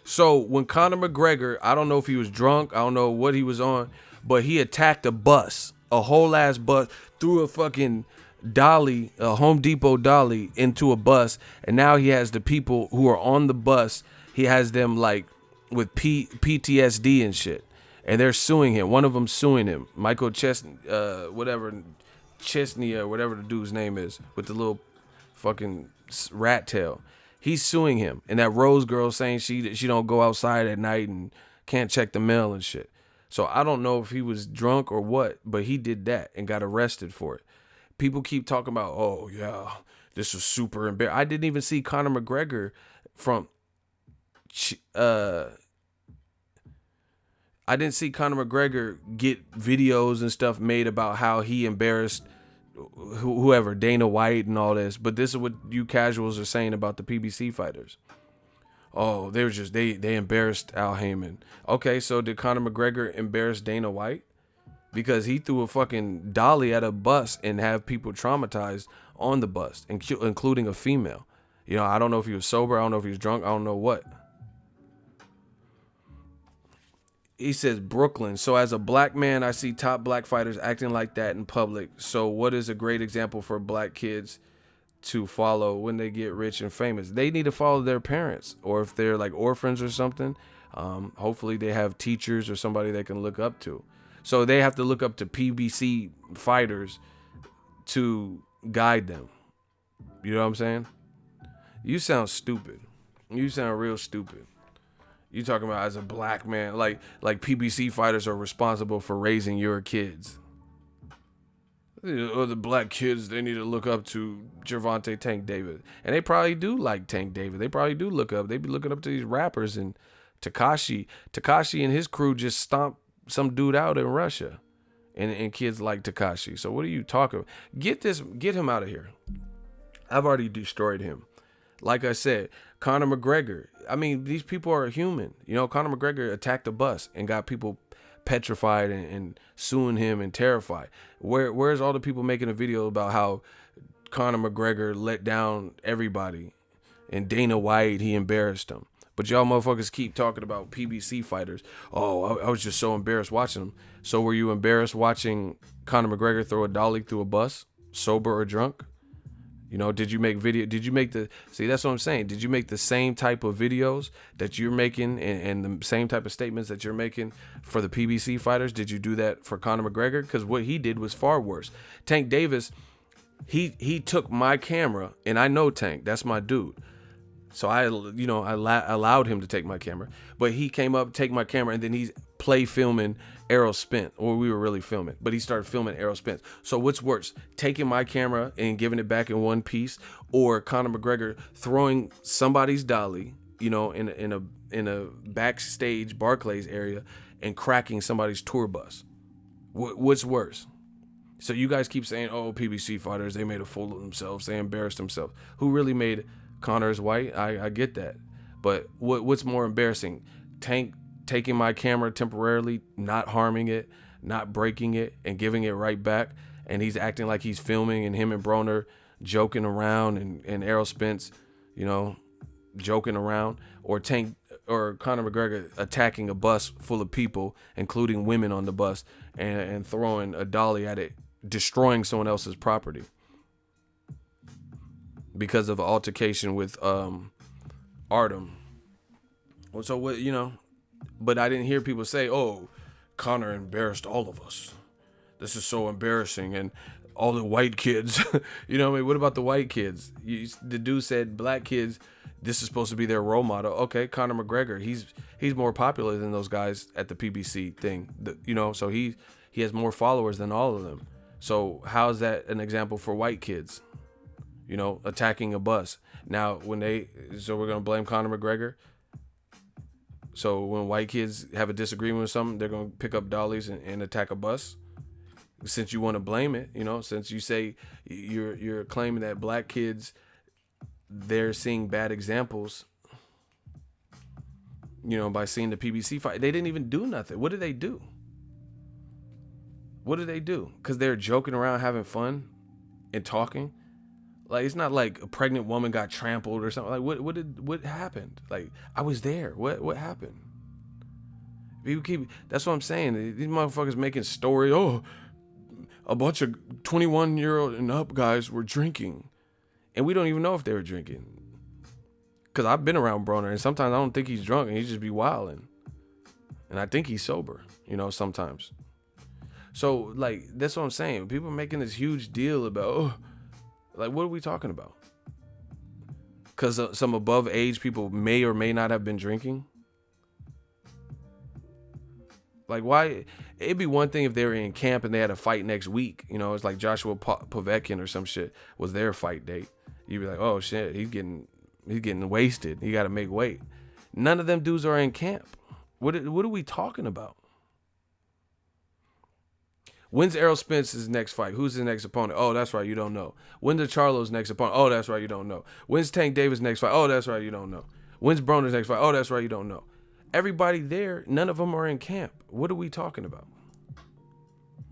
So when Conor McGregor, I don't know if he was drunk, I don't know what he was on, but he attacked a bus, a whole ass bus, threw a fucking dolly, a Home Depot dolly into a bus, and now he has the people who are on the bus. He has them like with PTSD and shit, and they're suing him. One of them suing him, Michael Chesney, Chesney or whatever the dude's name is with the little fucking rat tail. He's suing him, and that Rose girl saying she don't go outside at night and can't check the mail and shit. So I don't know if he was drunk or what, but he did that and got arrested for it. People keep talking about, oh yeah, this was super embarrassing. I didn't even see Conor McGregor I didn't see Conor McGregor get videos and stuff made about how he embarrassed whoever, Dana White and all this. But this is what you casuals are saying about the PBC fighters. Oh, they were just, they embarrassed Al Heyman. Okay, so did Conor McGregor embarrass Dana White? Because he threw a fucking dolly at a bus and have people traumatized on the bus, including a female. You know, I don't know if he was sober. I don't know if he was drunk. I don't know what. He says, Brooklyn. So as a black man, I see top black fighters acting like that in public. So what is a great example for black kids to follow when they get rich and famous? They need to follow their parents, or if they're like orphans or something, hopefully they have teachers or somebody they can look up to. So they have to look up to PBC fighters to guide them. You know what I'm saying? You sound stupid. You sound real stupid. You talking about as a black man, like PBC fighters are responsible for raising your kids. the black kids, they need to look up to Gervonta Tank Davis. And they probably do like Tank Davis. They probably do look up. They be looking up to these rappers and Tekashi. Tekashi and his crew just stomped some dude out in Russia. And kids like Tekashi. So what are you talking about? Get him out of here. I've already destroyed him. Like I said, Conor McGregor. I mean, these people are human. You know, Conor McGregor attacked a bus and got people petrified and suing him and terrified. Where's all the people making a video about how Conor McGregor let down everybody and Dana White, he embarrassed them? But y'all motherfuckers keep talking about PBC fighters. Oh, I was just so embarrassed watching them. So were you embarrassed watching Conor McGregor throw a dolly through a bus, sober or drunk? You know, see, that's what I'm saying. Did you make the same type of videos that you're making and the same type of statements that you're making for the PBC fighters? Did you do that for Conor McGregor? Because what he did was far worse. Tank Davis, he took my camera, and I know Tank, that's my dude. So I allowed him to take my camera, but he came up, take my camera, and then he's play filming Errol Spence, or we were really filming, but he started filming Errol Spence. So what's worse, taking my camera and giving it back in one piece, or Conor McGregor throwing somebody's dolly, you know, in a backstage Barclays area and cracking somebody's tour bus? What's worse? So you guys keep saying, oh, PBC fighters, they made a fool of themselves, they embarrassed themselves. Who really made Conor's white? I get that, but what's more embarrassing? Tank taking my camera temporarily, not harming it, not breaking it, and giving it right back, and he's acting like he's filming, and him and Broner joking around, and Errol Spence, you know, joking around, or Tank or Conor McGregor attacking a bus full of people, including women on the bus, and throwing a dolly at it, destroying someone else's property because of an altercation with Artem. So what, you know, but I didn't hear people say, oh, Conor embarrassed all of us. This is so embarrassing. And all the white kids, you know what I mean? What about the white kids? The dude said black kids, this is supposed to be their role model. Okay, Conor McGregor, he's more popular than those guys at the PBC thing. You know, so he has more followers than all of them. So how is that an example for white kids? You know, attacking a bus. Now, so we're going to blame Conor McGregor? So when white kids have a disagreement with something, they're going to pick up dollies and attack a bus? Since you want to blame it, you know, since you say you're claiming that black kids, they're seeing bad examples, you know, by seeing the PBC fight. They didn't even do nothing. What did they do? What did they do? Because they're joking around, having fun and talking. Like, it's not like a pregnant woman got trampled or something. Like, what happened? Like, I was there. What happened? That's what I'm saying. These motherfuckers making stories. Oh, a bunch of 21-year-old and up guys were drinking, and we don't even know if they were drinking. Cause I've been around Broner, and sometimes I don't think he's drunk, and he just be wilding, and I think he's sober. You know, sometimes. So, like, that's what I'm saying. People are making this huge deal about, oh, like, what are we talking about? Because some above age people may or may not have been drinking. Like, why? It'd be one thing if they were in camp and they had a fight next week. You know, it's like Joshua Povetkin or some shit was their fight date. You'd be like, oh shit, he's getting wasted. He got to make weight. None of them dudes are in camp. What are we talking about? When's Errol Spence's next fight? Who's his next opponent? Oh, that's right, you don't know. When's Charlo's next opponent? Oh, that's right, you don't know. When's Tank Davis' next fight? Oh, that's right, you don't know. When's Broner's next fight? Oh, that's right, you don't know. Everybody there, none of them are in camp. What are we talking about?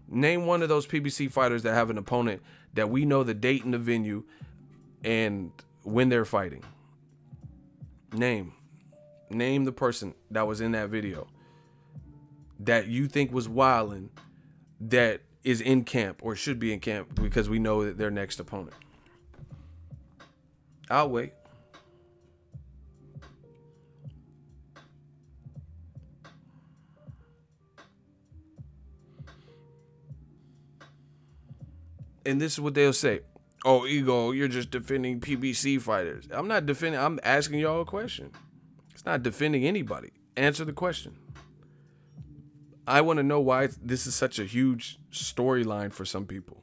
Name one of those PBC fighters that have an opponent that we know the date and the venue and when they're fighting. Name the person that was in that video that you think was wilding, that is in camp or should be in camp because we know that their next opponent. I'll wait. And this is what they'll say. Oh, Ego, you're just defending PBC fighters. I'm not defending. I'm asking y'all a question. It's not defending anybody. Answer the question. I want to know why this is such a huge storyline for some people.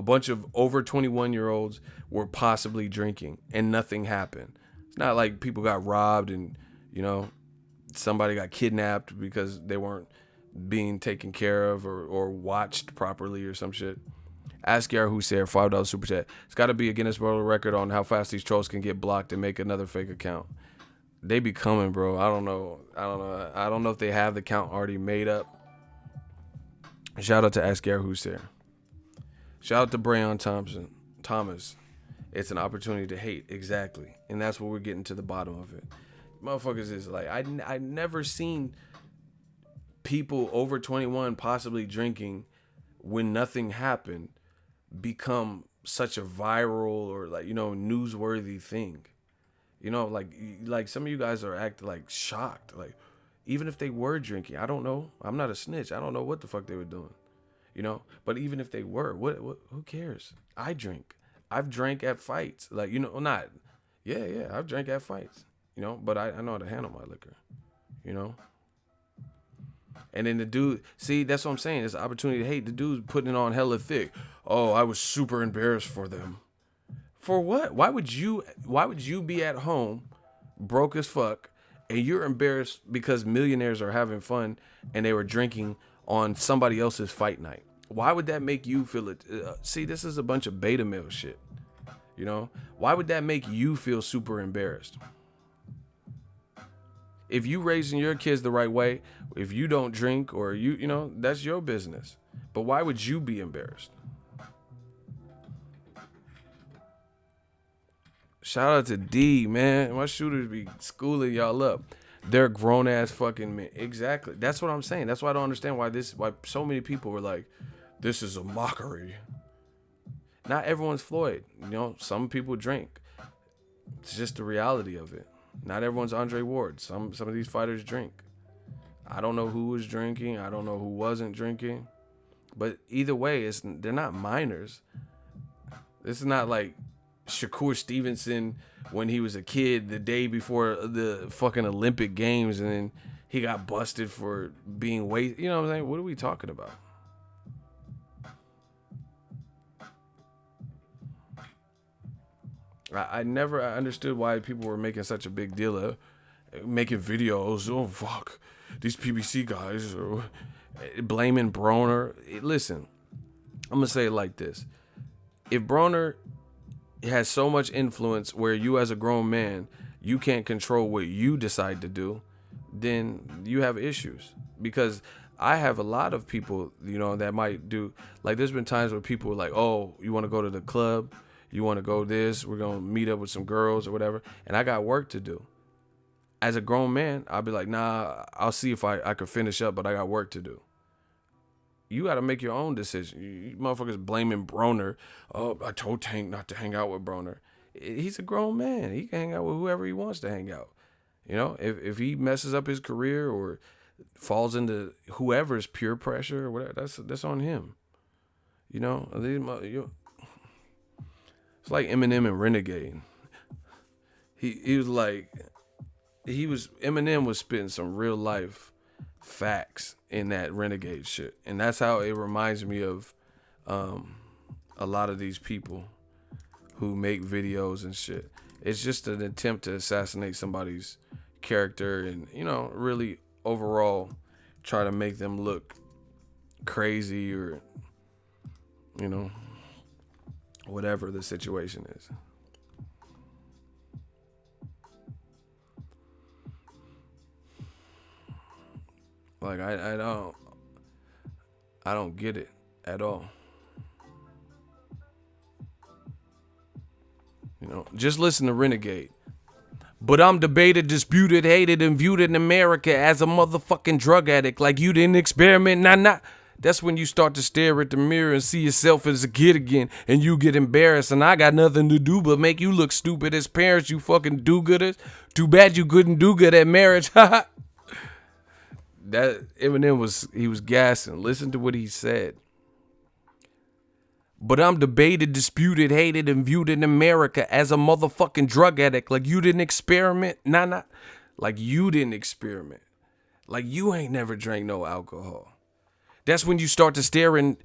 a bunch of over 21-year-olds were possibly drinking and nothing happened. It's not like people got robbed and, you know, somebody got kidnapped because they weren't being taken care of or watched properly or some shit. Ask Yar Hussein, $5 super chat. It's got to be a Guinness World Record on how fast these trolls can get blocked and make another fake account. They be coming, bro. I don't know if they have the count already made up. Shout out to Ask Yar Hussein. Shout out to Brayon Thomas. It's an opportunity to hate, exactly, and that's what we're getting to the bottom of it. Motherfuckers is like, I never seen people over 21 possibly drinking when nothing happened become such a viral or, like, you know, newsworthy thing. You know, like some of you guys are acting like shocked. Like, even if they were drinking, I don't know. I'm not a snitch. I don't know what the fuck they were doing. You know, but even if they were, what who cares? I drink. I've drank at fights. Like, you know, not. Yeah, I've drank at fights. You know, but I know how to handle my liquor. You know? And then the dude, see, that's what I'm saying. It's an opportunity to hate. The dude's putting it on hella thick. Oh, I was super embarrassed for them. For what? Why would you be at home, broke as fuck, and you're embarrassed because millionaires are having fun and they were drinking on somebody else's fight night? Why would that make you feel it? See, this is a bunch of beta male shit. You know? Why would that make you feel super embarrassed? If you raising your kids the right way, if you don't drink or you know, that's your business. But why would you be embarrassed? Shout out to D, man. My shooters be schooling y'all up. They're grown ass fucking men. Exactly. That's what I'm saying. That's why I don't understand why so many people were like, this is a mockery. Not everyone's Floyd. You know, some people drink. It's just the reality of it. Not everyone's Andre Ward. Some of these fighters drink. I don't know who was drinking. I don't know who wasn't drinking. But either way, they're not minors. This is not like Shakur Stevenson when he was a kid the day before the fucking Olympic Games and then he got busted for being wasted. You know what I'm saying? What are we talking about? I never understood why people were making such a big deal of making videos. Oh, fuck. These PBC guys are blaming Broner. Listen, I'm going to say it like this. If Broner has so much influence where you as a grown man, you can't control what you decide to do, then you have issues. Because I have a lot of people, you know, that might do, like there's been times where people are like, oh, you want to go to the club? You want to go this? We're going to meet up with some girls or whatever. And I got work to do. As a grown man, I'll be like, nah, I'll see if I could finish up, but I got work to do. You got to make your own decision. You motherfuckers blaming Broner. Oh, I told Tank not to hang out with Broner. He's a grown man. He can hang out with whoever he wants to hang out. You know, if he messes up his career or falls into whoever's peer pressure or whatever, that's on him. You know, it's like Eminem and Renegade. Eminem was spitting some real life facts in that Renegade shit. And that's how it reminds me of a lot of these people who make videos and shit. It's just an attempt to assassinate somebody's character and, you know, really overall try to make them look crazy or, you know, whatever the situation is. Like I don't get it at all. You know, just listen to Renegade. But I'm debated, disputed, hated, and viewed in America as a motherfucking drug addict. Like you didn't experiment, nah. That's when you start to stare at the mirror and see yourself as a kid again, and you get embarrassed, and I got nothing to do but make you look stupid as parents, you fucking do-gooders. Too bad you couldn't do good at marriage. That Eminem was gassing. Listen to what he said. But I'm debated, disputed, hated, and viewed in America as a motherfucking drug addict. Like you didn't experiment? Nah. Like you didn't experiment. Like you ain't never drank no alcohol. That's when you start to stare in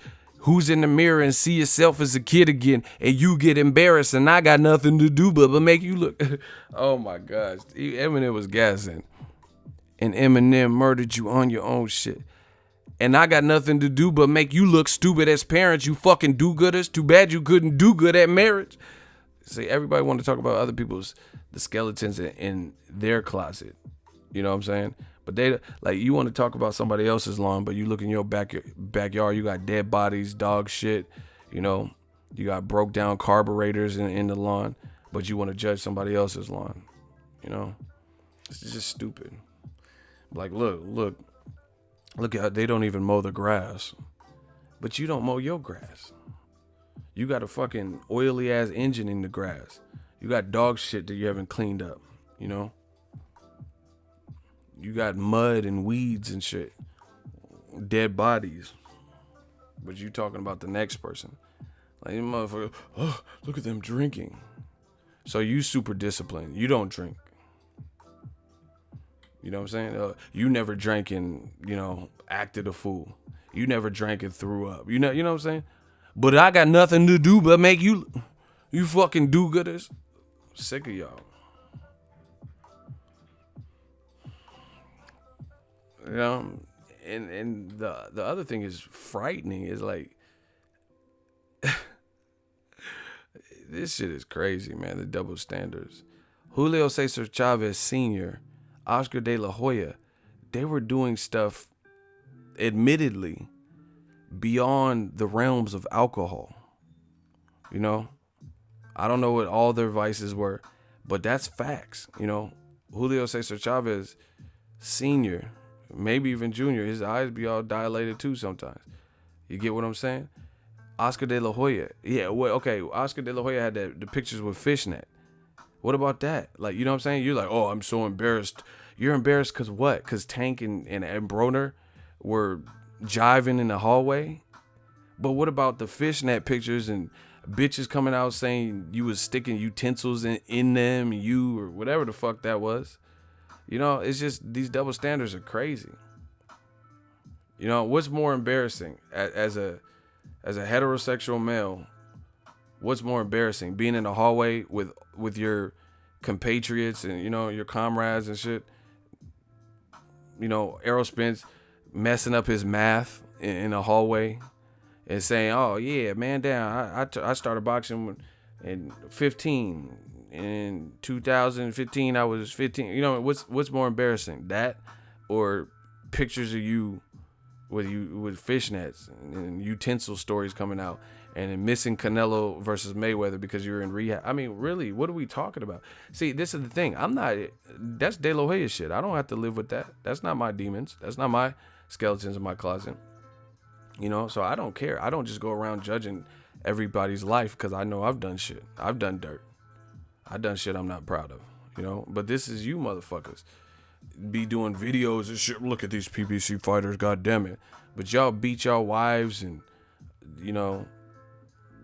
who's in the mirror and see yourself as a kid again, and you get embarrassed, and I got nothing to do but make you look. Oh my gosh, Eminem was gassing, and Eminem murdered you on your own shit. And I got nothing to do but make you look stupid as parents, you fucking do-gooders. Too bad you couldn't do good at marriage. See, everybody want to talk about other people's, the skeletons in their closet. You know what I'm saying? But they, like, you want to talk about somebody else's lawn, but you look in your backyard, you got dead bodies, dog shit, you know, you got broke down carburetors in the lawn, but you want to judge somebody else's lawn. You know? It's just stupid. Like, look at how they don't even mow the grass. But you don't mow your grass. You got a fucking oily ass engine in the grass. You got dog shit that you haven't cleaned up, you know? You got mud and weeds and shit. Dead bodies. But you talking about the next person. Like, you motherfucker, oh, look at them drinking. So you super disciplined. You don't drink. You know what I'm saying? You never drank and, you know, acted a fool. You never drank and threw up. You know what I'm saying? But I got nothing to do but make you fucking do-gooders. Sick of y'all. You know, and the other thing is frightening is like, this shit is crazy, man. The double standards. Julio Cesar Chavez Sr., Oscar De La Hoya, they were doing stuff, admittedly, beyond the realms of alcohol. You know, I don't know what all their vices were, but that's facts. You know, Julio Cesar Chavez Sr., maybe even Jr., his eyes be all dilated too sometimes. You get what I'm saying? Oscar De La Hoya. Yeah, well, okay, Oscar De La Hoya had the pictures with fishnet. What about that? Like, you know what I'm saying? You're like, oh, I'm so embarrassed. You're embarrassed because what? Because Tank and Broner were jiving in the hallway? But what about the fishnet pictures and bitches coming out saying you was sticking utensils in them, you, or whatever the fuck that was? You know, it's just, these double standards are crazy. You know, what's more embarrassing as a heterosexual male? What's more embarrassing, being in the hallway with your compatriots and, you know, your comrades and shit? You know, Errol Spence messing up his math in a hallway and saying, oh yeah, man down, I started boxing in 15. In 2015, I was 15. You know, what's more embarrassing, that or pictures of you with fishnets and utensil stories coming out and missing Canelo versus Mayweather because you're in rehab? I mean, really, what are we talking about? See, this is the thing. That's De La Hoya shit. I don't have to live with that. That's not my demons. That's not my skeletons in my closet. You know, so I don't care. I don't just go around judging everybody's life because I know I've done shit. I've done dirt. I've done shit I'm not proud of, you know? But this is you motherfuckers. Be doing videos and shit. Look at these PBC fighters, goddamn it. But y'all beat y'all wives and, you know,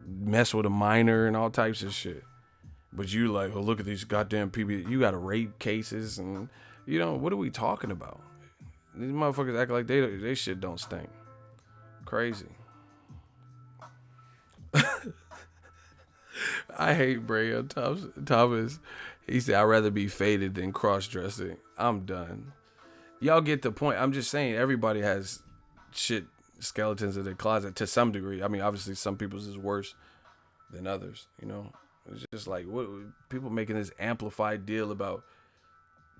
mess with a minor and all types of shit. But you like, oh, look at these goddamn PBC. You got rape cases and, you know, what are we talking about? These motherfuckers act like they shit don't stink. Crazy. I hate Bray Thomas. He said, I'd rather be faded than cross-dressing. I'm done. Y'all get the point. I'm just saying everybody has shit, skeletons in their closet to some degree. I mean, obviously some people's is worse than others, you know? It's just like, what people making this amplified deal about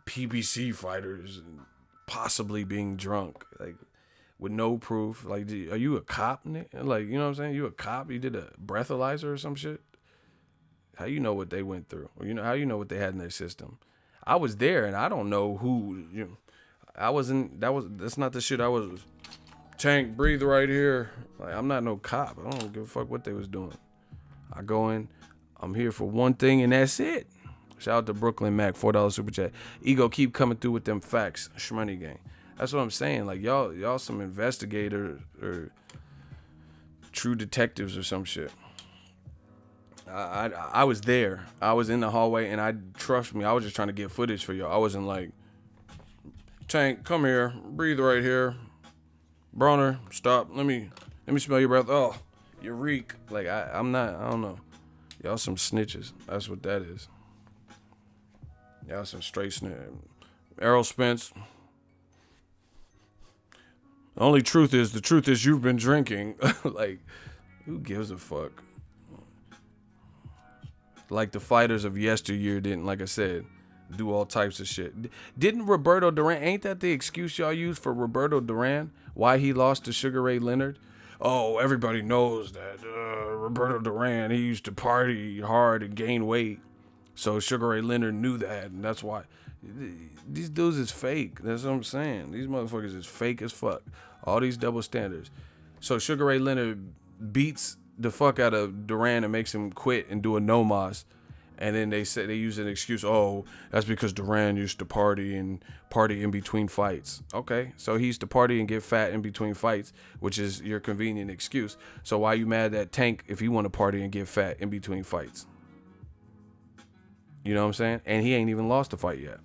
PBC fighters possibly being drunk, like, with no proof. Like, are you a cop? Like, you know what I'm saying? You a cop? You did a breathalyzer or some shit? How you know what they went through? Or, you know, how you know what they had in their system? I was there, and I don't know who. You know, I wasn't. That's not the shit I was. Tank, breathe right here. Like, I'm not no cop. I don't give a fuck what they was doing. I go in. I'm here for one thing, and that's it. Shout out to Brooklyn Mac, $4 super chat. Ego, keep coming through with them facts. Shmoney gang. That's what I'm saying. Like, y'all some investigators or true detectives or some shit. I was there. I was in the hallway, and trust me, I was just trying to get footage for y'all. I wasn't like, Tank, come here, breathe right here. Broner, stop. Let me smell your breath. Oh, You reek. Like, I'm not, I don't know. Y'all some snitches. That's what that is. Y'all some straight snitches. Errol Spence. The only truth is you've been drinking. Like, who gives a fuck? Like the fighters of yesteryear didn't, like I said, do all types of shit. Didn't Roberto Duran, ain't that the excuse y'all use for Roberto Duran? Why he lost to Sugar Ray Leonard? Oh, everybody knows that Roberto Duran, he used to party hard and gain weight. So Sugar Ray Leonard knew that, and that's why. These dudes is fake. That's what I'm saying. These motherfuckers is fake as fuck. All these double standards. So Sugar Ray Leonard beats the fuck out of Duran and makes him quit and do a no-mas. And then they use an excuse, oh, that's because Duran used to party in between fights. Okay, so he used to party and get fat in between fights, which is your convenient excuse. So why you mad at Tank if he want to party and get fat in between fights? You know what I'm saying? And he ain't even lost a fight yet.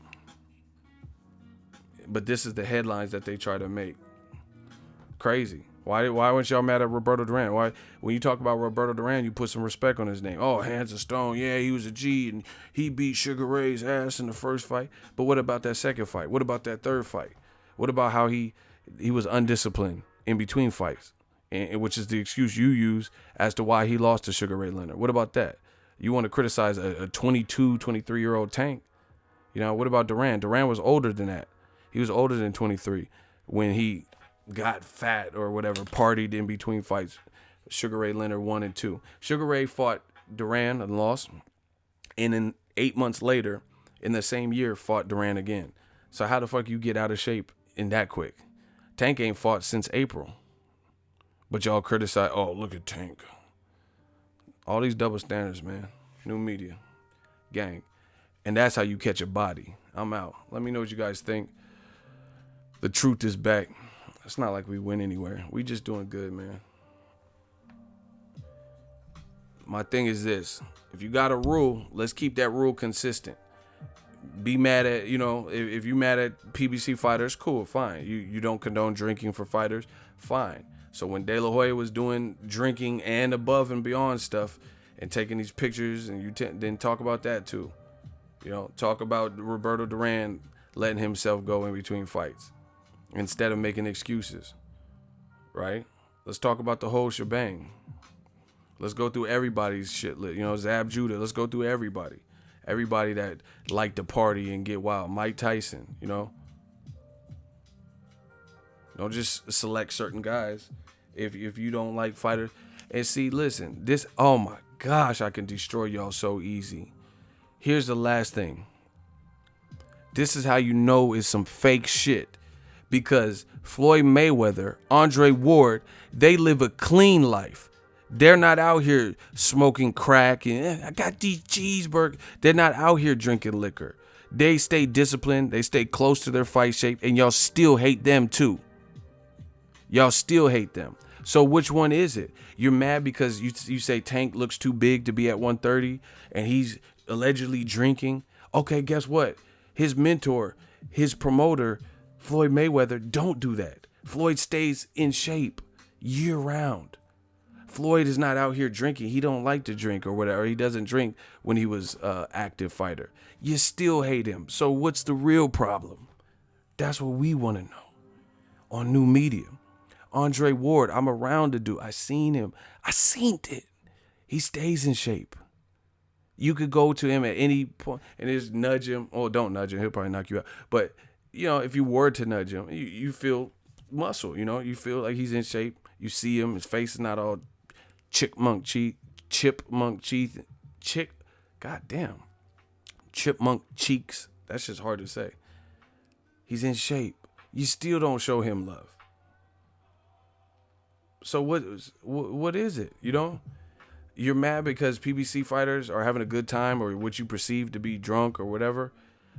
But this is the headlines that they try to make. Crazy. Why weren't y'all mad at Roberto Duran? Why, when you talk about Roberto Duran, you put some respect on his name? Oh, Hands of Stone. Yeah, he was a G, and he beat Sugar Ray's ass in the first fight. But what about that second fight? What about that third fight? What about how he was undisciplined in between fights, and which is the excuse you use as to why he lost to Sugar Ray Leonard? What about that? You want to criticize a 22, 23-year-old Tank? You know, what about Duran? Duran was older than that. He was older than 23 when he got fat or whatever, partied in between fights. Sugar Ray Leonard 1 and 2. Sugar Ray fought Duran and lost, and then 8 months later, in the same year, fought Duran again. So how the fuck you get out of shape in that quick? Tank ain't fought since April. But y'all criticize, oh, look at Tank. All these double standards, man. New media. Gang. And that's how you catch a body. I'm out. Let me know what you guys think. The truth is back. It's not like we went anywhere. We just doing good, man. My thing is this. If you got a rule, let's keep that rule consistent. Be mad at, if you mad at PBC fighters, cool, fine. You don't condone drinking for fighters, fine. So when De La Hoya was doing drinking and above and beyond stuff and taking these pictures, and you then talk about that too. Talk about Roberto Duran letting himself go in between fights instead of making excuses, right? Let's talk about the whole shebang. Let's go through everybody's shit list. Zab Judah, let's go through everybody. Everybody that liked to party and get wild. Mike Tyson, Don't just select certain guys if you don't like fighters. And see, listen, oh my gosh, I can destroy y'all so easy. Here's the last thing. This is how you know it's some fake shit. Because Floyd Mayweather, Andre Ward, they live a clean life. They're not out here smoking crack and I got these cheeseburgers. They're not out here drinking liquor. They stay disciplined. They stay close to their fight shape. And y'all still hate them too. Y'all still hate them. So which one is it? You're mad because you say Tank looks too big to be at 130 and he's allegedly drinking. Okay, guess what? His mentor, his promoter, Floyd Mayweather, don't do that. Floyd stays in shape year round. Floyd is not out here drinking. He don't like to drink or whatever. He doesn't drink when he was active fighter. You still hate him. So what's the real problem? That's what we want to know on new media. Andre Ward, I'm around to do. I seen him. I seen it. He stays in shape. You could go to him at any point and just nudge him. Oh, don't nudge him. He'll probably knock you out. But, if you were to nudge him, you feel muscle, You feel like he's in shape. You see him. His face is not all chipmunk cheeks. That's just hard to say. He's in shape. You still don't show him love. So what is it? You're mad because PBC fighters are having a good time or what you perceive to be drunk or whatever.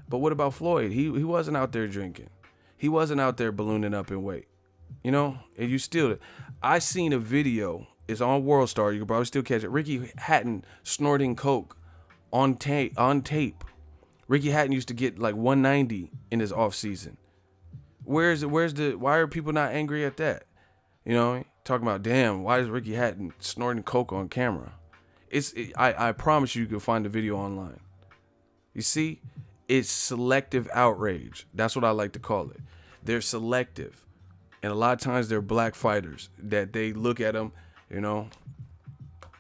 But what about Floyd? He wasn't out there drinking. He wasn't out there ballooning up in weight. And you still, I seen a video. It's on World Star. You can probably still catch it. Ricky Hatton snorting coke on tape. Ricky Hatton used to get like 190 in his off season. Why are people not angry at that? talking about, damn, why is Ricky Hatton snorting coke on camera? I promise you can find the video online. You see, it's selective outrage. That's what I like to call it. They're selective. And a lot of times they're black fighters that they look at them, you know,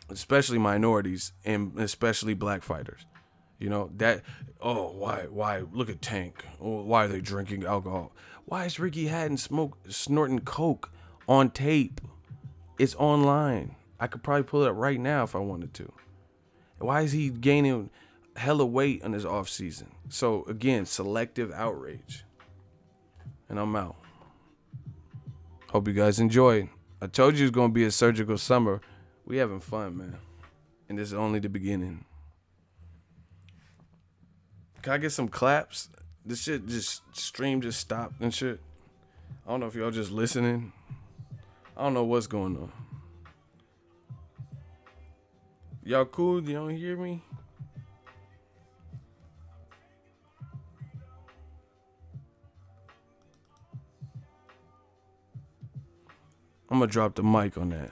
especially minorities and especially black fighters. You know, that, oh, why, look at Tank. Oh, why are they drinking alcohol? Why is Ricky Hatton snorting coke on tape? It's online. I could probably pull it up right now if I wanted to. Why is he gaining hella weight in his off season? So again, selective outrage. And I'm out. Hope you guys enjoy. I told you it's gonna be a surgical summer. We having fun, man. And this is only the beginning. Can I get some claps? This shit stream just stopped and shit. I don't know if y'all just listening. I don't know what's going on. Y'all cool? You don't hear me? I'm gonna drop the mic on that.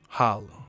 Holla.